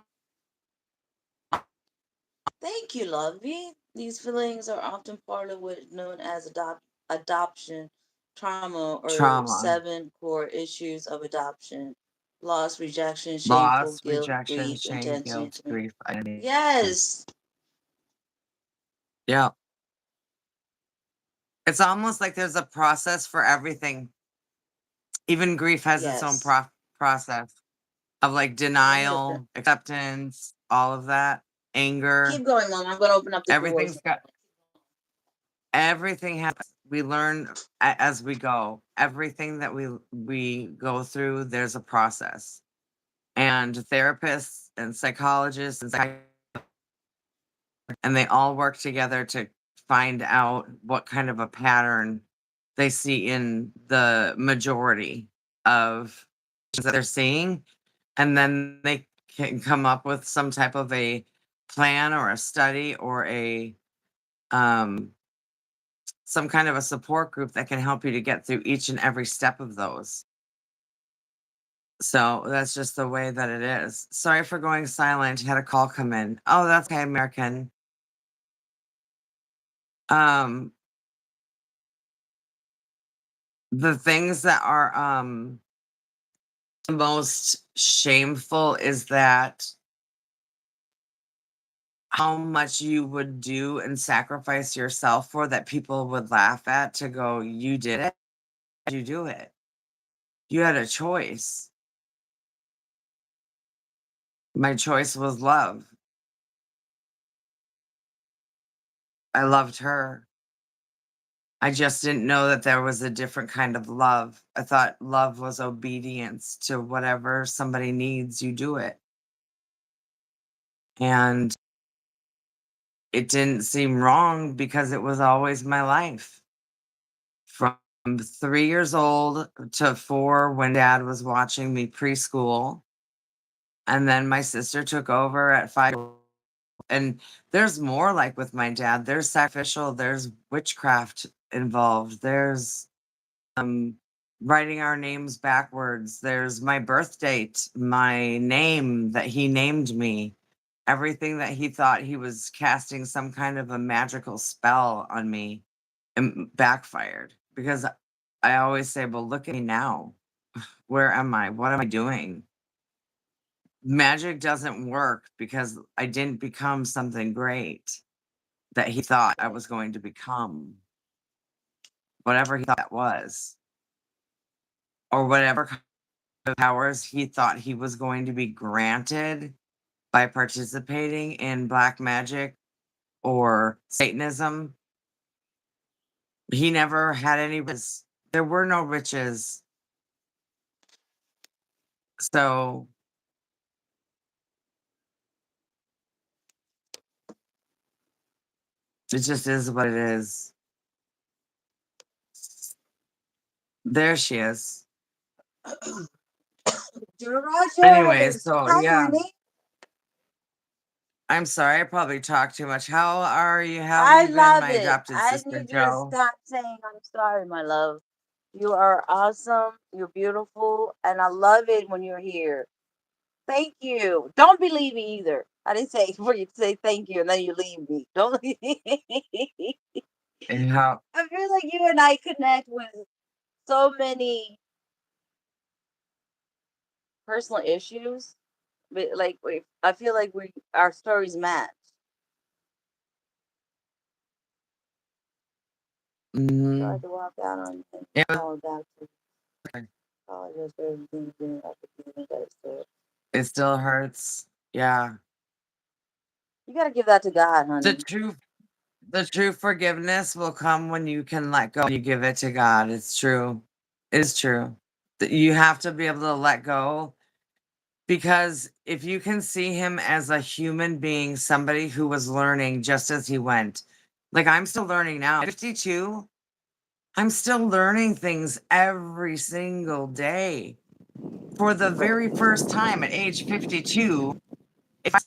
Thank you, Lovey. These feelings are often part of what is known as adoption trauma or Trauma, 7 core issues of adoption: loss, rejection, shameful, loss, guilt, rejection, grief, shame, guilt, attachment. grief, identity. Yes, Yeah. It's almost like there's a process for everything. Even grief has its own yes. process of like I'm here for denial, acceptance, all of that, anger. keep going, Mom. I'm gonna open up the doors. Everything's got everything happens. We learn as we go. Everything that we go through, there's a process. And therapists and psychologists and they all work together to find out what kind of a pattern they see in the majority of things that they're seeing, and then they can come up with some type of a plan or a study or a um some kind of a support group that can help you to get through each and every step of those. So that's just the way that it is. Sorry for going silent. Had a call come in. Oh, that's okay, American. Um, the things that are the most shameful is that how much you would do and sacrifice yourself for that people would laugh at to go, you did it, you do it. You had a choice. My choice was love. I loved her. I just didn't know that there was a different kind of love. I thought love was obedience to whatever somebody needs, you do it. And it didn't seem wrong because it was always my life. From 3 years old to 4 when dad was watching me preschool, and then my sister took over at 5, and there's more like with my dad, there's sacrificial, there's witchcraft involved, there's, um, writing our names backwards, there's my birth date, my name that he named me, everything that he thought he was casting some kind of a magical spell on me, and backfired because I always say, "Well, look at me now. Where am I? What am I doing?" Magic doesn't work because I didn't become something great that he thought I was going to become, whatever he thought that was, or whatever kind of powers he thought he was going to be granted by participating in black magic or Satanism. He never had any riches. There were no riches. So it just is what it is. There she is. Anyways, Rogers. so Hi, yeah, honey. I'm sorry. I probably talked too much. How are you? How have I you been, love my it. adopted I sister, need you to Joe? stop saying I'm sorry, my love. You are awesome. You're beautiful. And I love it when you're here. Thank you. Don't be leaving either. I didn't say for you to say thank you and then you leave me. Don't leave. And how? I feel like you and I connect with so many personal issues. But like I feel like we our stories match. So I Mm, had to walk out on you and yeah, call back to apologize for everything being up with you and that. it still hurts. Yeah, You gotta give that to God, the honey. true, the true forgiveness will come when you can let go. And you give it to God. It's true. It is true. That you have to be able to let go, because if you can see him as a human being, somebody who was learning just as he went, like I'm still learning now. At 52, I'm still learning things every single day. For the very first time at age 52, if I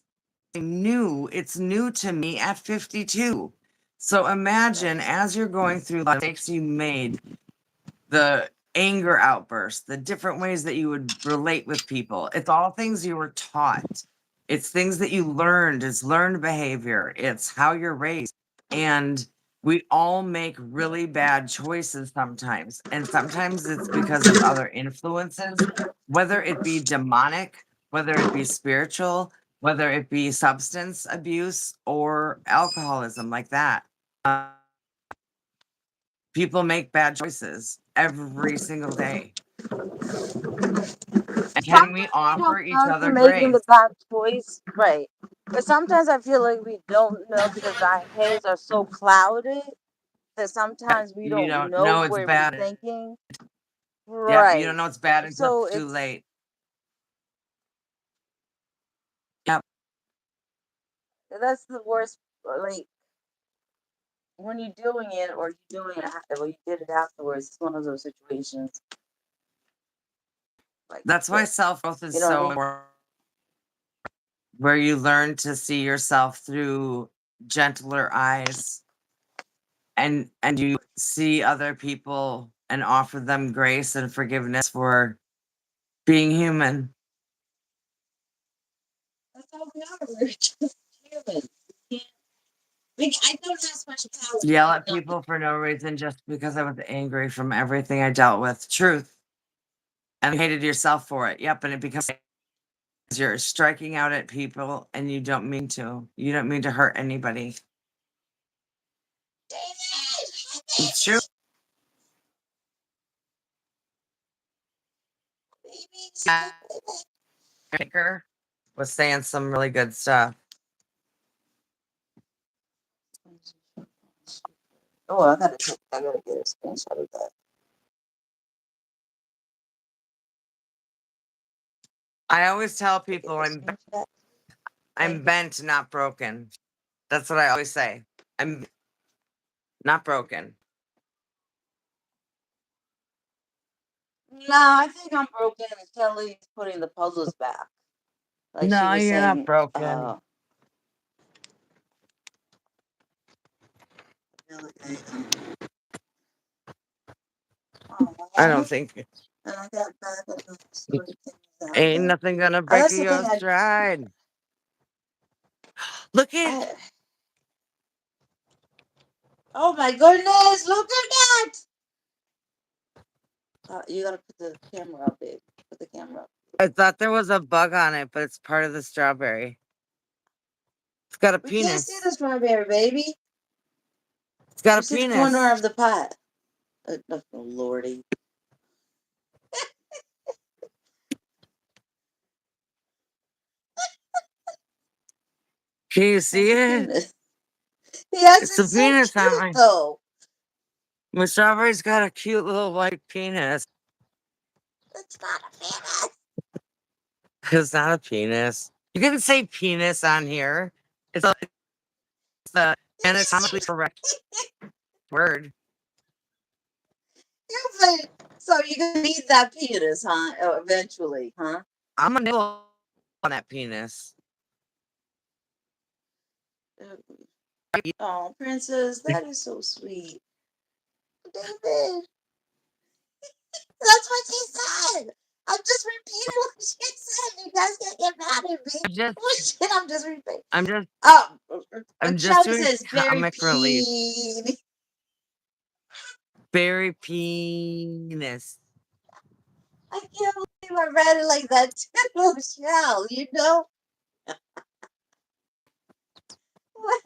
new, it's new to me at 52. So imagine as you're going through the mistakes you made, the anger outbursts, the different ways that you would relate with people. It's all things you were taught. It's things that you learned. It's learned behavior. It's how you're raised. And we all make really bad choices sometimes. And sometimes it's because of other influences, whether it be demonic, whether it be spiritual, whether it be substance abuse or alcoholism, like that. People make bad choices every single day. And can we Sometimes we offer don't each know if we're other making the grace? bad choice, right? But sometimes I feel like we don't know because our heads are so clouded that sometimes we You don't don't know know it's where we're bad. thinking. Yep, you don't Right. know it's bad until So it's too it's late. Yep, that's the worst. Like when you're doing it, or you're doing it, or you did it afterwards. It's one of those situations. Like that's why shit. self growth is You know what I so mean? important, where you learn to see yourself through gentler eyes, and you see other people and offer them grace and forgiveness for being human. That's all we are. We're just humans. We can't. I don't have special powers. Yell at people for no reason just because I was angry from everything I dealt with. Truth. And you hated yourself for it. Yep, and it becomes you're striking out at people and you don't mean to. You don't mean to hurt anybody. It's true. Baker was saying some really good stuff. Oh, I gotta get a screenshot of that. I always tell Get people a screenshot. I'm Thank you. bent, not broken. That's what I always say. I'm not broken. No, I think I'm broken. Kelly's putting the puzzles back. Like she No, was you're not saying, broken. the other day. I Aw, don't think and I got back and the story things out. ain't nothing gonna Oh, break that's the your thing. stride. Look at I oh my goodness! Look at that! You gotta put the camera up, babe. Put the camera up. I thought there was a bug on it, but it's part of the strawberry. It's got a We can't see penis. the strawberry, baby. It's got We a see the corner penis. of the pot. Oh, lordy. Can you see That's a it? penis. Yes, It's a it's so penis on cute though. my strawberry's got a cute little white penis. It's not a penis. It's not a penis. You can say penis on here. It's the anatomically correct word. So you're gonna need that penis, huh? Eventually, huh? I'm a nibble on that penis. Oh, princess, that is so sweet, David. That's what she said. I'm just repeating what she said. You guys can't get mad at me. I'm just, Oh shit! I'm just repeating. I'm just, Oh, I'm but just Shelby doing says very comic relief. peen. Very penis. I can't believe I read it like that too, Shell. You know what?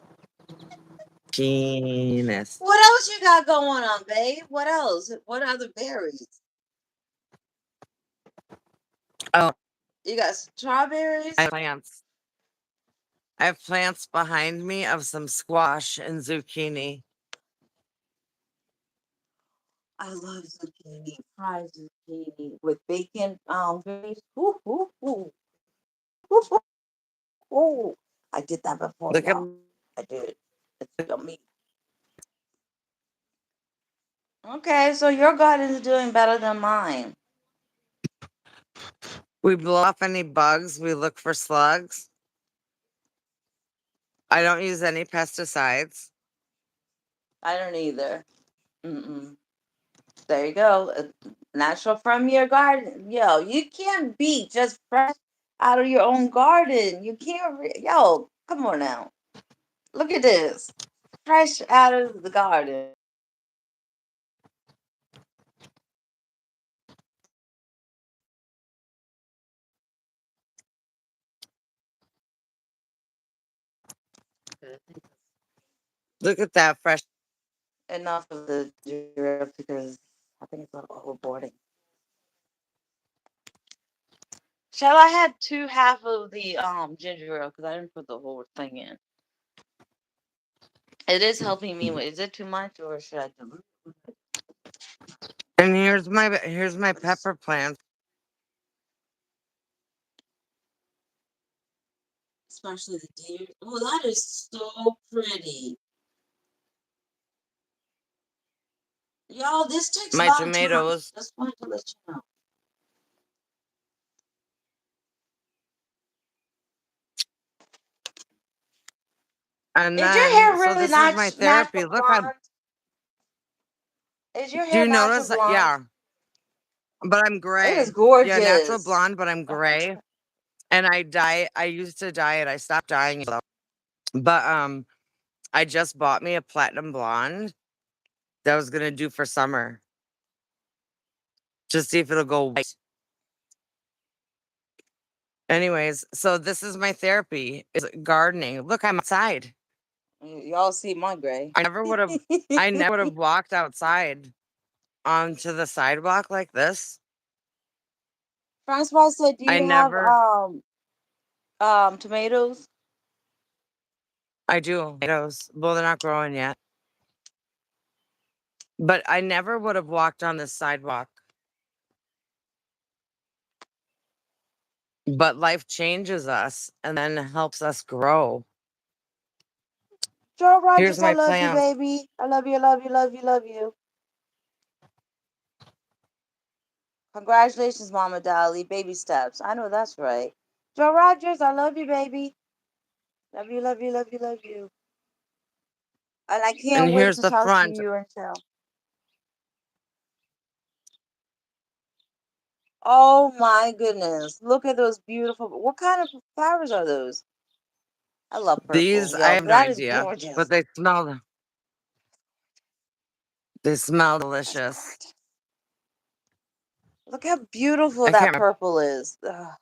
Penis. What else you got going on, babe? What else? What other berries? Oh, You got strawberries? I have plants. I have plants behind me of some squash and zucchini. I love zucchini, fried zucchini with bacon grease. Ooh, ooh, ooh, ooh, ooh, ooh. I did that before, Look at y'all. I did. It's yummy. Okay, so your garden is doing better than mine. we blow off any bugs. We look for slugs. I don't use any pesticides. I don't either. Mm-mm. There you go. Natural from your garden. Yo, you can't beat just fresh out of your own garden. You can't. Yo, come on now. Look at this. Fresh out of the garden. Look at that fresh. Enough of the giraffe because I think it's a little overboarding. Shall I had two half of the ginger ale because I didn't put the whole thing in. It is helping me. Is it too much or should I dilute it? And here's my pepper plant. Especially the deer. Oh, that is so pretty. Y'all, this takes a My lot of time. tomatoes. Just wanted to let you know. And Is your hair then so really this is my natural therapy. Look, I'm blonde? Is your do hair you natural notice that? blonde? Yeah. But I'm It is gray. Yeah, natural gorgeous. blonde, but I'm gray. And I used to dye it. I stopped dyeing it though. But I just bought me a platinum blonde that I was gonna do for summer. Just see if it'll go white. Anyways, so this is my therapy is gardening. Look, I'm outside. Y'all see my gray. I never would have walked outside onto the sidewalk like this. Francois said, "Do I you have never tomatoes?" I do tomatoes. Well, they're not growing yet. But I never would have walked on this sidewalk. But life changes us and then helps us grow. Joe Here's Rogers, I my love you, plants. baby. I love you, love you, love you, love you. Congratulations, Mama Dolly. Baby steps. I know that's right. Joe Rogers, I love you, baby. Love you, love you, love you, love you. And I And can't wait here's to the talk to front. you and tell. Oh my goodness. Look at those beautiful. What kind of flowers are those? I love purple. These I Yo, have no that is idea, but gorgeous. they smell That's delicious. gorgeous. Look how beautiful I can't that remember. purple is. Ugh.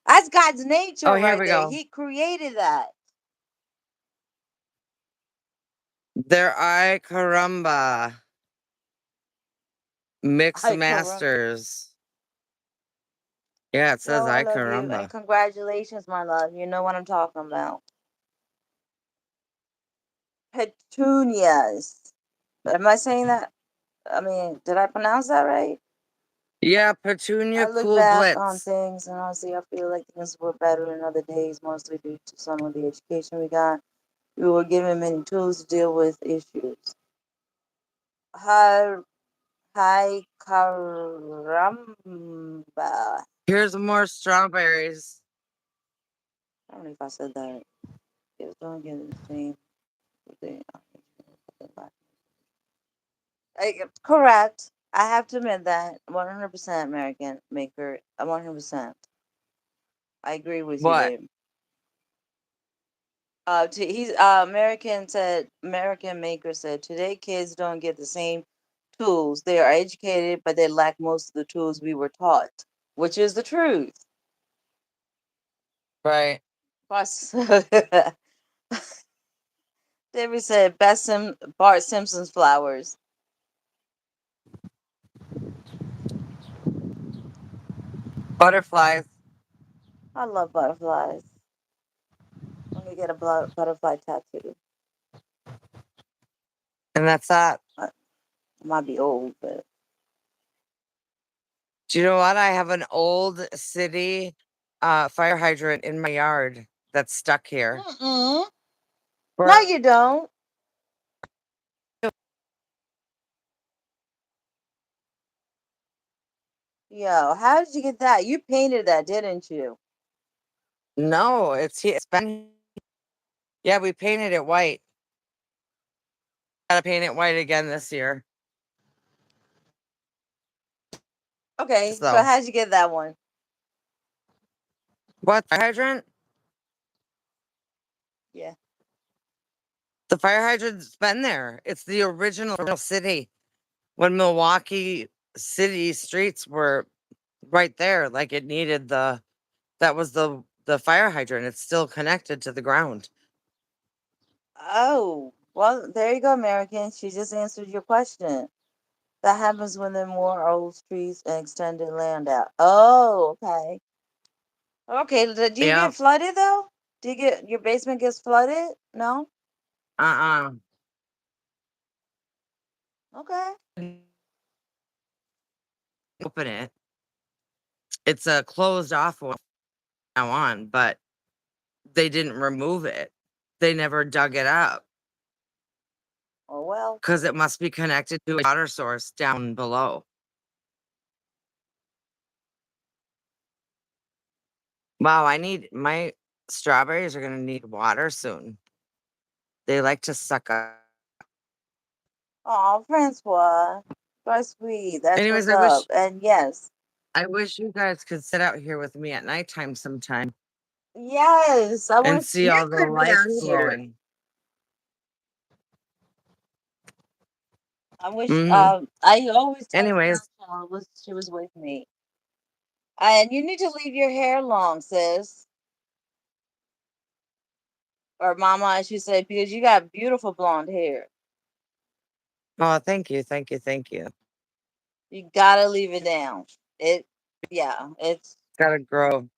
That's God's Oh, nature here right we there. go. He created that. They're I caramba mix I caramba. masters. Yeah, it says Yo, I I love you. And caramba. congratulations, my love. You know what I'm talking about. Petunias. Am I saying that? I mean, did I pronounce that right? Yeah, I Petunia look Cool back on Blitz. things and honestly, I feel like things were better in other days, mostly due to some of the education we got. We were given many tools to deal with issues. Hi, hi, caramba. Here's more strawberries. I don't know if I said that. It was don't get the same. Thing. Correct. I have to admit that 100% American maker. 100%. I agree with you, What? babe. He's American maker said today kids don't get the same tools. They are educated, but they lack most of the tools we were taught, which is the truth. Right. Plus, David said Bart Simpson's flowers. Butterflies. I love butterflies. I'm gonna get a butterfly tattoo. And that's that. Uh, might be old, but Do you know what? I have an old city fire hydrant in my yard that's stuck here. mm-mm. No, For you don't. Yo, how did you get that? You painted that, didn't you? no, it's been yeah, we painted it white. Gotta paint it white again this year. Okay, so So how'd you get that one? what fire hydrant? Yeah. The fire hydrant's been there. It's the original city when Milwaukee city streets were right there. Like it needed that was the fire hydrant. It's still connected to the ground. Oh, well, there you go, American. She just answered your question. That happens when there are more old streets and extended land out. Oh, okay. Okay, do you Yeah. get flooded though? Do you get your basement gets flooded? No? Uh-uh. Okay. Open it. It's a closed off one now on, but they didn't remove it. They never dug it up Oh well. because it must be connected to a water source down below. Wow, I need my strawberries are gonna need water soon. They like to suck up. Oh, Francois. So sweet. That's Anyways, what's up. And yes. I wish you guys could sit out here with me at nighttime sometime Yes. I and wish see you all the could be life out here. flowing. I wish Hmm. I always tell Anyways, Francois she was with me. And you need to leave your hair long, sis. Or mama, I should say, because you got beautiful blonde hair. oh, thank you, thank you, thank you. You gotta leave it down. It yeah, it's Gotta grow.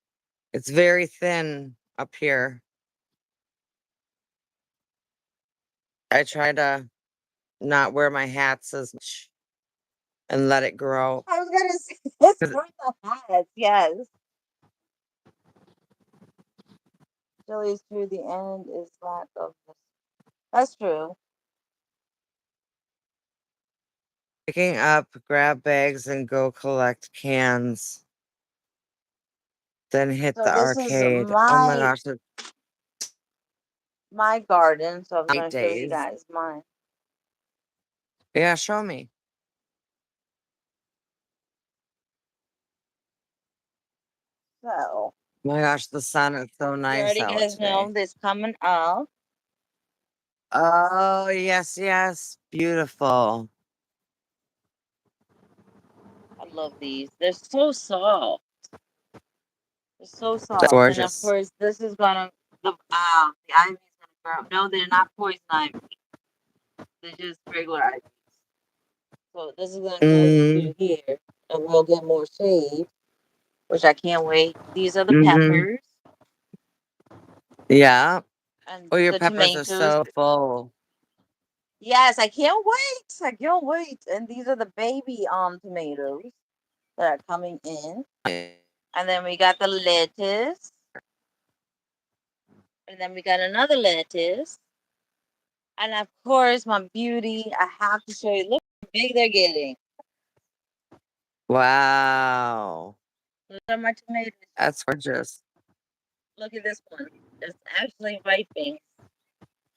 It's very thin up here. I try to not wear my hats as much and let it grow. I was gonna say it's 'Cause- for the hats, yes. Chili's through the end is lack of this. That's true. Picking up, grab bags, and go collect cans. Then hit So the this is arcade. Oh my gosh, it's my garden, so I was night gonna show you days. guys mine. Yeah, show me. So My gosh, the sun is so you nice already out guys know today. this coming up. Oh, yes, yes. Beautiful. I love these. They're so soft. They're so That's soft. And of gorgeous. course this is gonna the ivy's gonna grow. No, they're not poison ivy. They're just regular ivy. So this is gonna grow Mm, through here and we'll get more shade, which I can't wait. These are the mm-hmm. peppers Yeah. and Oh, your the peppers are tomatoes. so full. Yes, I can't wait. I can't wait. And these are the baby tomatoes that are coming in. And then we got the lettuce. And then we got another lettuce. And of course, my beauty. I have to show you. Look how big they're getting. Wow. Look at my tomatoes. That's gorgeous. Look at this one. It's actually ripening.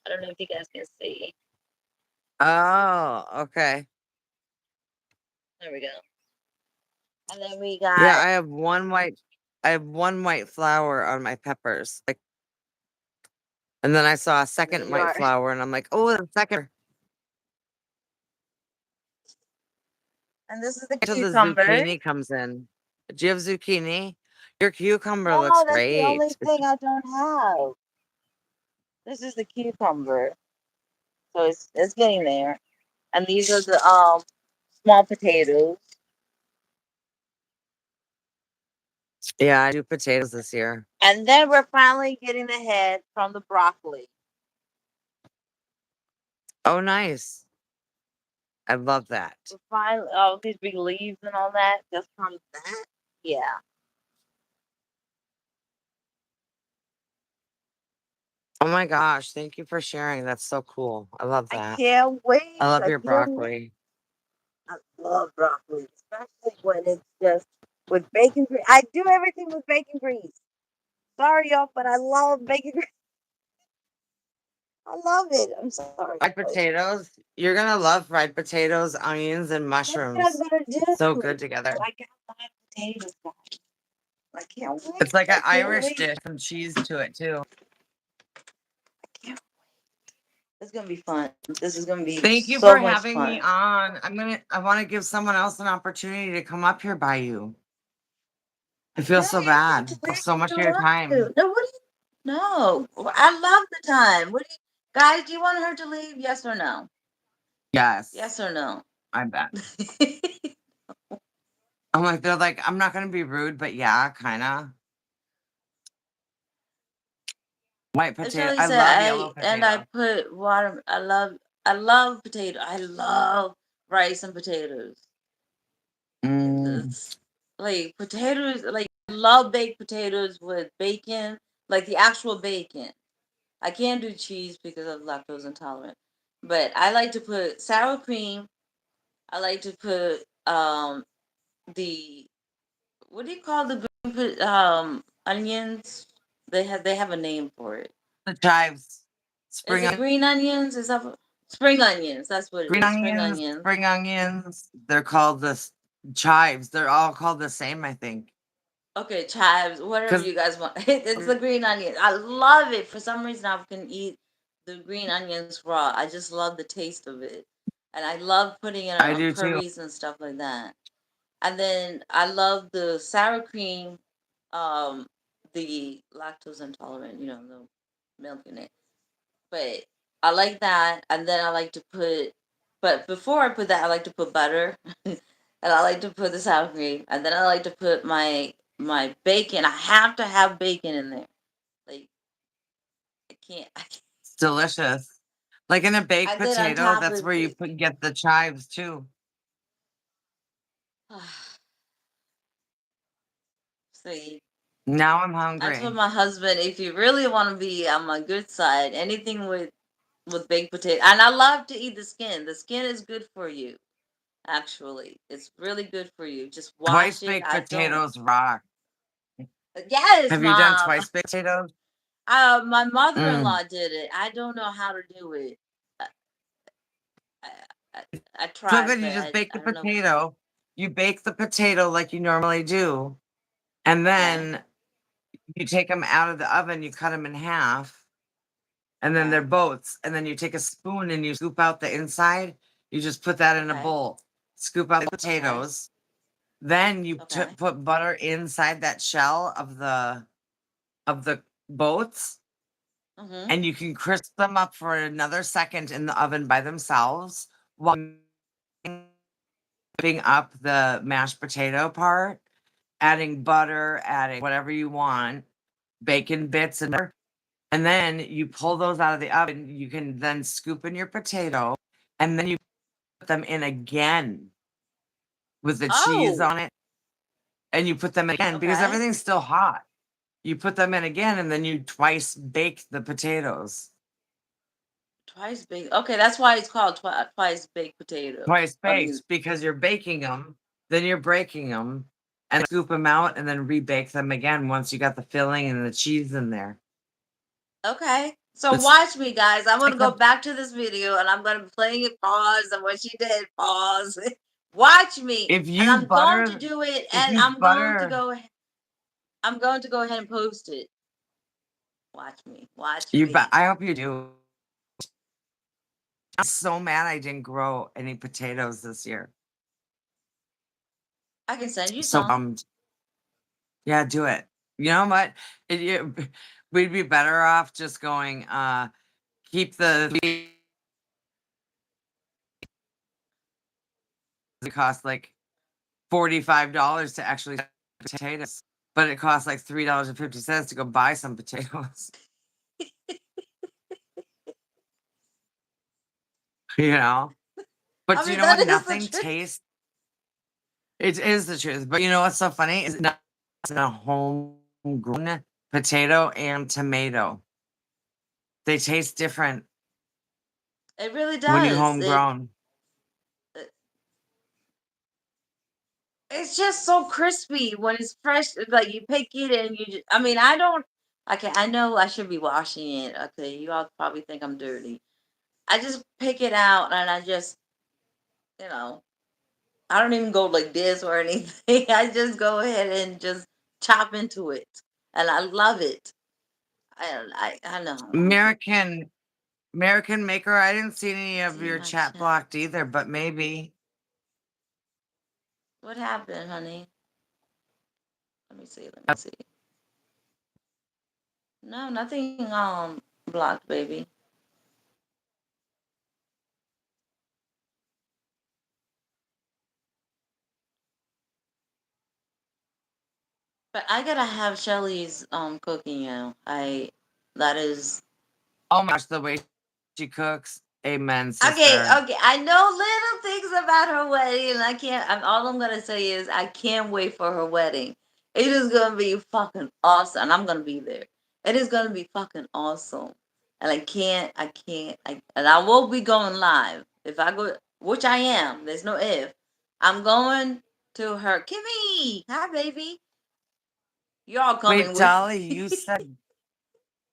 I don't know if you guys can see. Oh, okay. There we go. And then we Yeah, got I have one white flower on my peppers. Like, and then I saw a second white your. flower and I'm like, oh, the second. And this is the Until the cucumber. zucchini comes in. Do you have zucchini? Your cucumber looks No, that's the great. only thing I don't have. This is the cucumber. So it's getting there. And these are the small potatoes. Yeah, I do potatoes this year. And then we're finally getting the head from the broccoli. Oh, nice. I love that. Find all these big leaves and all that. Just from that. Yeah. Oh my gosh, thank you for sharing. That's so cool. I love I that. can't wait. I love I your can't wait. broccoli. I love broccoli, especially when it's just with bacon grease. I do everything with bacon grease. Sorry, y'all, but I love bacon grease. I love it. I'm sorry. Fried potatoes. You're gonna love fried potatoes, onions, and That's what I'm mushrooms. gonna do. So good together. I got fried potatoes, guys. I can't wait. It's like I an can't Irish wait. dish, some cheese to it too. I can't. It's gonna be fun. This is gonna be Thank you so for much having me fun. on. I want to give someone else an opportunity to come up here by you. I feel No, so you don't have to bad. leave So if much you of your want time. to. No, what do you? No, I love the time. What do you guys? Do you want her to leave? Yes or no? Yes, Yes or no? I bet. I'm like, they're like, I'm not gonna be rude, but yeah, kinda. White potato. Shelly I said love yellow I potato. put water. I love potato. I love rice and potatoes. Mm, It's like potatoes. Like I love baked potatoes with bacon, like the actual bacon. I can't do cheese because I'm lactose intolerant, but I like to put sour cream. I like to put the what do you call the green onions? They have a name for it. the chives. Is Spring it onions. green onions? Is that spring onions? That's what it Green is. Spring onions, onions. spring onions. They're called chives. They're all called the same, I think. Okay, chives, whatever Because you guys want. It's the green onion. I love it. For some reason, I can eat the green onions raw. I just love the taste of it, and I love putting it I on do too. curries and stuff like that. And then I love the sour cream, um, the lactose intolerant, the milk in it. But I like that, and then I like to put. But before I put that, I like to put butter, and I like to put the sour cream, and then I like to put my bacon. I have to have bacon in there. Like I can't. It's delicious. Like in a baked And then on potato, top that's of where you it, get the chives too. see, Now I'm I told hungry. my husband, if you really want to be on my good side, anything with baked potato, and I love to eat the skin. The skin is good for you. Actually, it's really good for you. Just Twice wash it. baked I don't. potatoes rock. Yes, Have you done mom. twice baked potatoes? My Mm. mother-in-law did it. I don't know how to do it. I, I, I, I So tried, good. but You just bake I the don't know. potato. You bake the potato like you normally do. And Okay, then you take them out of the oven, you cut them in half, and then they're okay, boats. And then you take a spoon and you scoop out the inside. You just put that in a okay, bowl. Scoop out the okay, potatoes. Then you okay. put butter inside that shell of the boats, Mm-hmm. and you can crisp them up for another second in the oven by themselves while whipping up the mashed potato part, adding butter, adding whatever you want, bacon bits and then you pull those out of the oven. You can then scoop in your potato and then you put them in again with the cheese Oh, on it, and you put them in again because okay. everything's still hot. You put them in again and then you twice bake the potatoes. Twice baked. Okay, that's why it's called twice baked potato. Twice I mean, baked because you're baking them, then you're breaking them and scoop them out and then rebake them again once you got the filling and the cheese in there. okay. So It's watch me, guys. I'm gonna like go a, back to this video, and I'm gonna be playing it pause, and what she did pause. Watch me, if and you I'm going to butter do it, if and you butter I'm going to go ahead and post it. Watch me. Watch you but me. I hope you do. I'm so mad I didn't grow any potatoes this year. I can send you So some. bummed. Yeah, do it. You know what? We'd be better off just going, keep the it costs like $45 to actually potatoes, but it costs like $3.50 to go buy some potatoes. You know? But I do you mean, know that what is the nothing truth. tastes? It is the truth. But you know what's so funny is not a homegrown potato and tomato. They taste different It really when you does. homegrown. It's just so crispy when it's fresh. Like you pick it and you just, I mean, I don't, I know I should be washing it. Okay. You all probably think I'm dirty. I just pick it out and I just, you know, I don't even go like this or anything. I just go ahead and just chop into it. And I love it. I know. American maker. I didn't see any of See your my chat chat. blocked either, but maybe. What happened, honey? Let me see. Let me see. No, nothing blocked, baby. But I gotta have Shelly's cooking, that is Oh my gosh, the way she cooks. Amen, okay, sister. okay. I know little things about her wedding, and I can't. All I'm gonna say is I can't wait for her wedding. It is gonna be fucking awesome, and I'm gonna be there. It is gonna be fucking awesome, and and I will be going live if I go, which I am. There's no if. I'm going to her. Kimmy, hi baby. You're all Wait, coming with Dolly, me.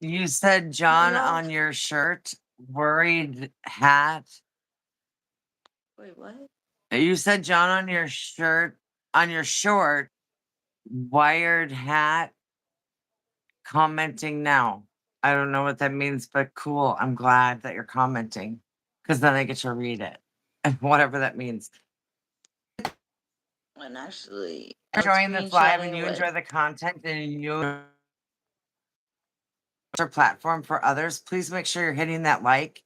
you said No, John y'all. on your shirt, worried hat. Wait, what? You said John on your shirt, on your short, wired hat, commenting now. I don't know what that means, but cool. I'm glad that you're commenting because then I get to read it. Whatever that means. And actually, I'm Enjoying this live and screenshotting you what. enjoy the content and you our platform for others, please make sure you're hitting that like.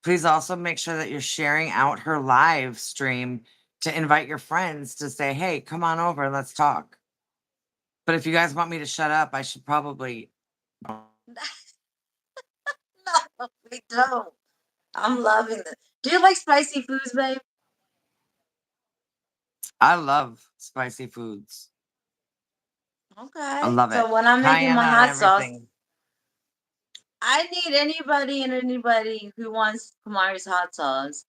Please also make sure that you're sharing out her live stream to invite your friends to say, hey, come on over and let's talk. But if you guys want me to shut up, I should probably. No, we don't. I'm loving this. Do you like spicy foods, babe? I love spicy foods. I Okay. love it. So when I'm making Cayenne my on hot sauce, everything. I need anybody who wants Kumari's hot sauce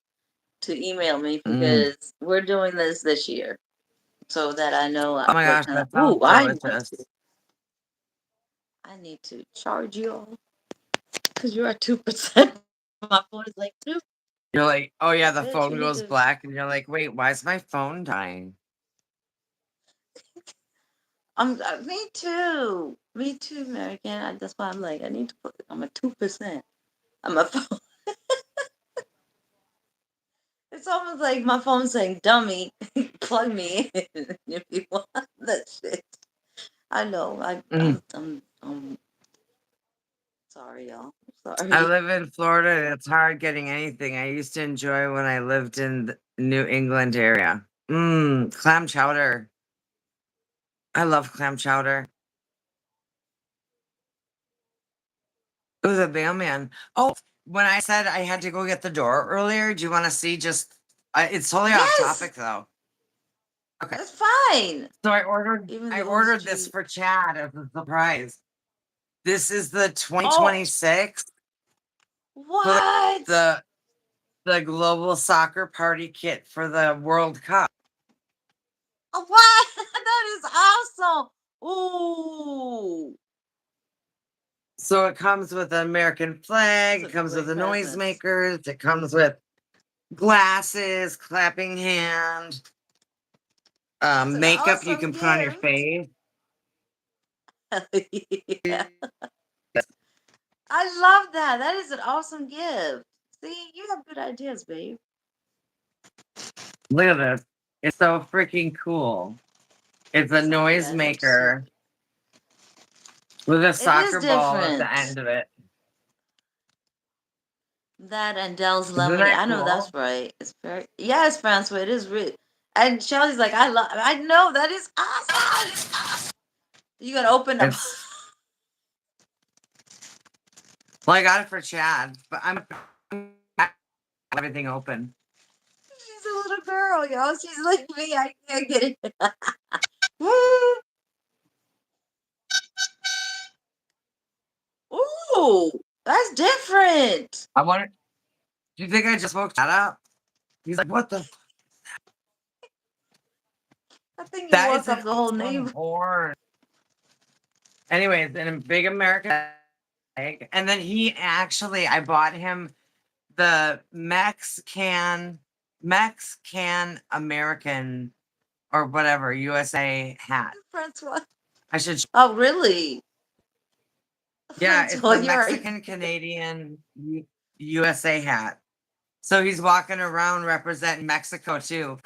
to email me Mm. because we're doing this year, so that I know Oh my what gosh, kind of. that sounds Ooh, delicious. I need to charge you all because you're at 2%. My phone is like 2. You're like, oh yeah, the Bitch, phone you need goes to. black, and you're like, wait, why is my phone dying? Me too. Me too, American. That's why I'm like, I need to put. I'm at 2%. On my phone. It's almost like my phone saying, "Dummy, plug me in if you want that shit." I know. Mm. I'm sorry, y'all. I Sorry. live in Florida, and it's hard getting anything. I used to enjoy when I lived in the New England area. Clam chowder. I love clam chowder. Ooh, the mailman. Oh, when I said I had to go get the door earlier, do you want to see just it's totally off Yes, topic though. Okay. that's fine. So Even I though it's ordered this cheap. for Chad as a surprise. This is the Oh, 2026 for what? the the global soccer party kit for the World Cup. Oh, what? That is awesome. Ooh, So it comes with an American that's flag, it a comes with great the present. noisemakers, it comes with glasses, clapping hand, That's an makeup you awesome can put on your gift. face. Yeah. I love that. That is an awesome gift. See, you have good ideas, babe. Look at this. It's so freaking cool. It's a Sorry, guys. I'm super. noisemaker with a It is soccer ball at the different. end of it. That and Dell's Isn't lemonade. that I know that's cool? right. It's very yes, Francois. It is really. And Shelly's like, I love. I know that is awesome. You gonna open up? It's well, I got it for Chad, but I'm everything open. She's little girl, y'all. She's like me. I can't get it. Ooh, that's different. I wonder. Do you think I just woke that up? He's like, what the? I think you That woke is an up the whole awesome neighborhood. horn. Anyways, in a big American egg. And then he actually, I bought him the Mexican American or whatever USA hat. Francois. I should. Oh, really? Yeah, it's Francois, the you're right. Mexican Canadian USA hat. So he's walking around representing Mexico too.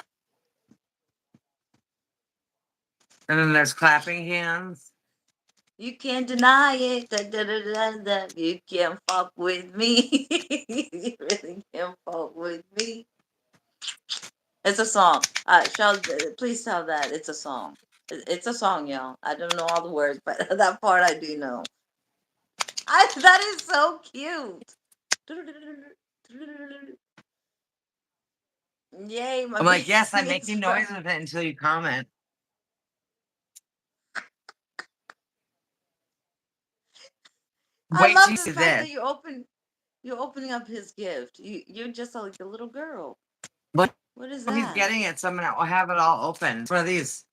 And then there's clapping hands. You can't deny it. Da, da, da, da, da. You can't fuck with me. You really can't fuck with me. It's a song. Please tell that it's a song. It's a song, y'all. I don't know all the words, but that part I do know. That is so cute. Yay, my I'm like, yes, I'm baby making is noise with it until you comment. I Wait till love you the see fact this. that you're opening up his gift. You're just like a little girl. Look, What is he's that? getting it, so I'll have it all open. It's one of these.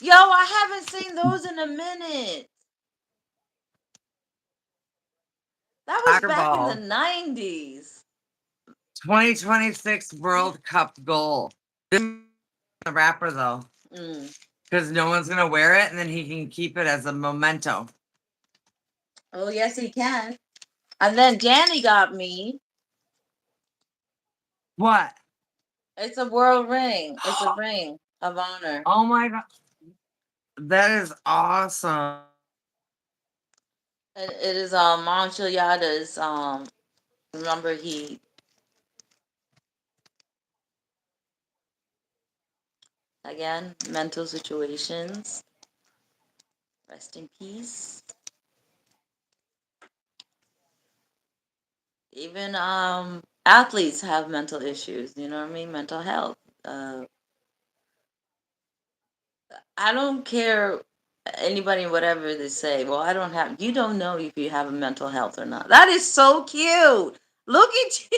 Yo, I haven't seen those in a minute. That was Soccer back in the ball 90s. 2026 World Cup goal. This is the wrapper though, Mm. because no one's gonna wear it, and then he can keep it as a memento. Oh, yes, he can. And then Danny got me. What? It's a world ring. It's a ring of honor. Oh my god, that is awesome. It is Monshel Yada's remember he again mental situations. Rest in peace. Even athletes have mental issues, you know what I mean? Mental health. I don't care anybody whatever they say. Well, I don't have you don't know if you have a mental health or not. That is so cute. Look at you.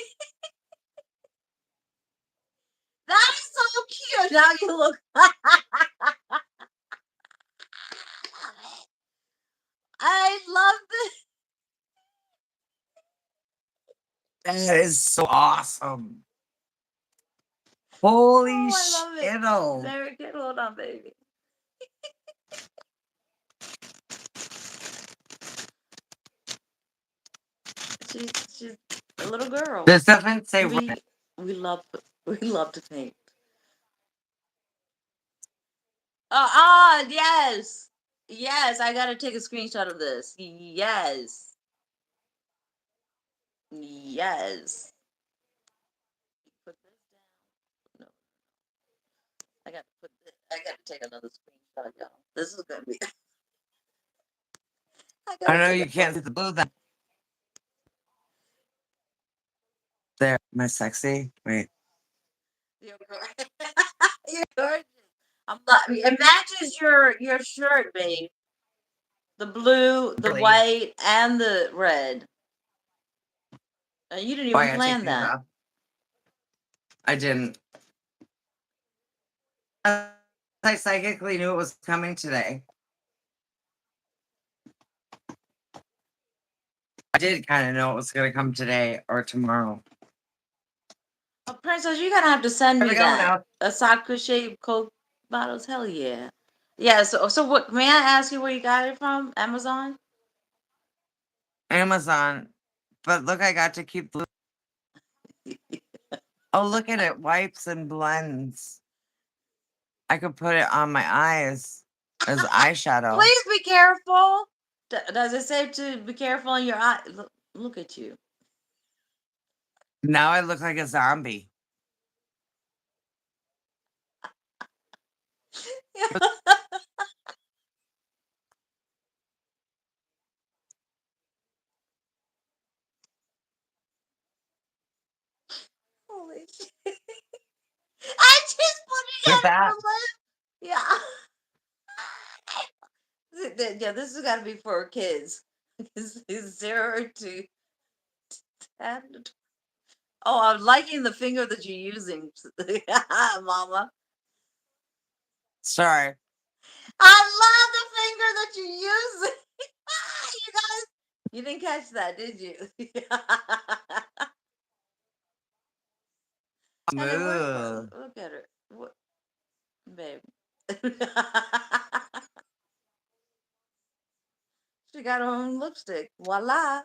That is so cute. Now you look I love this. That is so awesome. Holy Oh, I love it. shittle. Very good. Hold on, baby. She's a little girl. This doesn't say We love to paint. Yes. Yes, I gotta take a screenshot of this. Yes. Yes. Put this down. No, I gotta take another screenshot, y'all. This is gonna be I I gotta know take you a can't photo. see the blue then. There, am I sexy? Wait. You're gorgeous. You're gorgeous. I'm not it matches your shirt, babe. The blue, the Really? white, and the red. You didn't Oh, I even gotta take plan these that. off. I didn't. I psychically knew it was coming today. I did kind of know it was gonna come today or tomorrow. Oh, Princess, you're gonna have to send How's me it going that. now? A soccer shaped Coke bottles. Hell yeah. Yeah, so what may I ask you where you got it from? Amazon? Amazon. But look, I got to keep. Oh, look at it. Wipes and blends. I could put it on my eyes as eyeshadow. Please be careful. Does it say to be careful in your eye? Look at you. Now I look like a zombie. Holy shit. With that, Yeah. Yeah, this has got to be for kids. Is 0 to 10. Oh, I'm liking the finger that you're using, Mama. sorry. I love the finger that you're using. You guys, you didn't catch that, did you? Honey, Smooth. look at her. What, babe? She got her own lipstick. Voila.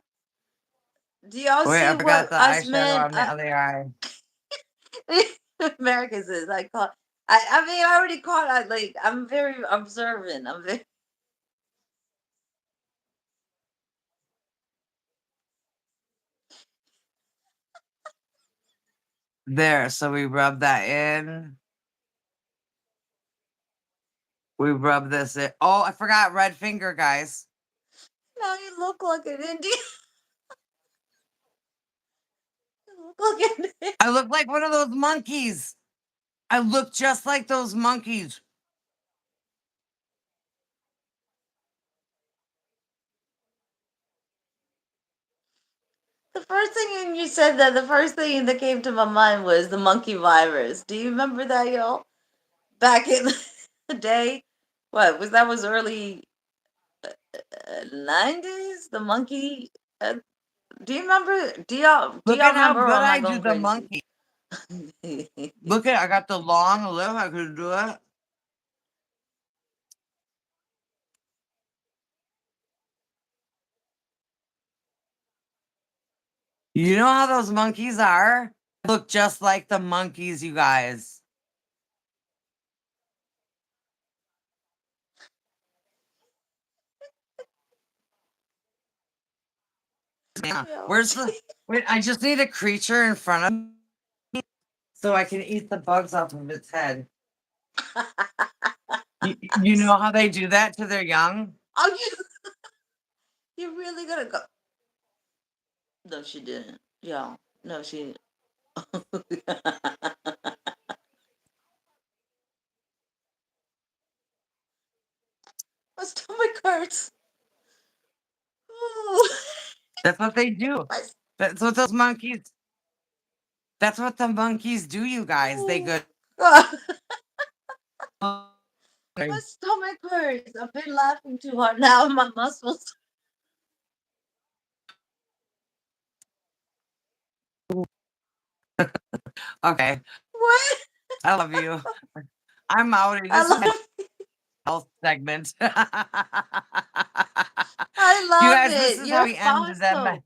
Do y'all Wait, see I forgot what the us eyeshadow men, on the other eye. Americans is? I caught. I mean, I already caught. I'm very observant. I'm very. There, so we rub that in. We rub this in. Oh, I forgot red finger, guys. Now you look like an Indian. You look like an Indian. I look like one of those monkeys. I look just like those monkeys. The first thing you said that the first thing that came to my mind was the monkey virus. Do you remember that, y'all? Back in the day, what was that? Was early 90s. The monkey. Uh, do you remember? Do Look y'all at how remember? Or good am I I do going the crazy? monkey. Look at I got the long lip. I could do it. You know how those monkeys are? Look just like the monkeys, you guys. Yeah. Yo. Where's the wait? I just need a creature in front of me so I can eat the bugs off of its head. You know how they do that to their young? Oh, you really gonna go? No, she didn't. Y'all. No, she. My stomach hurts. Ooh. That's what they do. My, That's what those monkeys. That's what the monkeys do, you guys. They ooh. go. God. My stomach hurts. I've been laughing too hard now. My muscles. Okay, What? I love you. I'm out. I This is my love. health segment. I You love guys, this it. is how You're we end them. awesome.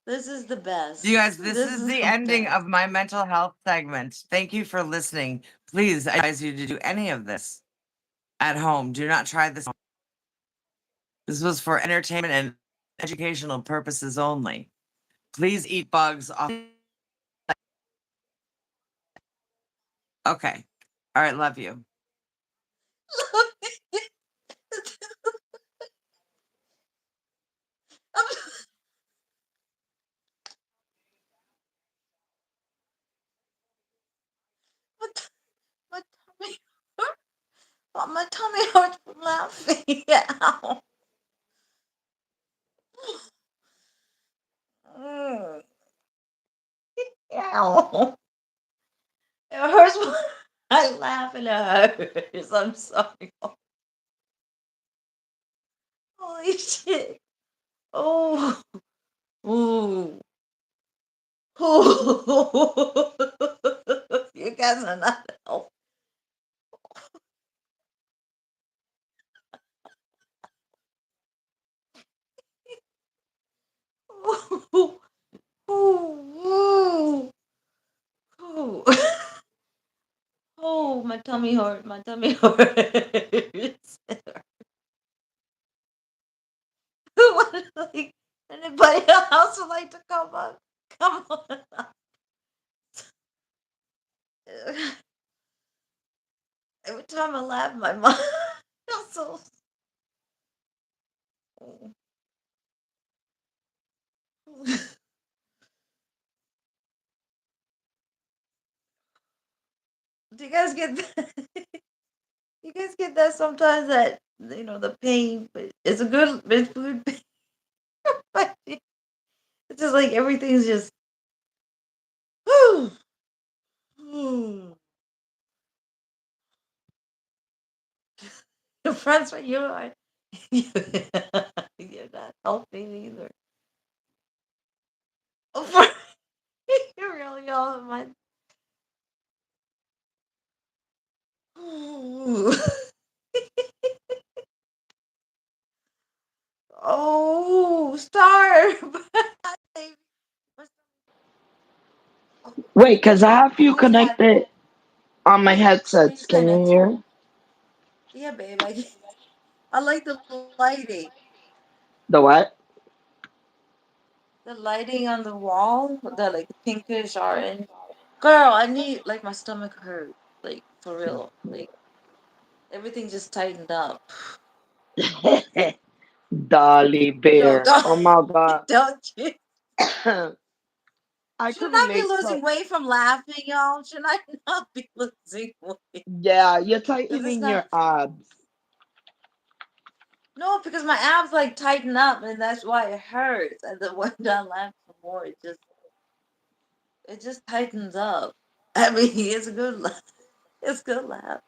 This is the You best. guys, this This is is the the ending best. of my mental health segment. Thank you for listening. Please, I advise you to do any of this at home. Do not try this. This was for entertainment and educational purposes only. Please eat bugs off. Okay. All right. Love you. my tummy hurt. Oh, my tummy hurts from laughing. Ow. Mm. Ow. It hurts when I laugh and it hurts. I'm sorry. Holy shit. Oh. Ooh. Ooh. You guys are not helping. Ooh. Ooh. Ooh. Oh, my tummy hurt. My tummy hurts. Like, anybody else would like to come up? Come on. Every time I laugh, my mom feels so. Do you guys get that? You guys get that sometimes that the pain, but it's a good it's food pain, but it's just like everything's just the friends for you are you're not helping either. You're really all my oh start. Wait, because I have you How's that? connected on my Where you headsets. Can you connected? hear? Yeah, babe. I like the lighting. The what? The lighting on the wall, the like pinkish orange. Girl, I need like my stomach hurt. Like for real. Like everything just tightened up. Dolly No, Bear. don't Oh my God. don't you? I Should could I be relate to. losing weight from laughing, y'all? Should I not be losing weight? Yeah, you're Because it's tightening not. your abs. No, because my abs like tighten up, and that's why it hurts. And then when I laugh some more, it just tightens up. I mean, it's a good laugh. It's a good laugh.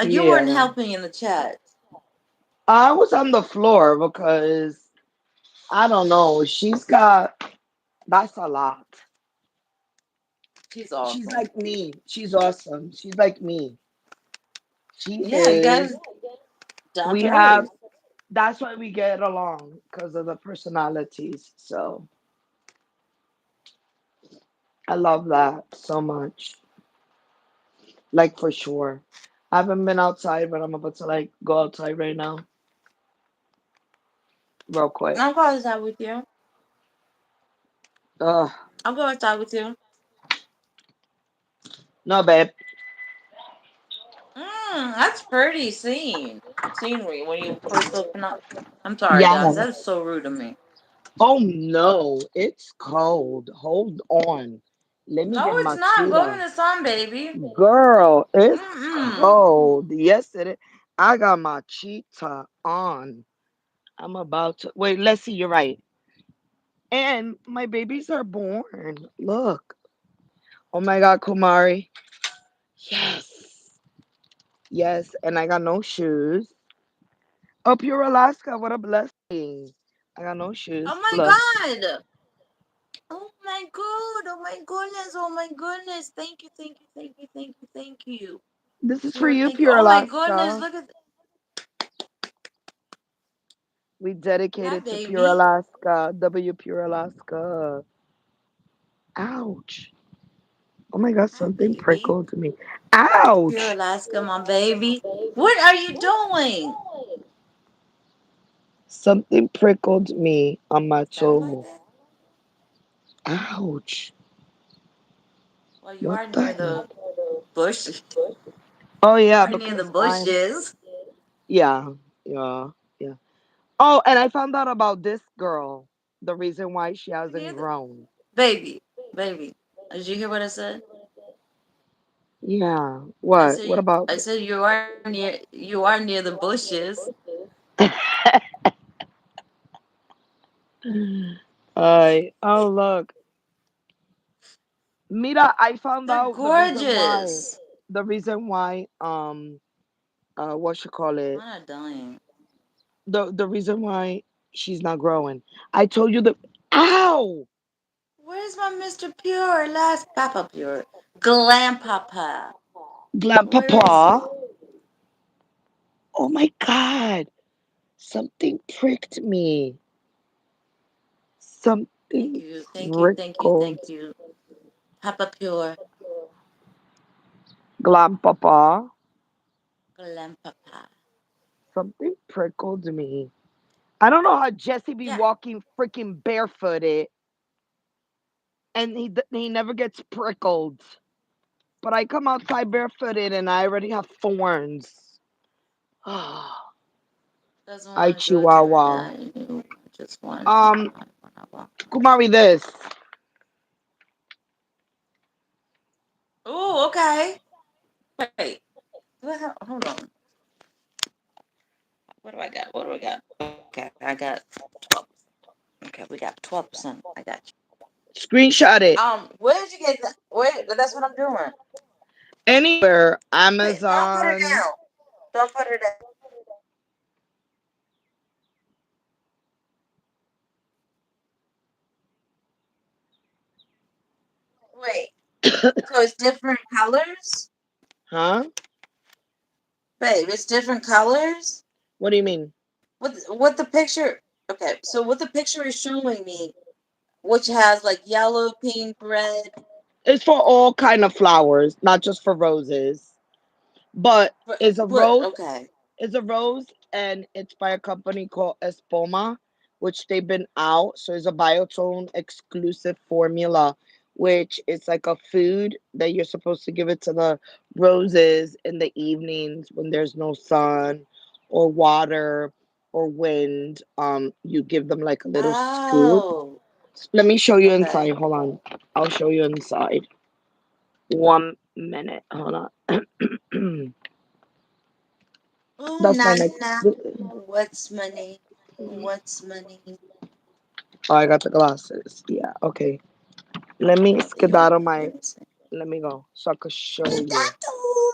You weren't Yeah. helping in the chat. I was on the floor because I don't know. She's got. That's a lot. She's She's awesome. like me. She's awesome. She's like me. She Yeah, you is. guys down We to have. earth. That's why we get along because of the personalities. So I love that so much. Like for sure. I haven't been outside, but I'm about to like go outside right now, real quick. I'll go outside with you. Ugh. I'll go outside with you. No, babe. That's pretty scenery when you first open up. I'm sorry, Yeah. guys. That was so rude of me. Oh no, it's cold. Hold on. Let me No, get it's my not. Go in cheetah. the sun, baby. Girl, it's Mm-mm. cold. Yes, it is. I got my cheetah on. I'm about to wait. Let's see. You're right. And my babies are born. Look. Oh my God, Kumari. Yes. Yes. And I got no shoes. Oh, pure Alaska. What a blessing. I got no Oh shoes. my Look. god. Oh my god. Oh my goodness. Oh my goodness. Thank you. Thank you. Thank you. Thank you. Thank you. This is for Pure. you, Thank you. pure Oh my goodness. Alaska. Look at. We Hi, dedicated to pure baby. Alaska. W pure Alaska. Ouch. Oh my God, Hi, something baby. prickled me. Pure Ouch. Alaska, my baby. What are you doing? Something prickled me on my Sounds like toe. that. Ouch. Well, you What are the near hell? the bush. Oh You yeah, are near the because I'm bushes. yeah, yeah, yeah. Oh, and I found out about this girl. The reason why she You're near hasn't the grown. baby. Baby. Did you hear what I said? Yeah. I What? What said about? I said you are near the bushes. I oh look, Mira. I found They're out the reason why. gorgeous. The reason why. What you call it? I'm not dying. The reason why she's not growing. I told you the. Ow! Where's my Mr. Pure? Last Papa Pure. Glam Papa. Where is Grandpapa. he? Oh my God! Something pricked me. Thank Something you. Thank you. Thank you. prickled. Thank you. Papa Pure. Grandpapa. Glam Papa. Something prickled me. I don't know how Jesse be Yeah. walking freaking barefooted and he never gets prickled. But I come outside barefooted and I already have thorns. Doesn't I want to go to the chihuahua. daddy. You just want to Um, die whenever. Kumari, this. Oh, okay. Wait, hold on. What do I got? What do I got? Okay, I got 12. Okay, we got 12%. I got you. Screenshot it. Where did you get that? Where? That's what I'm doing. Anywhere. Wait, don't put it Amazon. down. Don't put it down. Wait. So it's different colors? Huh? Babe, it's different colors? What do you mean? What the picture? Okay, so what the picture is showing me, which has like yellow, pink, red. It's for all kind of flowers, not just for roses. But is a But rose okay. is a rose, and it's by a company called Espoma, which they've been out. So it's a biotone exclusive formula, which is like a food that you're supposed to give it to the roses in the evenings when there's no sun or water or wind. You give them like a little scoop. Oh, Let me show you inside. okay. Hold on. I'll show you inside. 1 minute. Hold on. Oh, That's my nah, next. nah. What's money? What's money? Oh, I got the glasses. Yeah, okay. Let me You want? skedaddle my. Let me see. Let me go so I could show you. Skedaddle.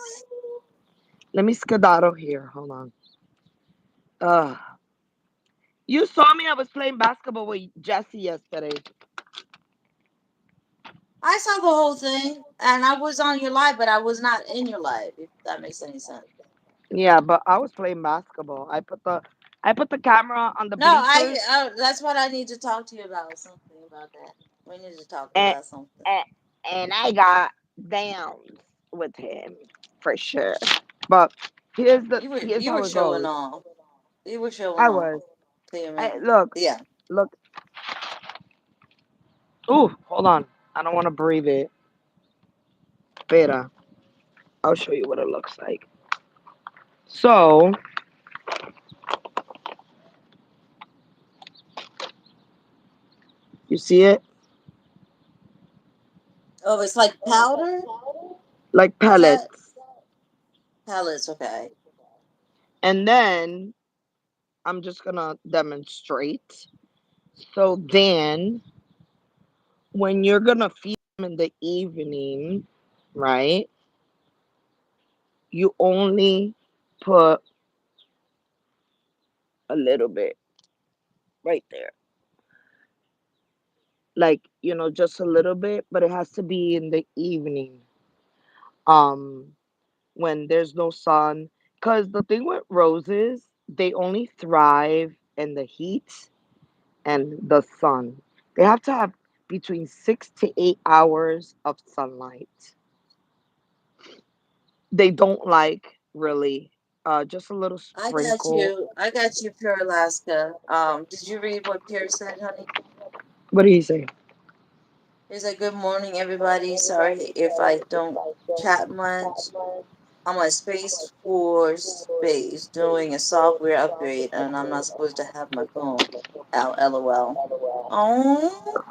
Let me skedaddle here. Hold on. Uh, you saw me. I was playing basketball with Jesse yesterday. I saw the whole thing, and I was on your live, but I was not in your live. If that makes any sense. Yeah, but I was playing basketball. I put the camera on the No, bleachers, that's what I need to talk to you about. Something about that. We need to talk and about something. and, and I got downs with him for sure. But here's You how were it showing goes. off. You were showing I off was. to your I, man. look, Yeah. look. Ooh, hold on. I don't want to breathe it. Better. I'll show you what it looks like. So you see it Oh, it's like powder. like Is that pellets, pellets? Okay. and then I'm just gonna demonstrate. So then, when you're gonna feed them in the evening, right? You only put a little bit right there, like just a little bit, but it has to be in the evening. Um, when there's no sun, because the thing with roses, they only thrive in the heat and the sun. They have to have between 6 to 8 hours of sunlight. They don't like really just a little I got sprinkle. you. I got you, Pure Alaska. Did you read what Pure said, honey? What do you say? He said, "Good morning, everybody. Sorry if I don't chat much. I'm on Space Force Space doing a software upgrade, and I'm not supposed to have my phone out. LOL. Oh,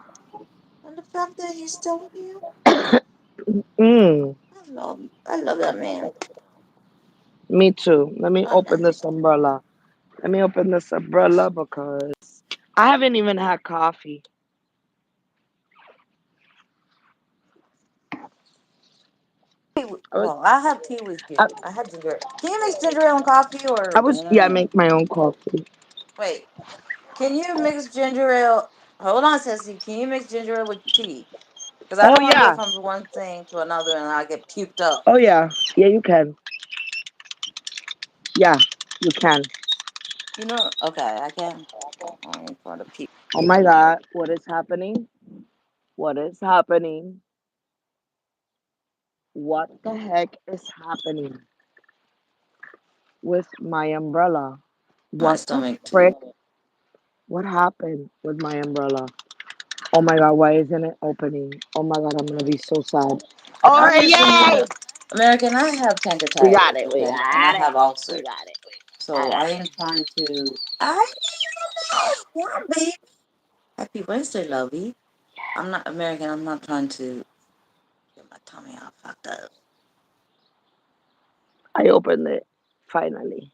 and the fact that he's still here, Mm, I love that man. me too. Let me Love open that man. this umbrella. Let me open this umbrella because I haven't even had coffee. I was, Well, I have tea with you. I, I had ginger. Can you mix ginger ale and coffee, or yeah, I make my own coffee. wait? Can you mix ginger ale? Hold on, Ceci. Can you mix ginger ale with tea? Because I Oh don't want to go yeah, from one thing to another and I get puked up. oh yeah, yeah. You can. Yeah, you can. You know? Okay, I can. I ain't for the puke. Oh my God, what is happening? What is happening? What the heck is happening with my umbrella? My What the stomach too. frick? What happened with my umbrella? Oh my God, why isn't it opening? Oh my God, I'm gonna be so sad. Oh, I'm just yay! American. I have We pancreatitis, got it, we okay, and I got it, have we ulcer. got it. So I am trying to. I need one, baby. Happy Wednesday, lovey. I'm not American. I'm not trying to get my tummy all fucked up. I opened it finally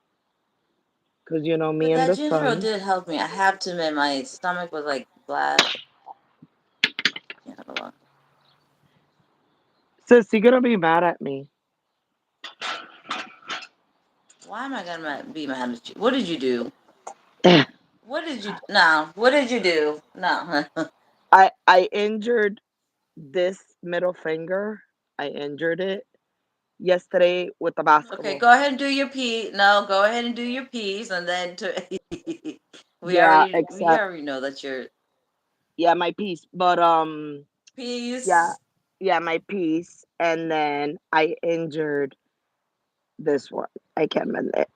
because you know me But and that the ginger ale sun. did help me. I have to admit, my stomach was like blah. Can't have a lot. Sis, you're gonna be mad at me. Why am I gonna be mad at you? What did you do? What did you? No. What did you do? No. I injured this middle finger. I injured it yesterday with the Okay, basketball. go ahead and do your piece. No, go ahead and do your piece, and then Yeah, we except already know that your yeah, my piece. But yeah, piece. yeah, my piece. And then I injured this one. I can't bend it.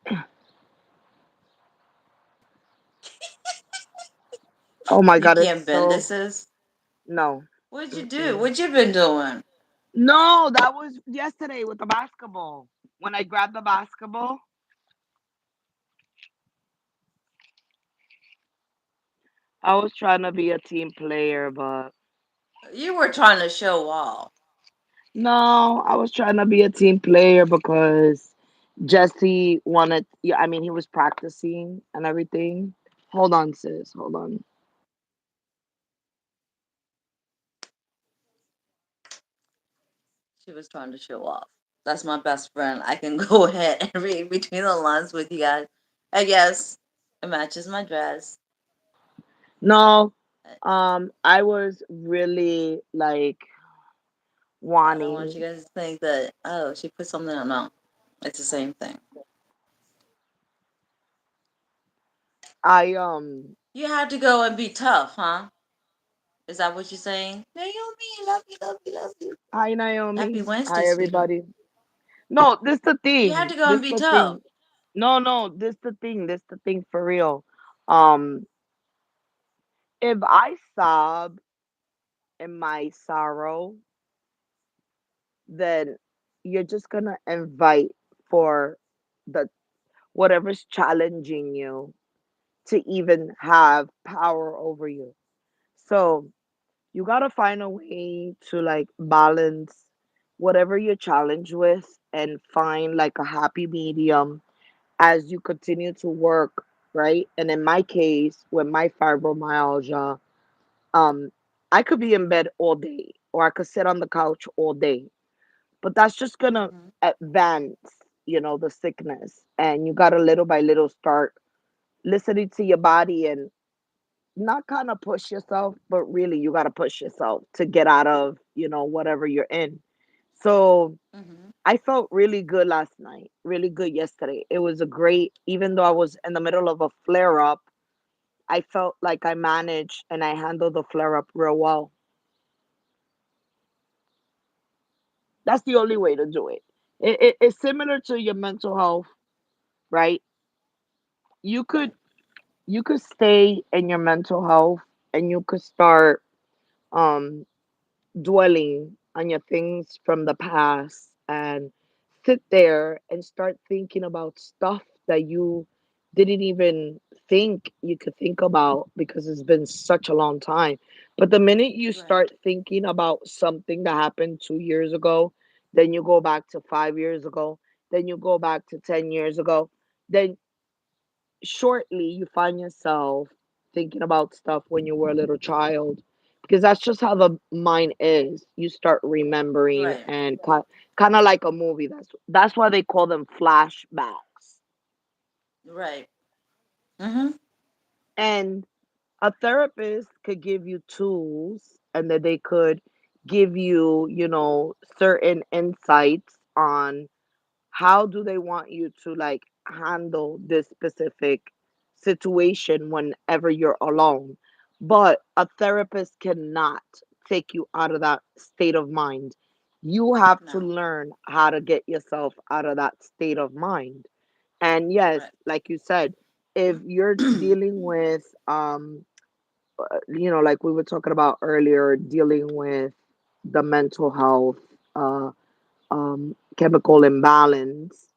Oh my You god, it's can't bend so this is. no. What'd you do? Mm-mm. What you been doing? No, that was yesterday with the basketball. When I grabbed the basketball, I was trying to be a team player, but You were trying to show off. no, I was trying to be a team player because Jesse wanted, yeah, I mean, he was practicing and everything. Hold on, sis. Hold on. She was trying to show off. That's my best friend. I can go ahead and read between the lines with you guys. I guess it matches my dress. No, I I was really like I don't want wanting. you guys to think that oh she put something on. No, it's the same thing. I You had to go and be tough, huh? Is that what you're saying? Naomi, love you, love you, love you. Hi Happy Naomi. Wednesday, Hi sweetie. everybody. No, this the You had thing. to go and This be the tough. thing. No, no, this the thing. This the thing for real. Um, if I sob in my sorrow, then you're just gonna invite for the whatever's challenging you to even have power over you. So you gotta find a way to like balance whatever you're challenged with and find like a happy medium as you continue to work, right? And in my case, with my fibromyalgia, um, I could be in bed all day or I could sit on the couch all day, but that's just gonna Hmm. advance, you know, the sickness. And you gotta little by little start listening to your body and not kind of push yourself, but really you gotta push yourself to get out of, you know, whatever you're in. So Hmm. I felt really good last night, really good yesterday. It was a great, even though I was in the middle of a flare up, I felt like I managed and I handled the flare up real well. That's the only way to do it. It's similar to your mental health, right? You could Right. you could stay in your mental health and you could start um dwelling on your things from the past and sit there and start thinking about stuff that you didn't even think you could think about because it's been such a long time. But the minute you Right. start thinking about something that happened 2 years ago, then you go back to 5 years ago, then you go back to 10 years ago, then shortly you find yourself thinking about stuff when you were a little child because that's just how the mind is. You start remembering Right. and kind of like a movie. That's why they call them flashbacks. Right. Hmm. And a therapist could give you tools and that they could give you, you know, certain insights on how do they want you to like handle this specific situation whenever you're alone. But a therapist cannot take you out of that state of mind. You have to No. learn how to get yourself out of that state of mind. And yes, Right. like you said, if you're dealing with you know, like we were talking about earlier, dealing with the mental health chemical imbalance,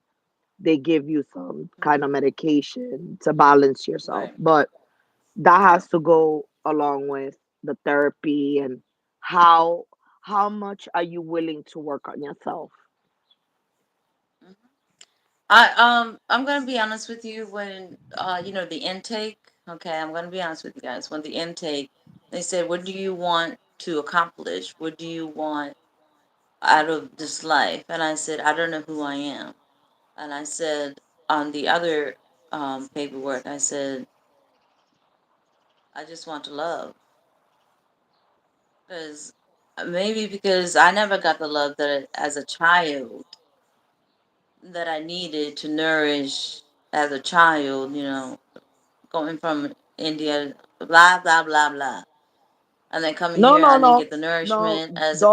they give you some kind Hmm. of medication to balance yourself. Right. But that Right. has to go along with the therapy and how how much are you willing to work on yourself? Mhm. I'm gonna be honest with you when the intake. Okay, I'm gonna be honest with you guys. When the intake, they said, "What do you want to accomplish? What do you want out of this life?" And I said, "I don't know who I am." And I said on the other paperwork, I said, "I just want to love." Because maybe because I never got the love that as a child that I needed to nourish as a child. Going from India, blah blah blah blah, and then coming No, here, no, I didn't no, get the no. nourishment as a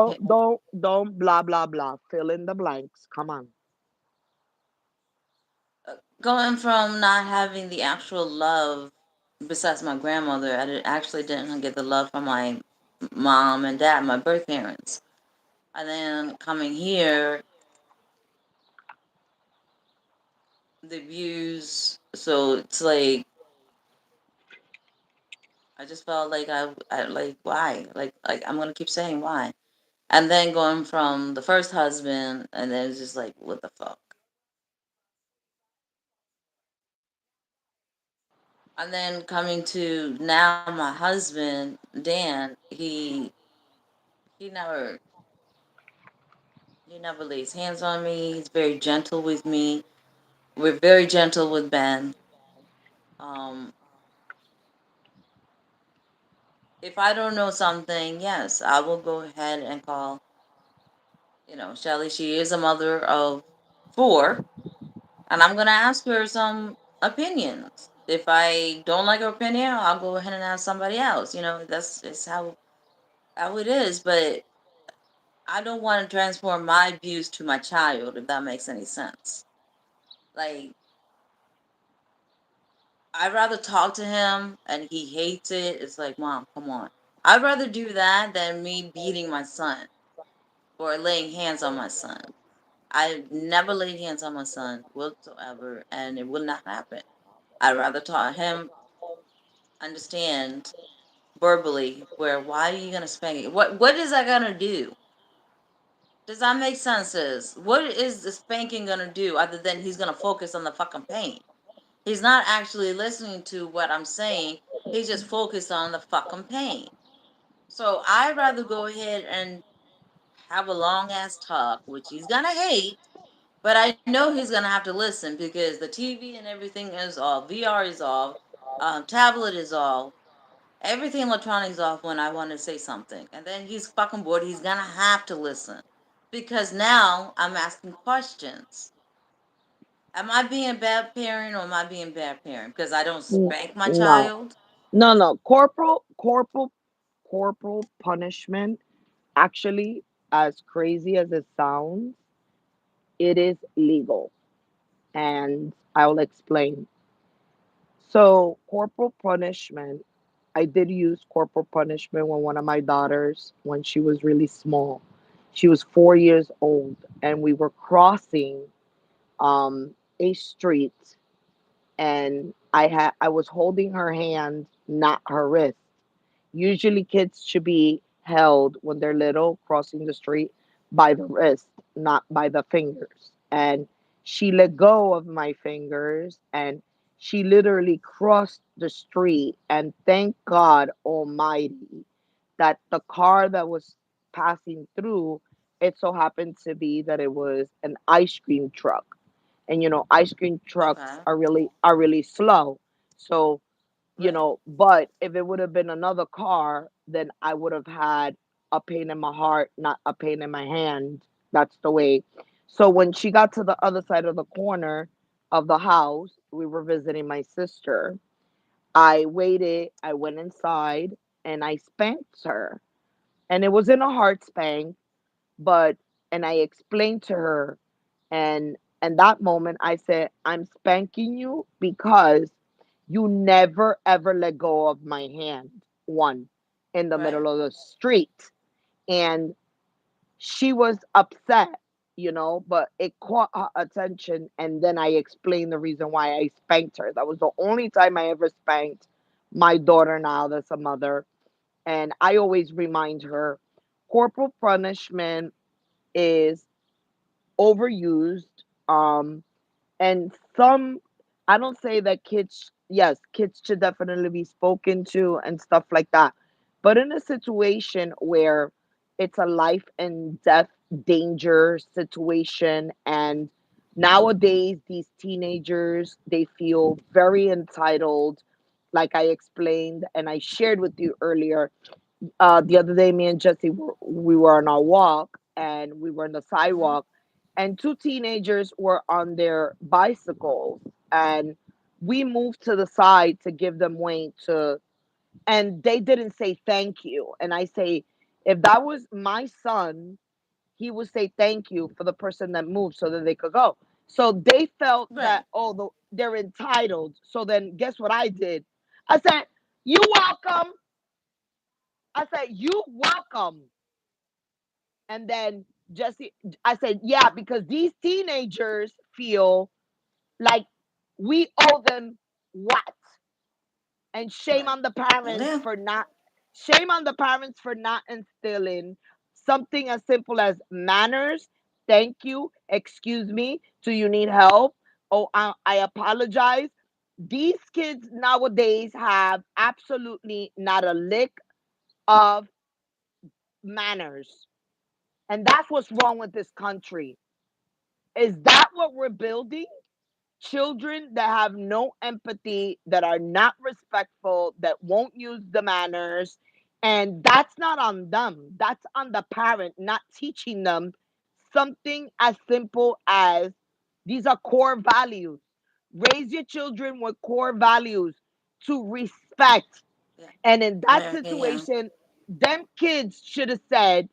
Don't blah blah blah. Fill in the blanks. Come on. going from not having the actual love. Besides my grandmother, actually didn't get the love from my mom and dad, my birth parents. And then coming here, the views. So it's like I just felt like I like why, like I'm gonna keep saying why. And then going from the first husband, and then it's just like, what the fuck? And then coming to now, my husband Dan, he never he never lays hands on me. He's very gentle with me. We're very gentle with Ben. Um, if I don't know something, yes, I will go ahead and call. Shelly. She is a mother of four, and I'm gonna ask her some opinions. If I don't like her opinion, I'll go ahead and ask somebody else. That's just how it is. But I don't want to transform my views to my child, if that makes any sense. Like, I'd rather talk to him and he hates it. It's like, Mom, come on. I'd rather do that than me beating my son or laying hands on my son. I never laid hands on my son whatsoever, and it will not happen. I'd rather talk him understand verbally where why are you gonna spank it? What is that gonna do? Does that make sense? Sis? What is the spanking gonna do other than he's gonna focus on the fucking pain? He's not actually listening to what I'm saying. He's just focused on the fucking pain. So I'd rather go ahead and have a long ass talk, which he's gonna hate, but I know he's gonna have to listen because the TV and everything is off, VR is off, tablet is off, everything electronic is off when I want to say something, and then he's fucking bored. He's gonna have to listen because now I'm asking questions. Am I being a bad parent or am I being a bad parent because I don't N- spank my No, child? no, no. Corporal punishment. Actually, as crazy as it sounds, it is legal, and I'll explain. So, corporal punishment. I did use corporal punishment when one of my daughters, when she was really small, she was 4 years old, and we were crossing a street, and I was holding her hand, not her wrist. Usually, kids should be held when they're little, crossing the street, by the wrist, not by the fingers. And she let go of my fingers, and she literally crossed the street. And thank God Almighty that the car that was passing through, it so happened to be that it was an ice cream truck. And ice cream trucks Okay. are really slow. So Right. but if it would have been another car, then I would have had a pain in my heart, not a pain in my hand. That's the way. So when she got to the other side of the corner of the house, we were visiting my sister. I waited, I went inside, and I spanked her. And it wasn't a hard spank, but and I explained to her, and that moment I said, I'm spanking you because you never ever let go of my hand, one, in the Right. middle of the street. And she was upset, but it caught her attention. And then I explained the reason why I spanked her. That was the only time I ever spanked my daughter now that's a mother. And I always remind her corporal punishment is overused. Um, And some, I don't say that kids, yes, kids should definitely be spoken to and stuff like that. But in a situation where it's a life and death danger situation, and nowadays these teenagers, they feel very entitled, like I explained and I shared with you earlier. The other day, me and Jesse we were on our walk, and we were on the Mm-hmm. sidewalk, and two teenagers were on their bicycles, and we moved to the side to give them way to, and they didn't say thank you. And I say, if that was my son, he would say thank you for the person that moved so that they could go. So they felt that, Right. oh, they're entitled. So then guess what I did? I said, you welcome. I said, you welcome. And then Jesse, I said, yeah, because these teenagers feel like we owe them what? And shame Right. on the parents Yeah. for not, shame on the parents for not instilling something as simple as manners. Thank you. Excuse me. Do you need help? Oh, I apologize. These kids nowadays have absolutely not a lick of manners. And that's what's wrong with this country. Is that what we're building? Children that have no empathy, that are not respectful, that won't use the manners. And that's not on them. That's on the parent not teaching them something as simple as these are core values. Raise your children with core values to respect. Yeah. And in that Very young. situation, them kids should have said,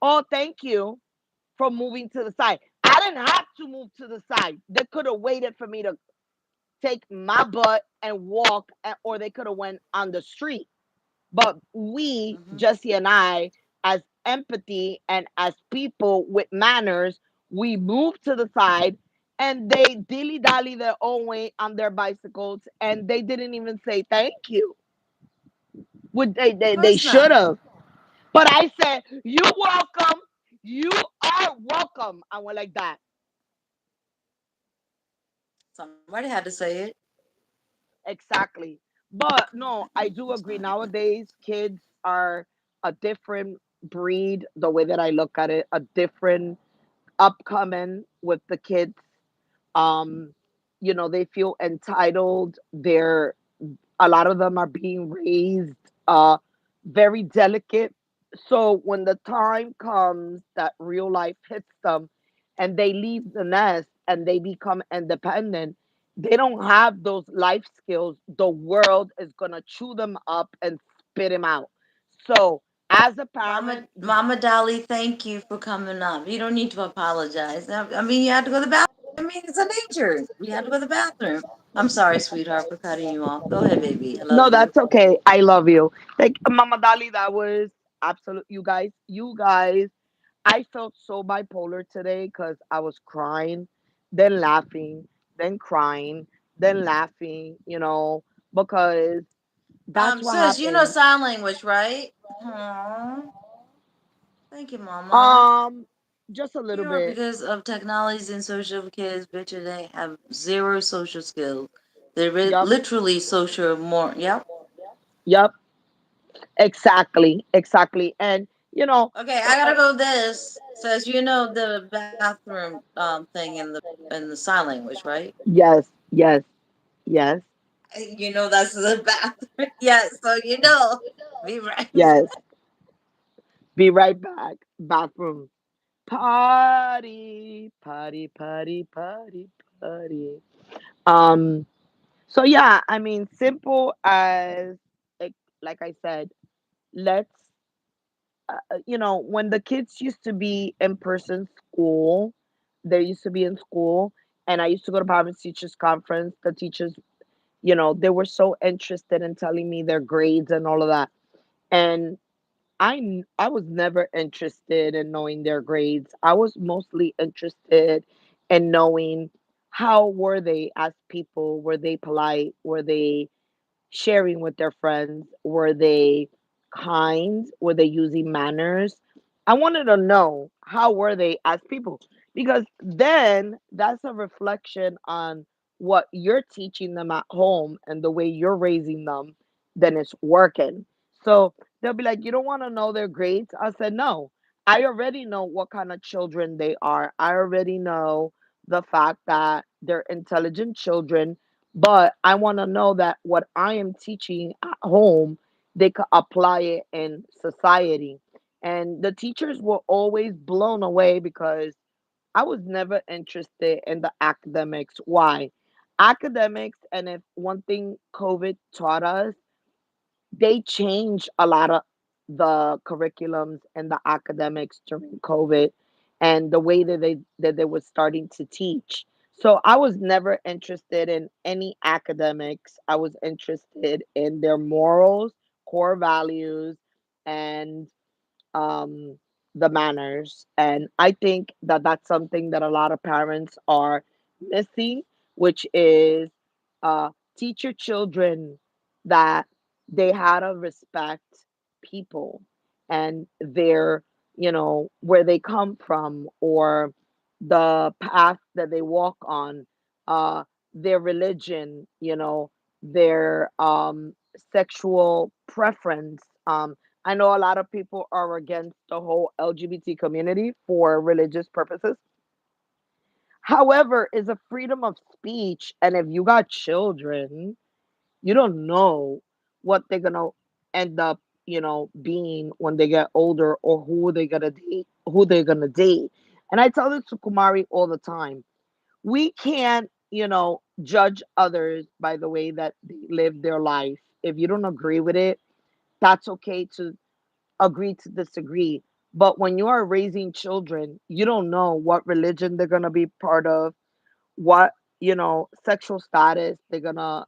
oh, thank you for moving to the side. I didn't have to move to the side. They could have waited for me to take my butt and walk, or they could have went on the street. But we, Mm-hmm. Jesse and I, as empathy and as people with manners, we moved to the side, and they dilly dally their own way on their bicycles, and they didn't even say thank you. Would they? Of They course should not. have. But I said, "You welcome. You are welcome." I went like that. Somebody had to say it. Exactly. But no, I Okay. do It's agree. not. Nowadays, kids are a different breed, the way that I look at it, a different upcoming with the kids. Um, they feel entitled. They're A lot of them are being raised very delicate. So when the time comes that real life hits them and they leave the nest and they become independent, they don't have those life skills. The world is going to chew them up and spit them out. So as a Mama, parent, Mama Dolly, thank you for coming up. You don't need to apologize. I mean, you had to go to the bathroom. I mean, it's a nature. You had to go to the bathroom. I'm sorry, sweetheart, for cutting you off. Go ahead, baby. I love no, you. that's okay. I love you. Like Mama Dali, that was absolute. You guys, I felt so bipolar today because I was crying, then laughing, then crying, then laughing, because that's what Sis, you know happens. sign language, right? Aww. Thank you, Mama. Um, just a little You know, bit. because of technologies and social kids, bitch, they have zero social skills. They're Yup, literally social more. Yep. yup, exactly, exactly. And Okay, I gotta go. This says you know the bathroom thing in the sign language, right? yes, yes, yes, You know that's the bathroom. Yes, so you know. Be right. yes. Be right back. Bathroom. Party, party, party, party, party. Um, so yeah, I mean, simple as like, like I said, let's when the kids used to be in person school, they used to be in school, and I used to go to parents teachers conference. The teachers, they were so interested in telling me their grades and all of that, and I was never interested in knowing their grades. I was mostly interested in knowing how were they as people. Were they polite? Were they sharing with their friends? Were they kind? Were they using manners? I wanted to know how were they as people. because then that's a reflection on what you're teaching them at home and the way you're raising them, then it's working. So they'll be like, you don't want to know their grades? I said, no, I already know what kind of children they are. I already know the fact that they're intelligent children, but I want to know that what I am teaching at home, they could apply it in society. And the teachers were always blown away because I was never interested in the academics. Why? Academics, and if one thing COVID taught us, they changed a lot of the curriculums and the academics during COVID and the way that they were starting to teach. So I was never interested in any academics. I was interested in their morals, core values, and um, the manners. And I think that that's something that a lot of parents are missing, which is uh, teach your children that they how to respect people and their, where they come from or the path that they walk on, uh, their religion, their sexual preference. I know a lot of people are against the whole LGBT community for religious purposes. However, is a freedom of speech, and if you got children, you don't know what they're gonna end up, being when they get older, or who they're gonna date. And I tell this to Kumari all the time. We can't, judge others by the way that they live their life. If you don't agree with it, that's okay to agree to disagree. But when you are raising children, you don't know what religion they're going to be part of, what, sexual status they're going to,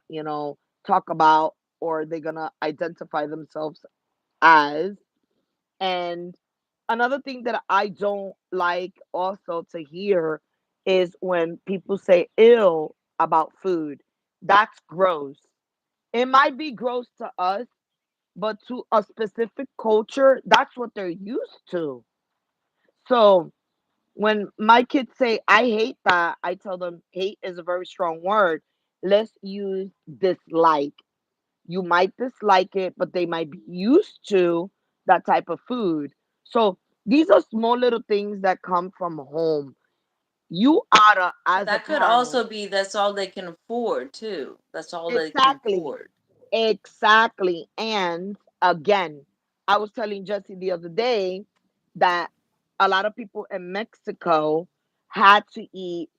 talk about, or they're going to identify themselves as. And another thing that I don't like also to hear is when people say ill about food. That's gross. It might be gross to us, but to a specific culture, that's what they're used to. So when my kids say, I hate that, I tell them hate is a very strong word. Let's use dislike. You might dislike it, but they might be used to that type of food. So these are small little things that come from home. You oughta, But as a that could parent, also be that's all they can afford too. That's all they can exactly. afford. Exactly. And again, I was telling Jesse the other day that a lot of people in Mexico had to eat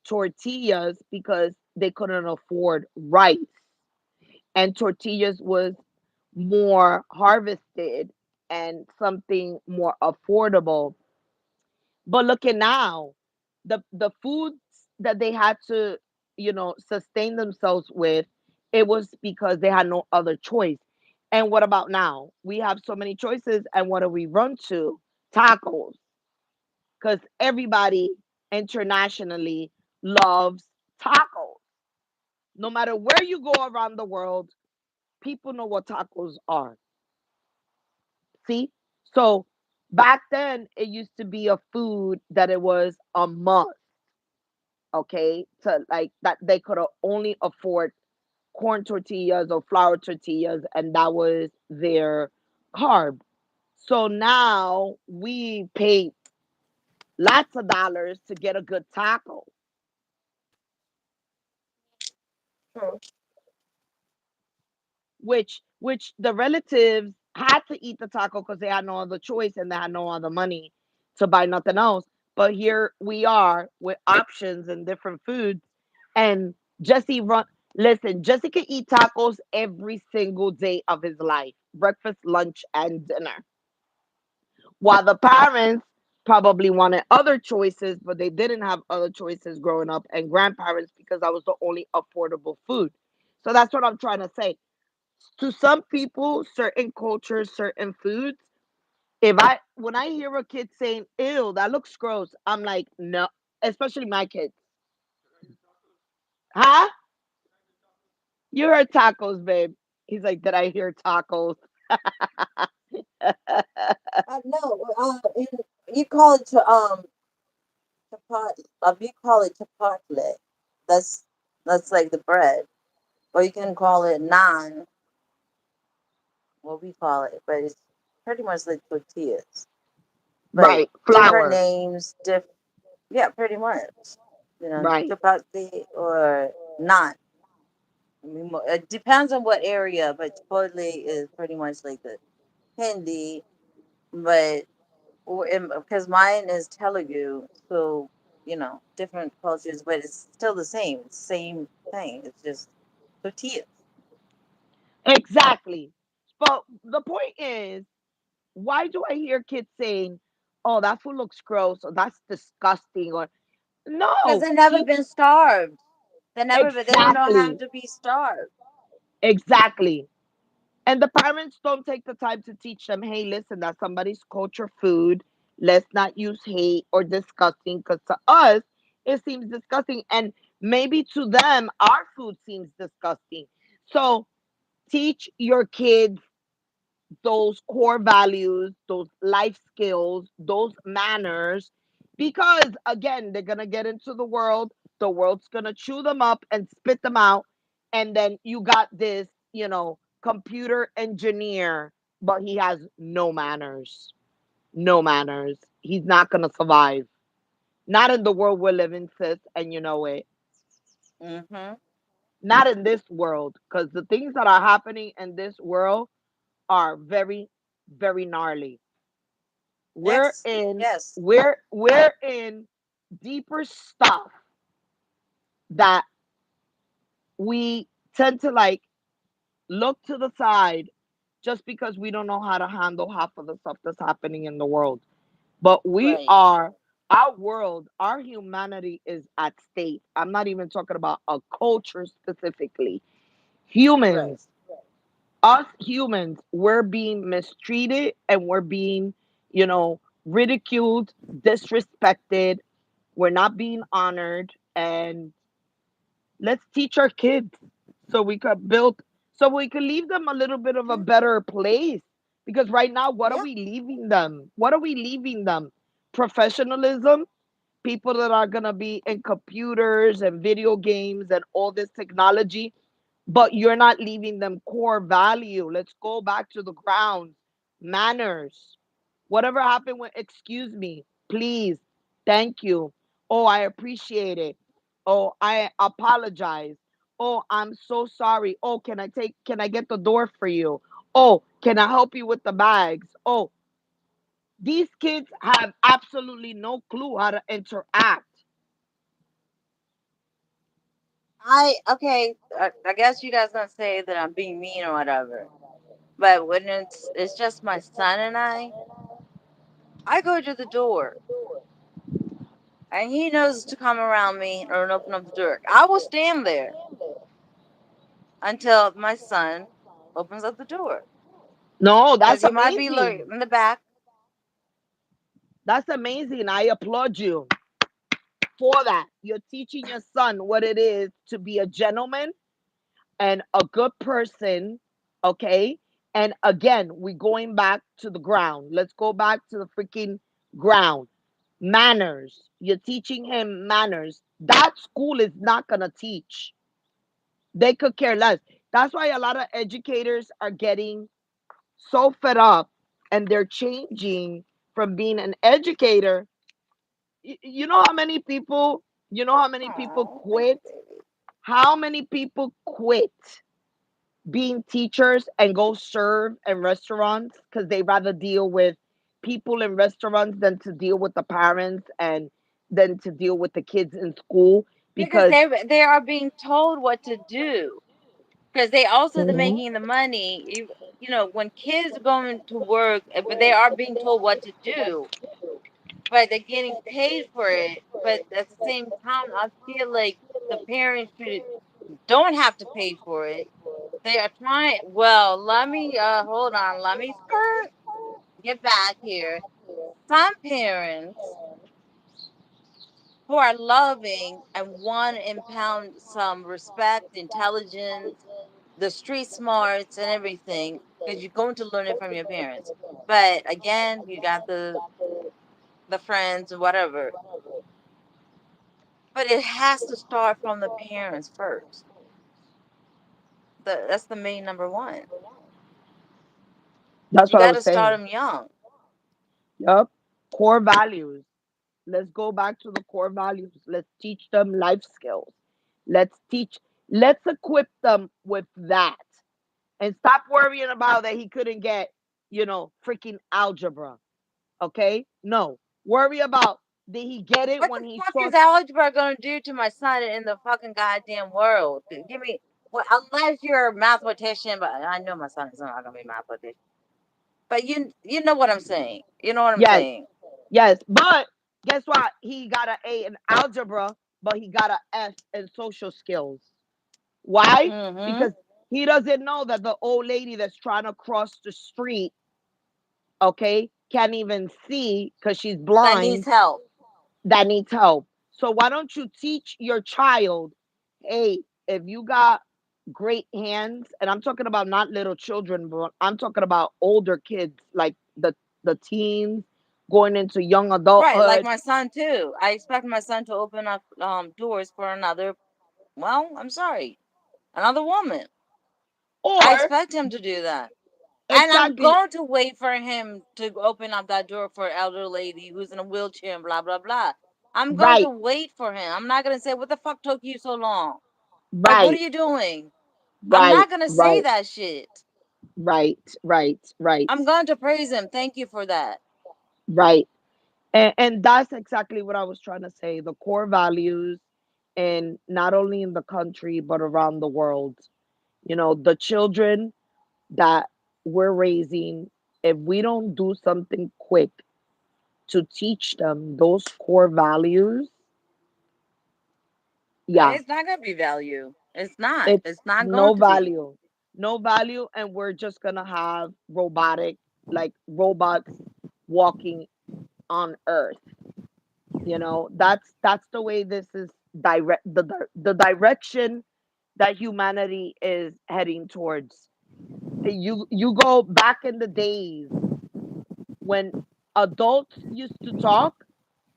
tortillas because they couldn't afford rice. And tortillas was more harvested and something more affordable. But look at now, the foods that they had to, sustain themselves with, it was because they had no other choice. And what about now? We have so many choices, and what do we run to? Tacos, because everybody internationally loves tacos. No matter where you go around the world, people know what tacos are. See? So back then, it used to be a food that it was a must, okay, to like that they could only afford corn tortillas or flour tortillas, and that was their carb. So now we pay lots of dollars to get a good taco, True. which the relatives had to eat the taco because they had no other choice and they had no other money to buy nothing else. But here we are with options and different foods. And Jesse run listen, Jesse can eat tacos every single day of his life. Breakfast, lunch, and dinner. While the parents probably wanted other choices, but they didn't have other choices growing up, and grandparents because that was the only affordable food. So that's what I'm trying to say. To some people, certain cultures, certain foods, if I when I hear a kid saying, ew, that looks gross, I'm like, no, especially my kids. Huh? You heard tacos, babe. He's like, did I hear tacos? No, you call it to Chipotle. We call it chipotle. That's that's like the bread, or you can call it naan, what we call it, but it's pretty much like tortillas. But Right. different Flour. names, yeah, pretty much. Right. Chipotle or naan. I mean, it depends on what area, but Chipotle is pretty much like the Hindi, but because mine is Telugu, so different cultures, but it's still the same. It's the same thing. It's just tortillas. Exactly. But the point is, why do I hear kids saying, "Oh, that food looks gross," or "That's disgusting," or Because no, they've never teach been starved. They don't know how exactly, to be starved. exactly. And the parents don't take the time to teach them, hey, listen, that's somebody's culture food. Let's not use hate or disgusting because to us, it seems disgusting. And maybe to them, our food seems disgusting. So teach your kids those core values, those life skills, those manners, because again, they're going to get into the world. The world's going to chew them up and spit them out. And then you got this, computer engineer, but he has no manners. No manners. He's not going to survive. Not in the world we're living, sis, and you know it. Mm-hmm. Not in this world, because the things that are happening in this world are very, very gnarly. we're Yes. in Yes. we're in deeper stuff that we tend to like look to the side just because we don't know how to handle half of the stuff that's happening in the world. But Right. our world, our humanity is at stake. I'm not even talking about a culture specifically. Right. Humans, us humans, we're being mistreated and we're being, ridiculed, disrespected. We're not being honored. And let's teach our kids so we could build, so we could leave them a little bit of a Yeah. better place. Because right now, what are Yeah. we leaving them? What are we leaving them? Professionalism, people that are going to be in computers and video games and all this technology, but you're not leaving them core value. Let's go back to the ground. Manners. Whatever happened with excuse me, please, thank you. Oh, I appreciate it. Oh, I apologize. Oh, I'm so sorry. Oh, can I get the door for you? Oh, can I help you with the bags? Oh, these kids have absolutely no clue how to interact. Okay. I guess you guys gonna say that I'm being mean or whatever, but when it's just my son and I go to the door, and he knows to come around me or open up the door. I will stand there until my son opens up the door, No, because that's he might be amazing. in the back. That's amazing. I applaud you for that. You're teaching your son what it is to be a gentleman and a good person. Okay. And again, we're going back to the ground. Let's go back to the freaking ground. Manners. You're teaching him manners. That school is not going to teach. They could care less. That's why a lot of educators are getting so fed up and they're changing from being an educator. You know how many people, Oh, thank quit? you, baby. How many people quit being teachers and go serve in restaurants because they rather deal with people in restaurants than to deal with the parents and than to deal with the kids in school Because because they are being told what to do. Because they also the mhm, making the money. When kids are going to work, but they are being told what to do, but they're getting paid for it. But at the same time, I feel like the parents don't have to pay for it. They are trying. Well, let me hold on. Let me get back here. Some parents who are loving and want to impound some respect, intelligence, the street smarts, and everything, because you're going to learn it from your parents. But again, you got the friends or whatever. but it has to start from the parents first. That's the main number one. That's You what I got was to start saying. them young. Yep. Core values. Let's go back to the core values. Let's teach them life skills. Let's teach, let's equip them with that. And stop worrying about that he couldn't get, freaking algebra. Okay? No. Worry about, did he get it What the when he fuck saw. is algebra gonna do to my son in the fucking goddamn world? Give me, well, unless you're a mathematician, but I know my son is not gonna be a mathematician. But you know what I'm saying. You know what I'm Yes, saying. yes. But guess what? He got an A in algebra, but he got an F in social skills. Why? Mm-hmm. Because he doesn't know that the old lady that's trying to cross the street, okay, can't even see because she's That needs blind, help. that needs help. So why don't you teach your child, hey, if you got great hands, and I'm talking about not little children, but I'm talking about older kids, like the teens going into young Right, like adulthood, my son too. I expect my son to open up doors for another. Well, I'm sorry, another woman. I or expect him to do that. And I'm exactly going to wait for him to open up that door for an elder lady who's in a wheelchair and blah blah blah. I'm going to right, wait for him. I'm not going to say what the fuck took you so long. Like, what are right, you doing? I'm right, not going to say right, that shit. right, right, right, I'm going to praise him. Thank you for that. right. And that's exactly what I was trying to say. The core values, and not only in the country but around the world. The children that we're raising, if we don't do something quick to teach them those core values, yeah, It's not going to be value. It's not. it's It's not going no to be. value. No value, and we're just gonna have robotic, like robots walking on Earth. That's the way this is the direction that humanity is heading towards. You go back in the days when adults used to talk,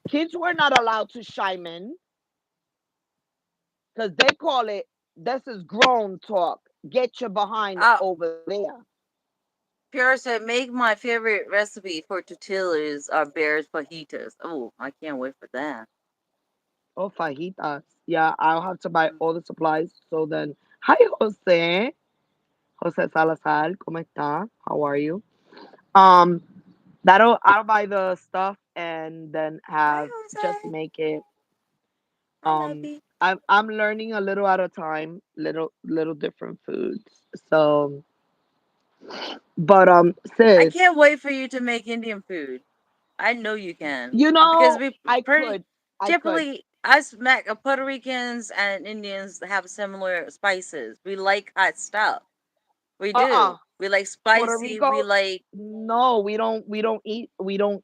kids were not allowed to chime in because they call it, this is grown talk. Get your behind Oh, over there. Pure said, make my favorite recipe for tortillas are bears fajitas. Oh, I can't wait for that. Oh, fajitas. Yeah, I'll have to buy all the supplies. So then, hi, Jose. Jose Salazar, ¿cómo está? How are you? Um, that'll I'll buy the stuff and then Hi, have just Jose. make it. I love you. I'm learning a little at a time, little different foods. So, but I sis, can't wait for you to make Indian food. I know you can. you Because know, we I pretty could, I could. typically, Puerto Ricans and Indians have similar spices. We like hot stuff. We Uh-uh. do. We like Puerto spicy. We Rico, like, no, we don't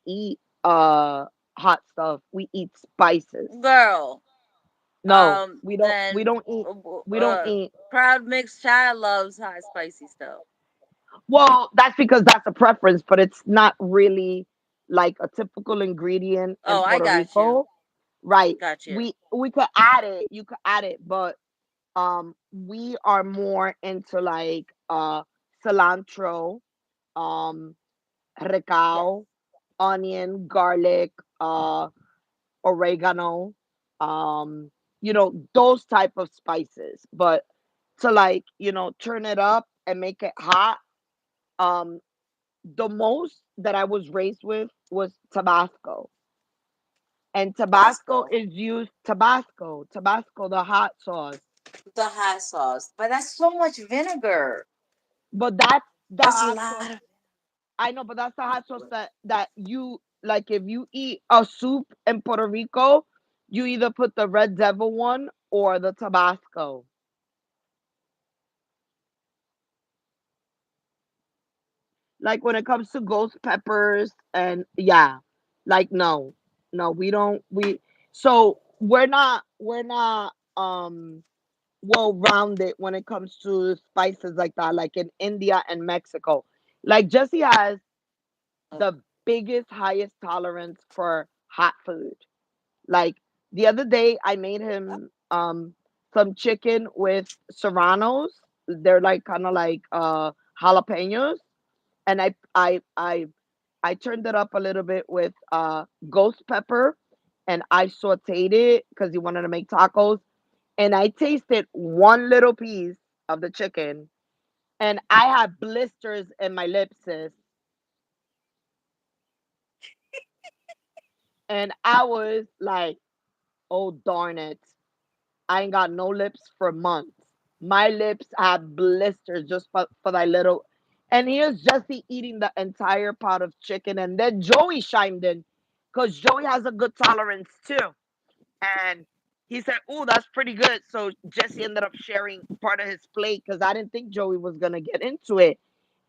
eat hot stuff. We eat spices. girl. No, we Then don't eat uh, we don't uh, eat. Proud Mixed Child loves hot spicy stuff. Well, that's because that's a preference, but it's not really like a typical ingredient in Oh, I Puerto got you. Rico. Right. Got you. We could add it. You could add it, but we are more into like cilantro, um Yes. recao, onion, garlic, oregano, um, those type of spices. But to like, turn it up and make it hot, um, the most that I was raised with was Tabasco. And Tabasco. Tabasco, the hot sauce. The hot sauce. But that's so much vinegar. But that's the That's a hot sauce. lot of I know, but that's the hot sauce that you like. If you eat a soup in Puerto Rico, you either put the Red Devil one or the Tabasco. Like when it comes to ghost peppers, and yeah, like no, we don't. So we're not well rounded when it comes to spices like that. Like in India and Mexico, like Jesse has the biggest, highest tolerance for hot food. Like The other day I made him some chicken with serranos. They're like kind of like jalapenos, and I turned it up a little bit with ghost pepper, and I sauteed it because he wanted to make tacos. And I tasted one little piece of the chicken, and I had blisters in my lips, sis. And I was like, "Oh darn it! I ain't got no lips for months. My lips have blisters just for that little." And here's Jesse eating the entire pot of chicken, and then Joey chimed in because Joey has a good tolerance too. And he said, "Oh, that's pretty good." So Jesse ended up sharing part of his plate because I didn't think Joey was gonna get into it.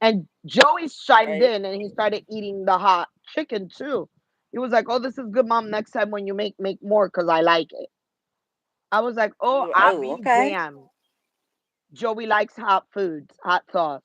And Joey chimed Right. in and he started eating the hot chicken too. He was like, "Oh, this is good, mom. Next time when you make more because I like it." I was like, "Oh, I Oh, be okay. damn." Joey likes hot foods, hot sauce.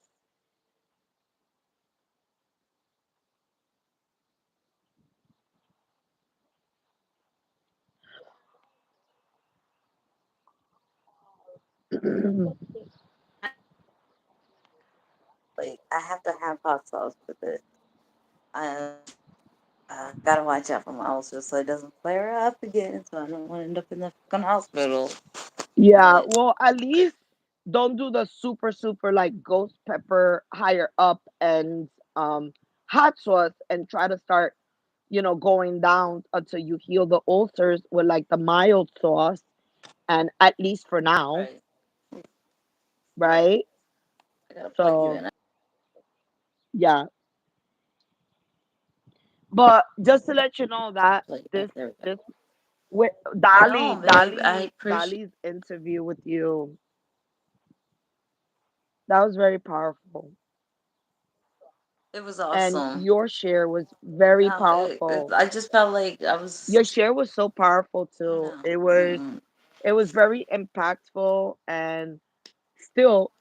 Like I have to have hot sauce with it. I gotta watch out for my ulcer so it doesn't flare up again. So I don't want to end up in the fucking hospital. Yeah, But well, at least don't do the super like ghost pepper higher up and hot sauce and try to start, going down until you heal the ulcers with like the mild sauce and at least for now, right, right. right? I gotta plug you So, in. yeah. But just to let you know that Plug you in. this There we go. this with No, babe, I appreciate. Dali's interview with you, that was very powerful. It was And awesome. your share was very No, powerful. I just felt like I was. Your share was so powerful I don't too. know. It was very impactful, and still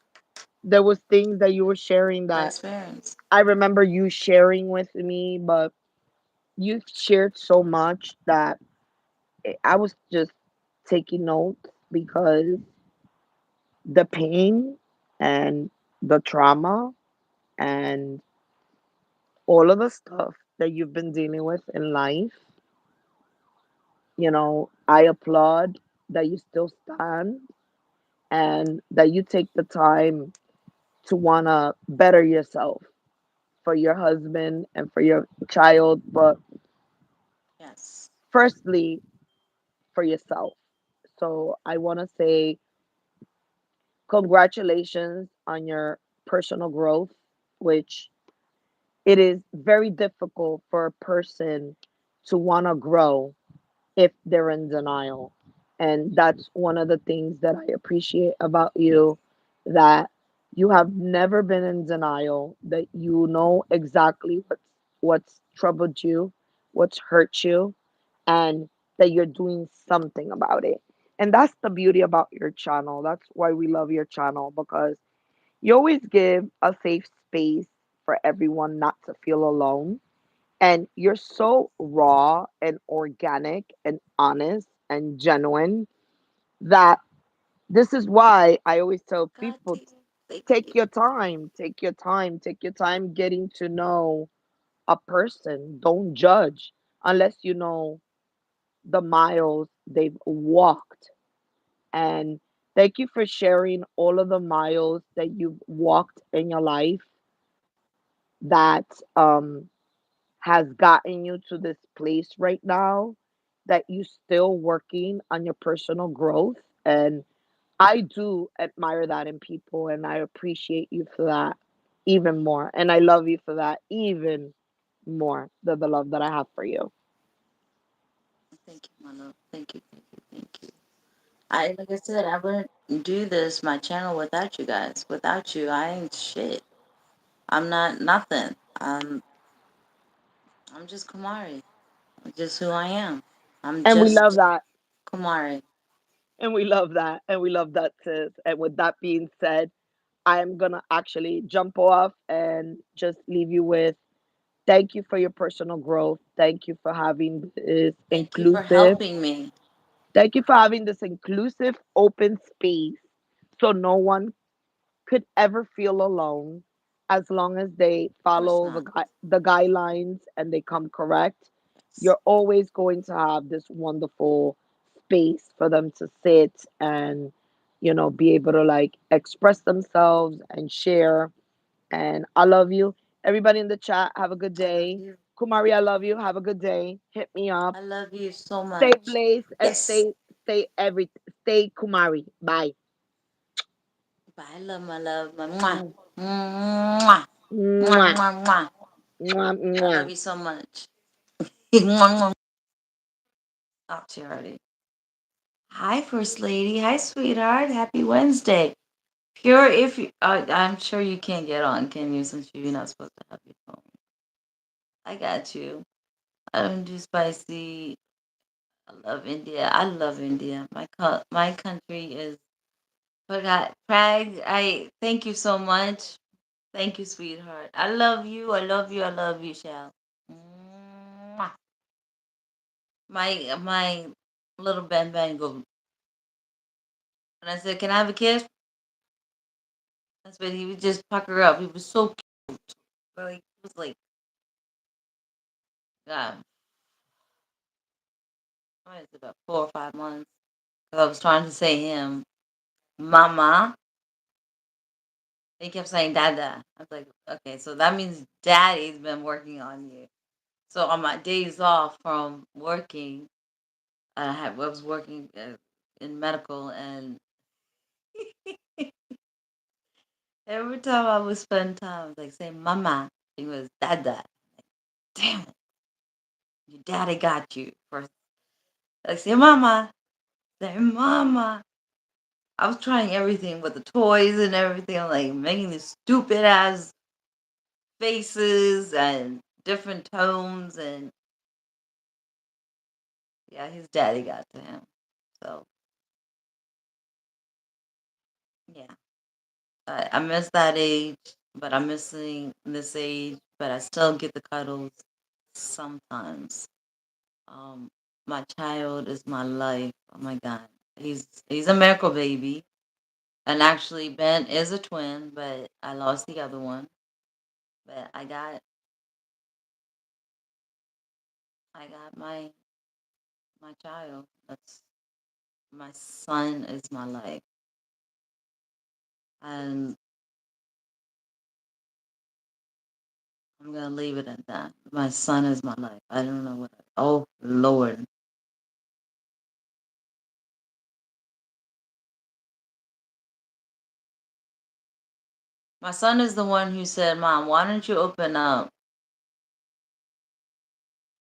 there was things that you were sharing My that experience. I remember you sharing with me, but you shared so much that I was just taking notes because the pain and the trauma and all of the stuff that you've been dealing with in life, I applaud that you still stand and that you take the time to want to better yourself for your husband and for your child, but Yes. firstly for yourself. So I want to say congratulations on your personal growth, which it is very difficult for a person to want to grow if they're in denial. And that's one of the things that I appreciate about you, that you have never been in denial, that you know exactly what's troubled you, what's hurt you, and that you're doing something about it. And that's the beauty about your channel. That's why we love your channel, because you always give a safe space for everyone not to feel alone, and you're so raw and organic and honest and genuine that this is why I always tell God, people, thank take you. your time, take your time getting to know a person. Don't judge unless you know the miles they've walked. And thank you for sharing all of the miles that you've walked in your life that has gotten you to this place right now, that you still working on your personal growth. And I do admire that in people, and I appreciate you for that even more, and I love you for that even more, than the love that I have for you. Thank you, my love. Thank you. I like I said, I wouldn't do this my channel without you guys. Without you, I ain't shit. I'm not nothing. I'm just Kumari. I'm just who I am. I'm And we love just that. Kumari. And we love that. And we love that, sis. And with that being said, I'm gonna actually jump off and just leave you with, thank you for your personal growth. Thank you for having this Thank you for inclusive. helping me. Thank you for having this inclusive, open space so no one could ever feel alone as long as they Of course follow not. the guidelines and they come correct. Yes. You're always going to have this wonderful space for them to sit and, be able to like express themselves and share. And I love you. Everybody in the chat, have a good I love day. you. Kumari, I love you. Have a good day. Hit me up. I love you so Stay much. blessed and Yes. stay Kumari. Bye. Bye. I love my love. My mwah. Mm. Mwah. Mwah, Mwah. mwah, mwah. Mwah, I mwah. love you so much. Mwah, mwah. Talk to you already. Hi, First Lady. Hi, sweetheart. Happy Wednesday. Pure, if you, I'm sure you can't get on, can you? Since you're not supposed to have your phone. I got you. I don't do spicy. I love India. I love India. My country is. Forgot Prague. I thank you so much. Thank you, sweetheart. I love you. I love you. I love you, Shell. Mwah. My little Ben Ben go. And I said, "Can I have a kiss?" That's what he would just pucker up. He was so cute. Like he was like, God, what is it, about 4 or 5 months? Because I was trying to say him, Mama. He kept saying Dada. I was like, okay, so that means Daddy's been working on you. So on my days off from working, I was working in medical, and every time I would spend time, I was like saying Mama. He was Dada. Damn it, your daddy got you. First, like say Mama, say Mama. I was trying everything with the toys and everything. I'm like making these stupid ass faces and different tones, and yeah, his daddy got to him. So yeah, I miss that age, but I'm missing this age. But I still get the cuddles sometimes. Um, my child is my life. Oh my God, he's a miracle baby. And actually, Ben is a twin, but I lost the other one. But I got my child. That's my son is my life, and I'm gonna leave it at that. My son is my life. I don't know what. Oh Lord, my son is the one who said, "Mom, why don't you open up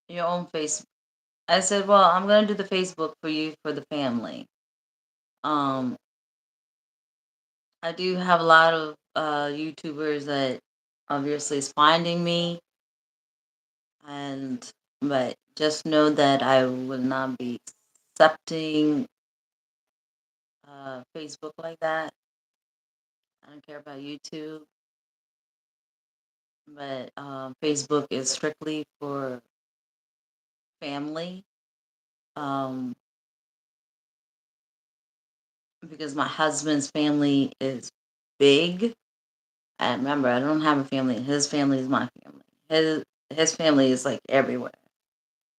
your own face?" I said, "Well, I'm gonna do the Facebook for you for the family." Um, I do have a lot of YouTubers that obviously is finding me, and but just know that I will not be accepting Facebook like that. I don't care about YouTube, but Facebook is strictly for family. Um, because my husband's family is big. And remember, I don't have a family. His family is my family. His family is like everywhere,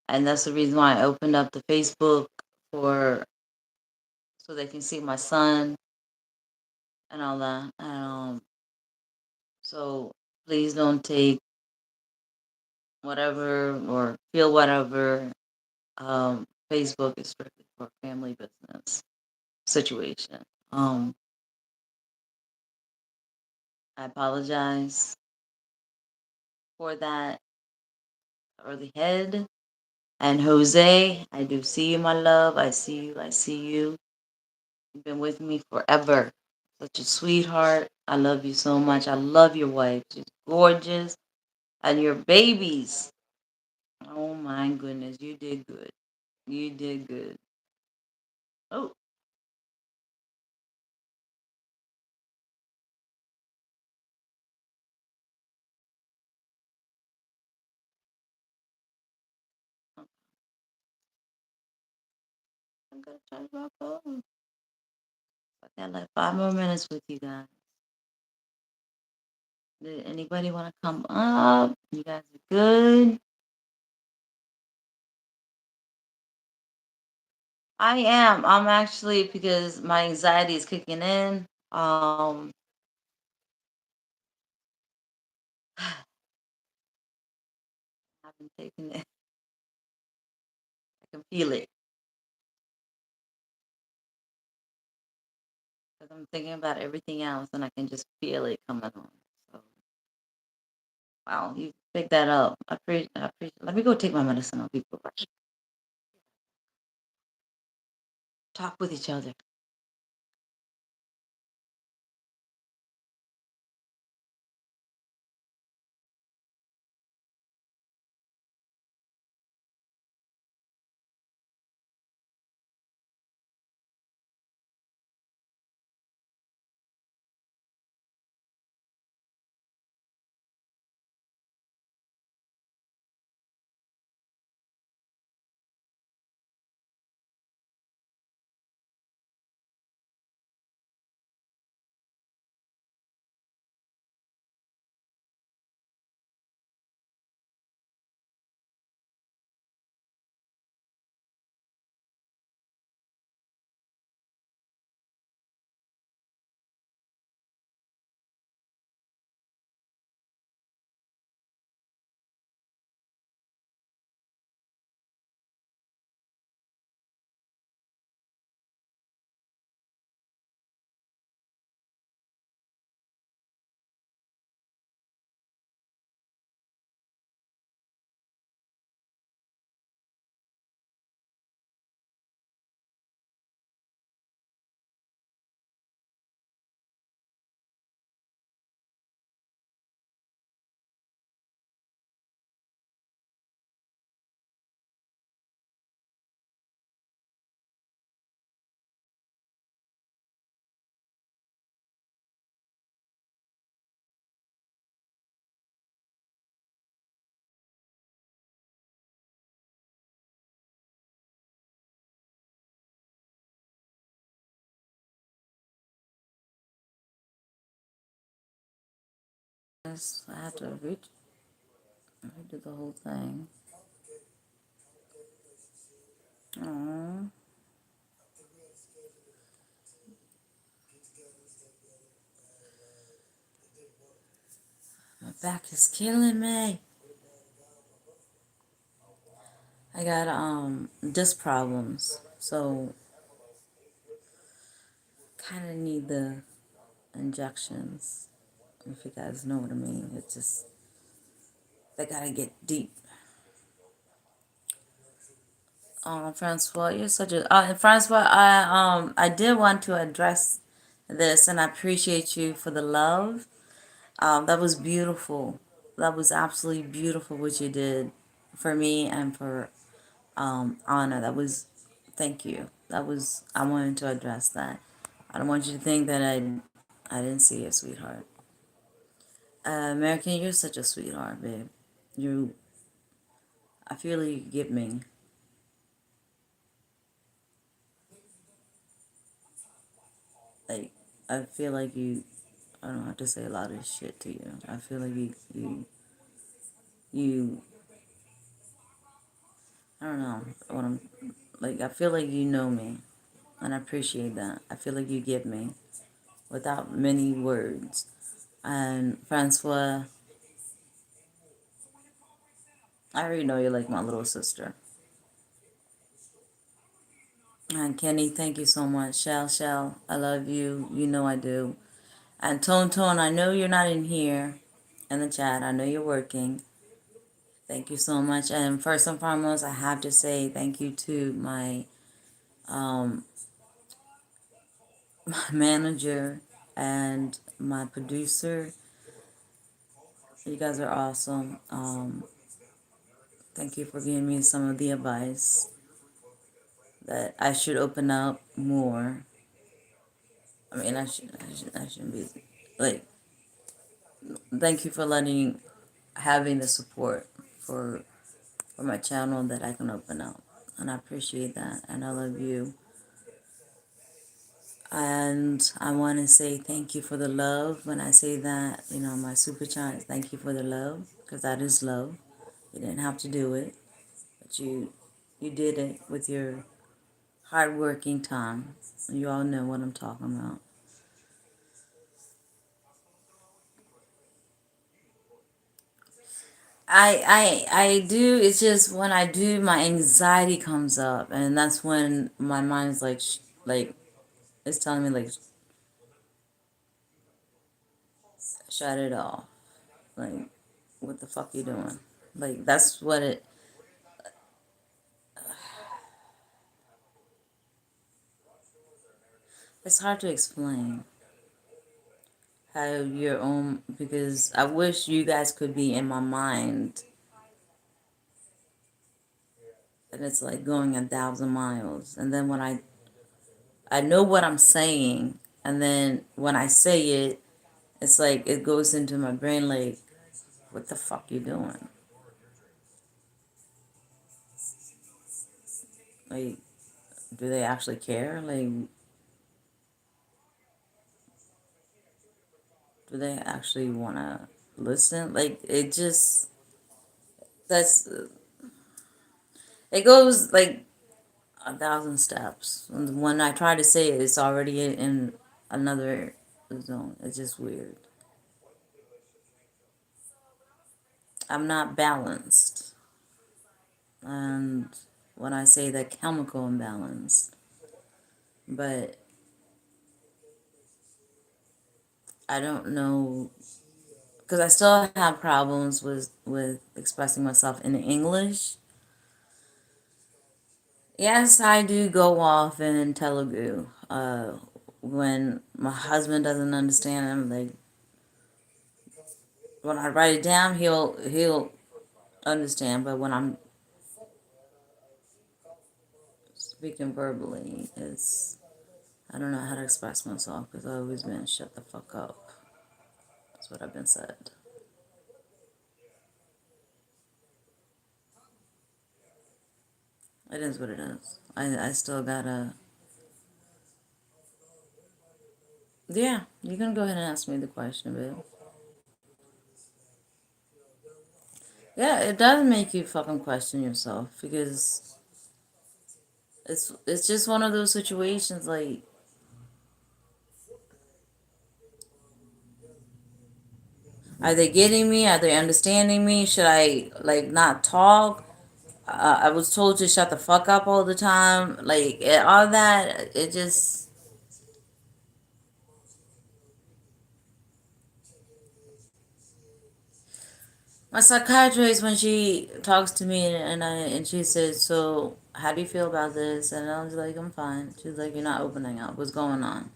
and that's the reason why I opened up the Facebook for so they can see my son and all that. And so please don't take whatever or feel whatever. Facebook is strictly for family business situation. Um, I apologize for that early head. And Jose, I do see you, my love. I see you. I see you. You've been with me forever. Such a sweetheart. I love you so much. I love your wife. She's gorgeous. And your babies. Oh my goodness. You did good. You did good. Oh, I'm gonna charge my phone. I got like 5 more minutes with you guys. Did anybody want to come up? You guys are good. I am. I'm actually because my anxiety is kicking in. I've been taking it. I can feel it because I'm thinking about everything else, and I can just feel it coming on. So, wow, you picked that up. I appreciate. I appreciate. Let me go take my medicine. I'll be right. Talk with each other. Yes, I have to redo the whole thing. Aww. My back is killing me. I got disc problems, so kind of need the injections. If you guys know what I mean, it's just they gotta get deep. Francois, you're such a Francois. I did want to address this, and I appreciate you for the love. That was beautiful. That was absolutely beautiful what you did for me and for Anna. That was, thank you. That was, I wanted to address that. I don't want you to think that I didn't see it, sweetheart. American, you're such a sweetheart, babe. You, I feel like you get me. Like, I feel like you, I don't have to say a lot of shit to you. I feel like you, I don't know what I'm, like, I feel like you know me, and I appreciate that. I feel like you get me without many words. And Francois, I already know you're like my little sister. And Kenny, thank you so much. Shell, I love you. You know I do. And Tone, I know you're not in here in the chat. I know you're working. Thank you so much. And first and foremost, I have to say thank you to my um my manager and my producer. You guys are awesome. Thank you for giving me some of the advice that I should open up more. I mean, I shouldn't be like. Thank you for having the support for my channel that I can open up, and I appreciate that, and I love you. And I want to say thank you for the love. When I say that, my super chat, thank you for the love, because that is love. You didn't have to do it, but you did it with your hardworking time. You all know what I'm talking about. I do. It's just when I do, my anxiety comes up, and that's when my mind is like it's telling me like shut it off. Like, what the fuck you doing? Like, that's what it. It's hard to explain how your own, because I wish you guys could be in my mind, and it's like going 1,000 miles, and then when I know what I'm saying, and then when I say it, it's like it goes into my brain like, what the fuck you doing? Like, do they actually care? Like, do they actually want to listen? Like, it just, that's, it goes like 1,000 steps. And when I try to say it, it's already in another zone. It's just weird. I'm not balanced. And when I say that chemical imbalance, but I don't know, because I still have problems with expressing myself in English. Yes, I do go off in Telugu. When my husband doesn't understand, I'm like, when I write it down, he'll understand. But when I'm speaking verbally, I don't know how to express myself because I've always been shut the fuck up. That's what I've been said. It is what it is. I still gotta. Yeah, you can go ahead and ask me the question, babe. Yeah, it does make you fucking question yourself because it's just one of those situations like, are they getting me? Are they understanding me? Should I like not talk? I was told to shut the fuck up all the time. Like all that, it just. My psychiatrist, when she talks to me and she says, "So how do you feel about this?" And I was like, "I'm fine." She's like, "You're not opening up. What's going on?"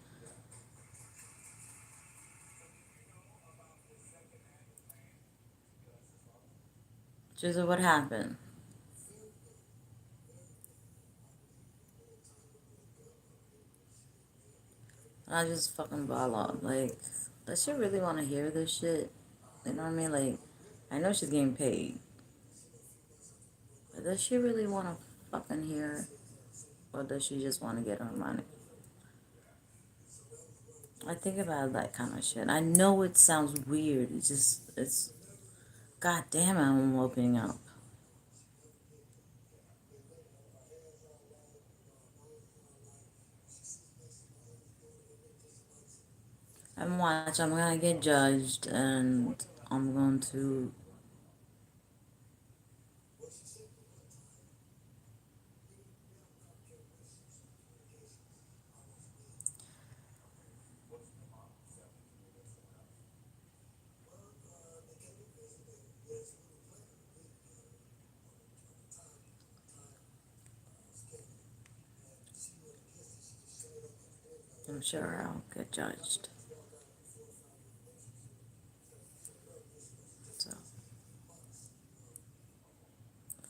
She said, "What happened?" And I just fucking ball up. Like, does she really want to hear this shit? You know what I mean? Like, I know she's getting paid, but does she really want to fucking hear, or does she just want to get her money? I think about that kind of shit. I know it sounds weird. It's, god damn it, I'm opening up. I'm gonna get judged, and I'm going to. I'm sure I'll get judged. So,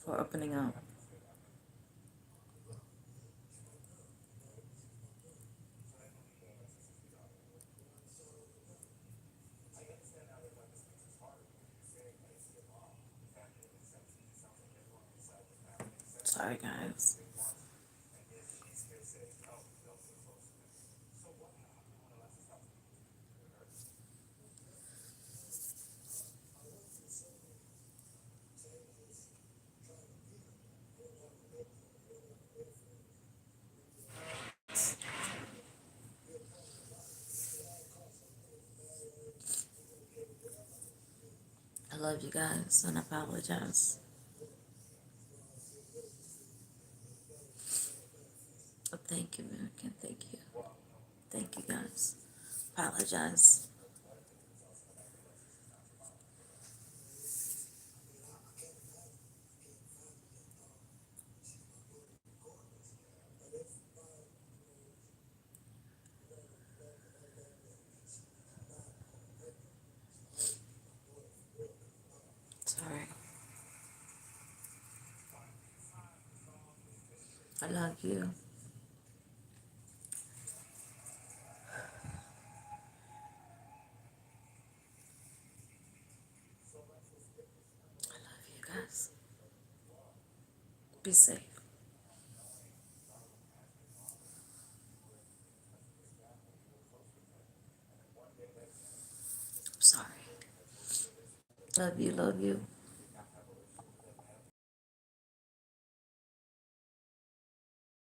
for opening up. Sorry, guys. I love you guys and I apologize. Thank you, American. Thank you. Thank you, guys. Apologize. Sorry. I love you. I love you guys. Be safe. Sorry. Love you. Love you.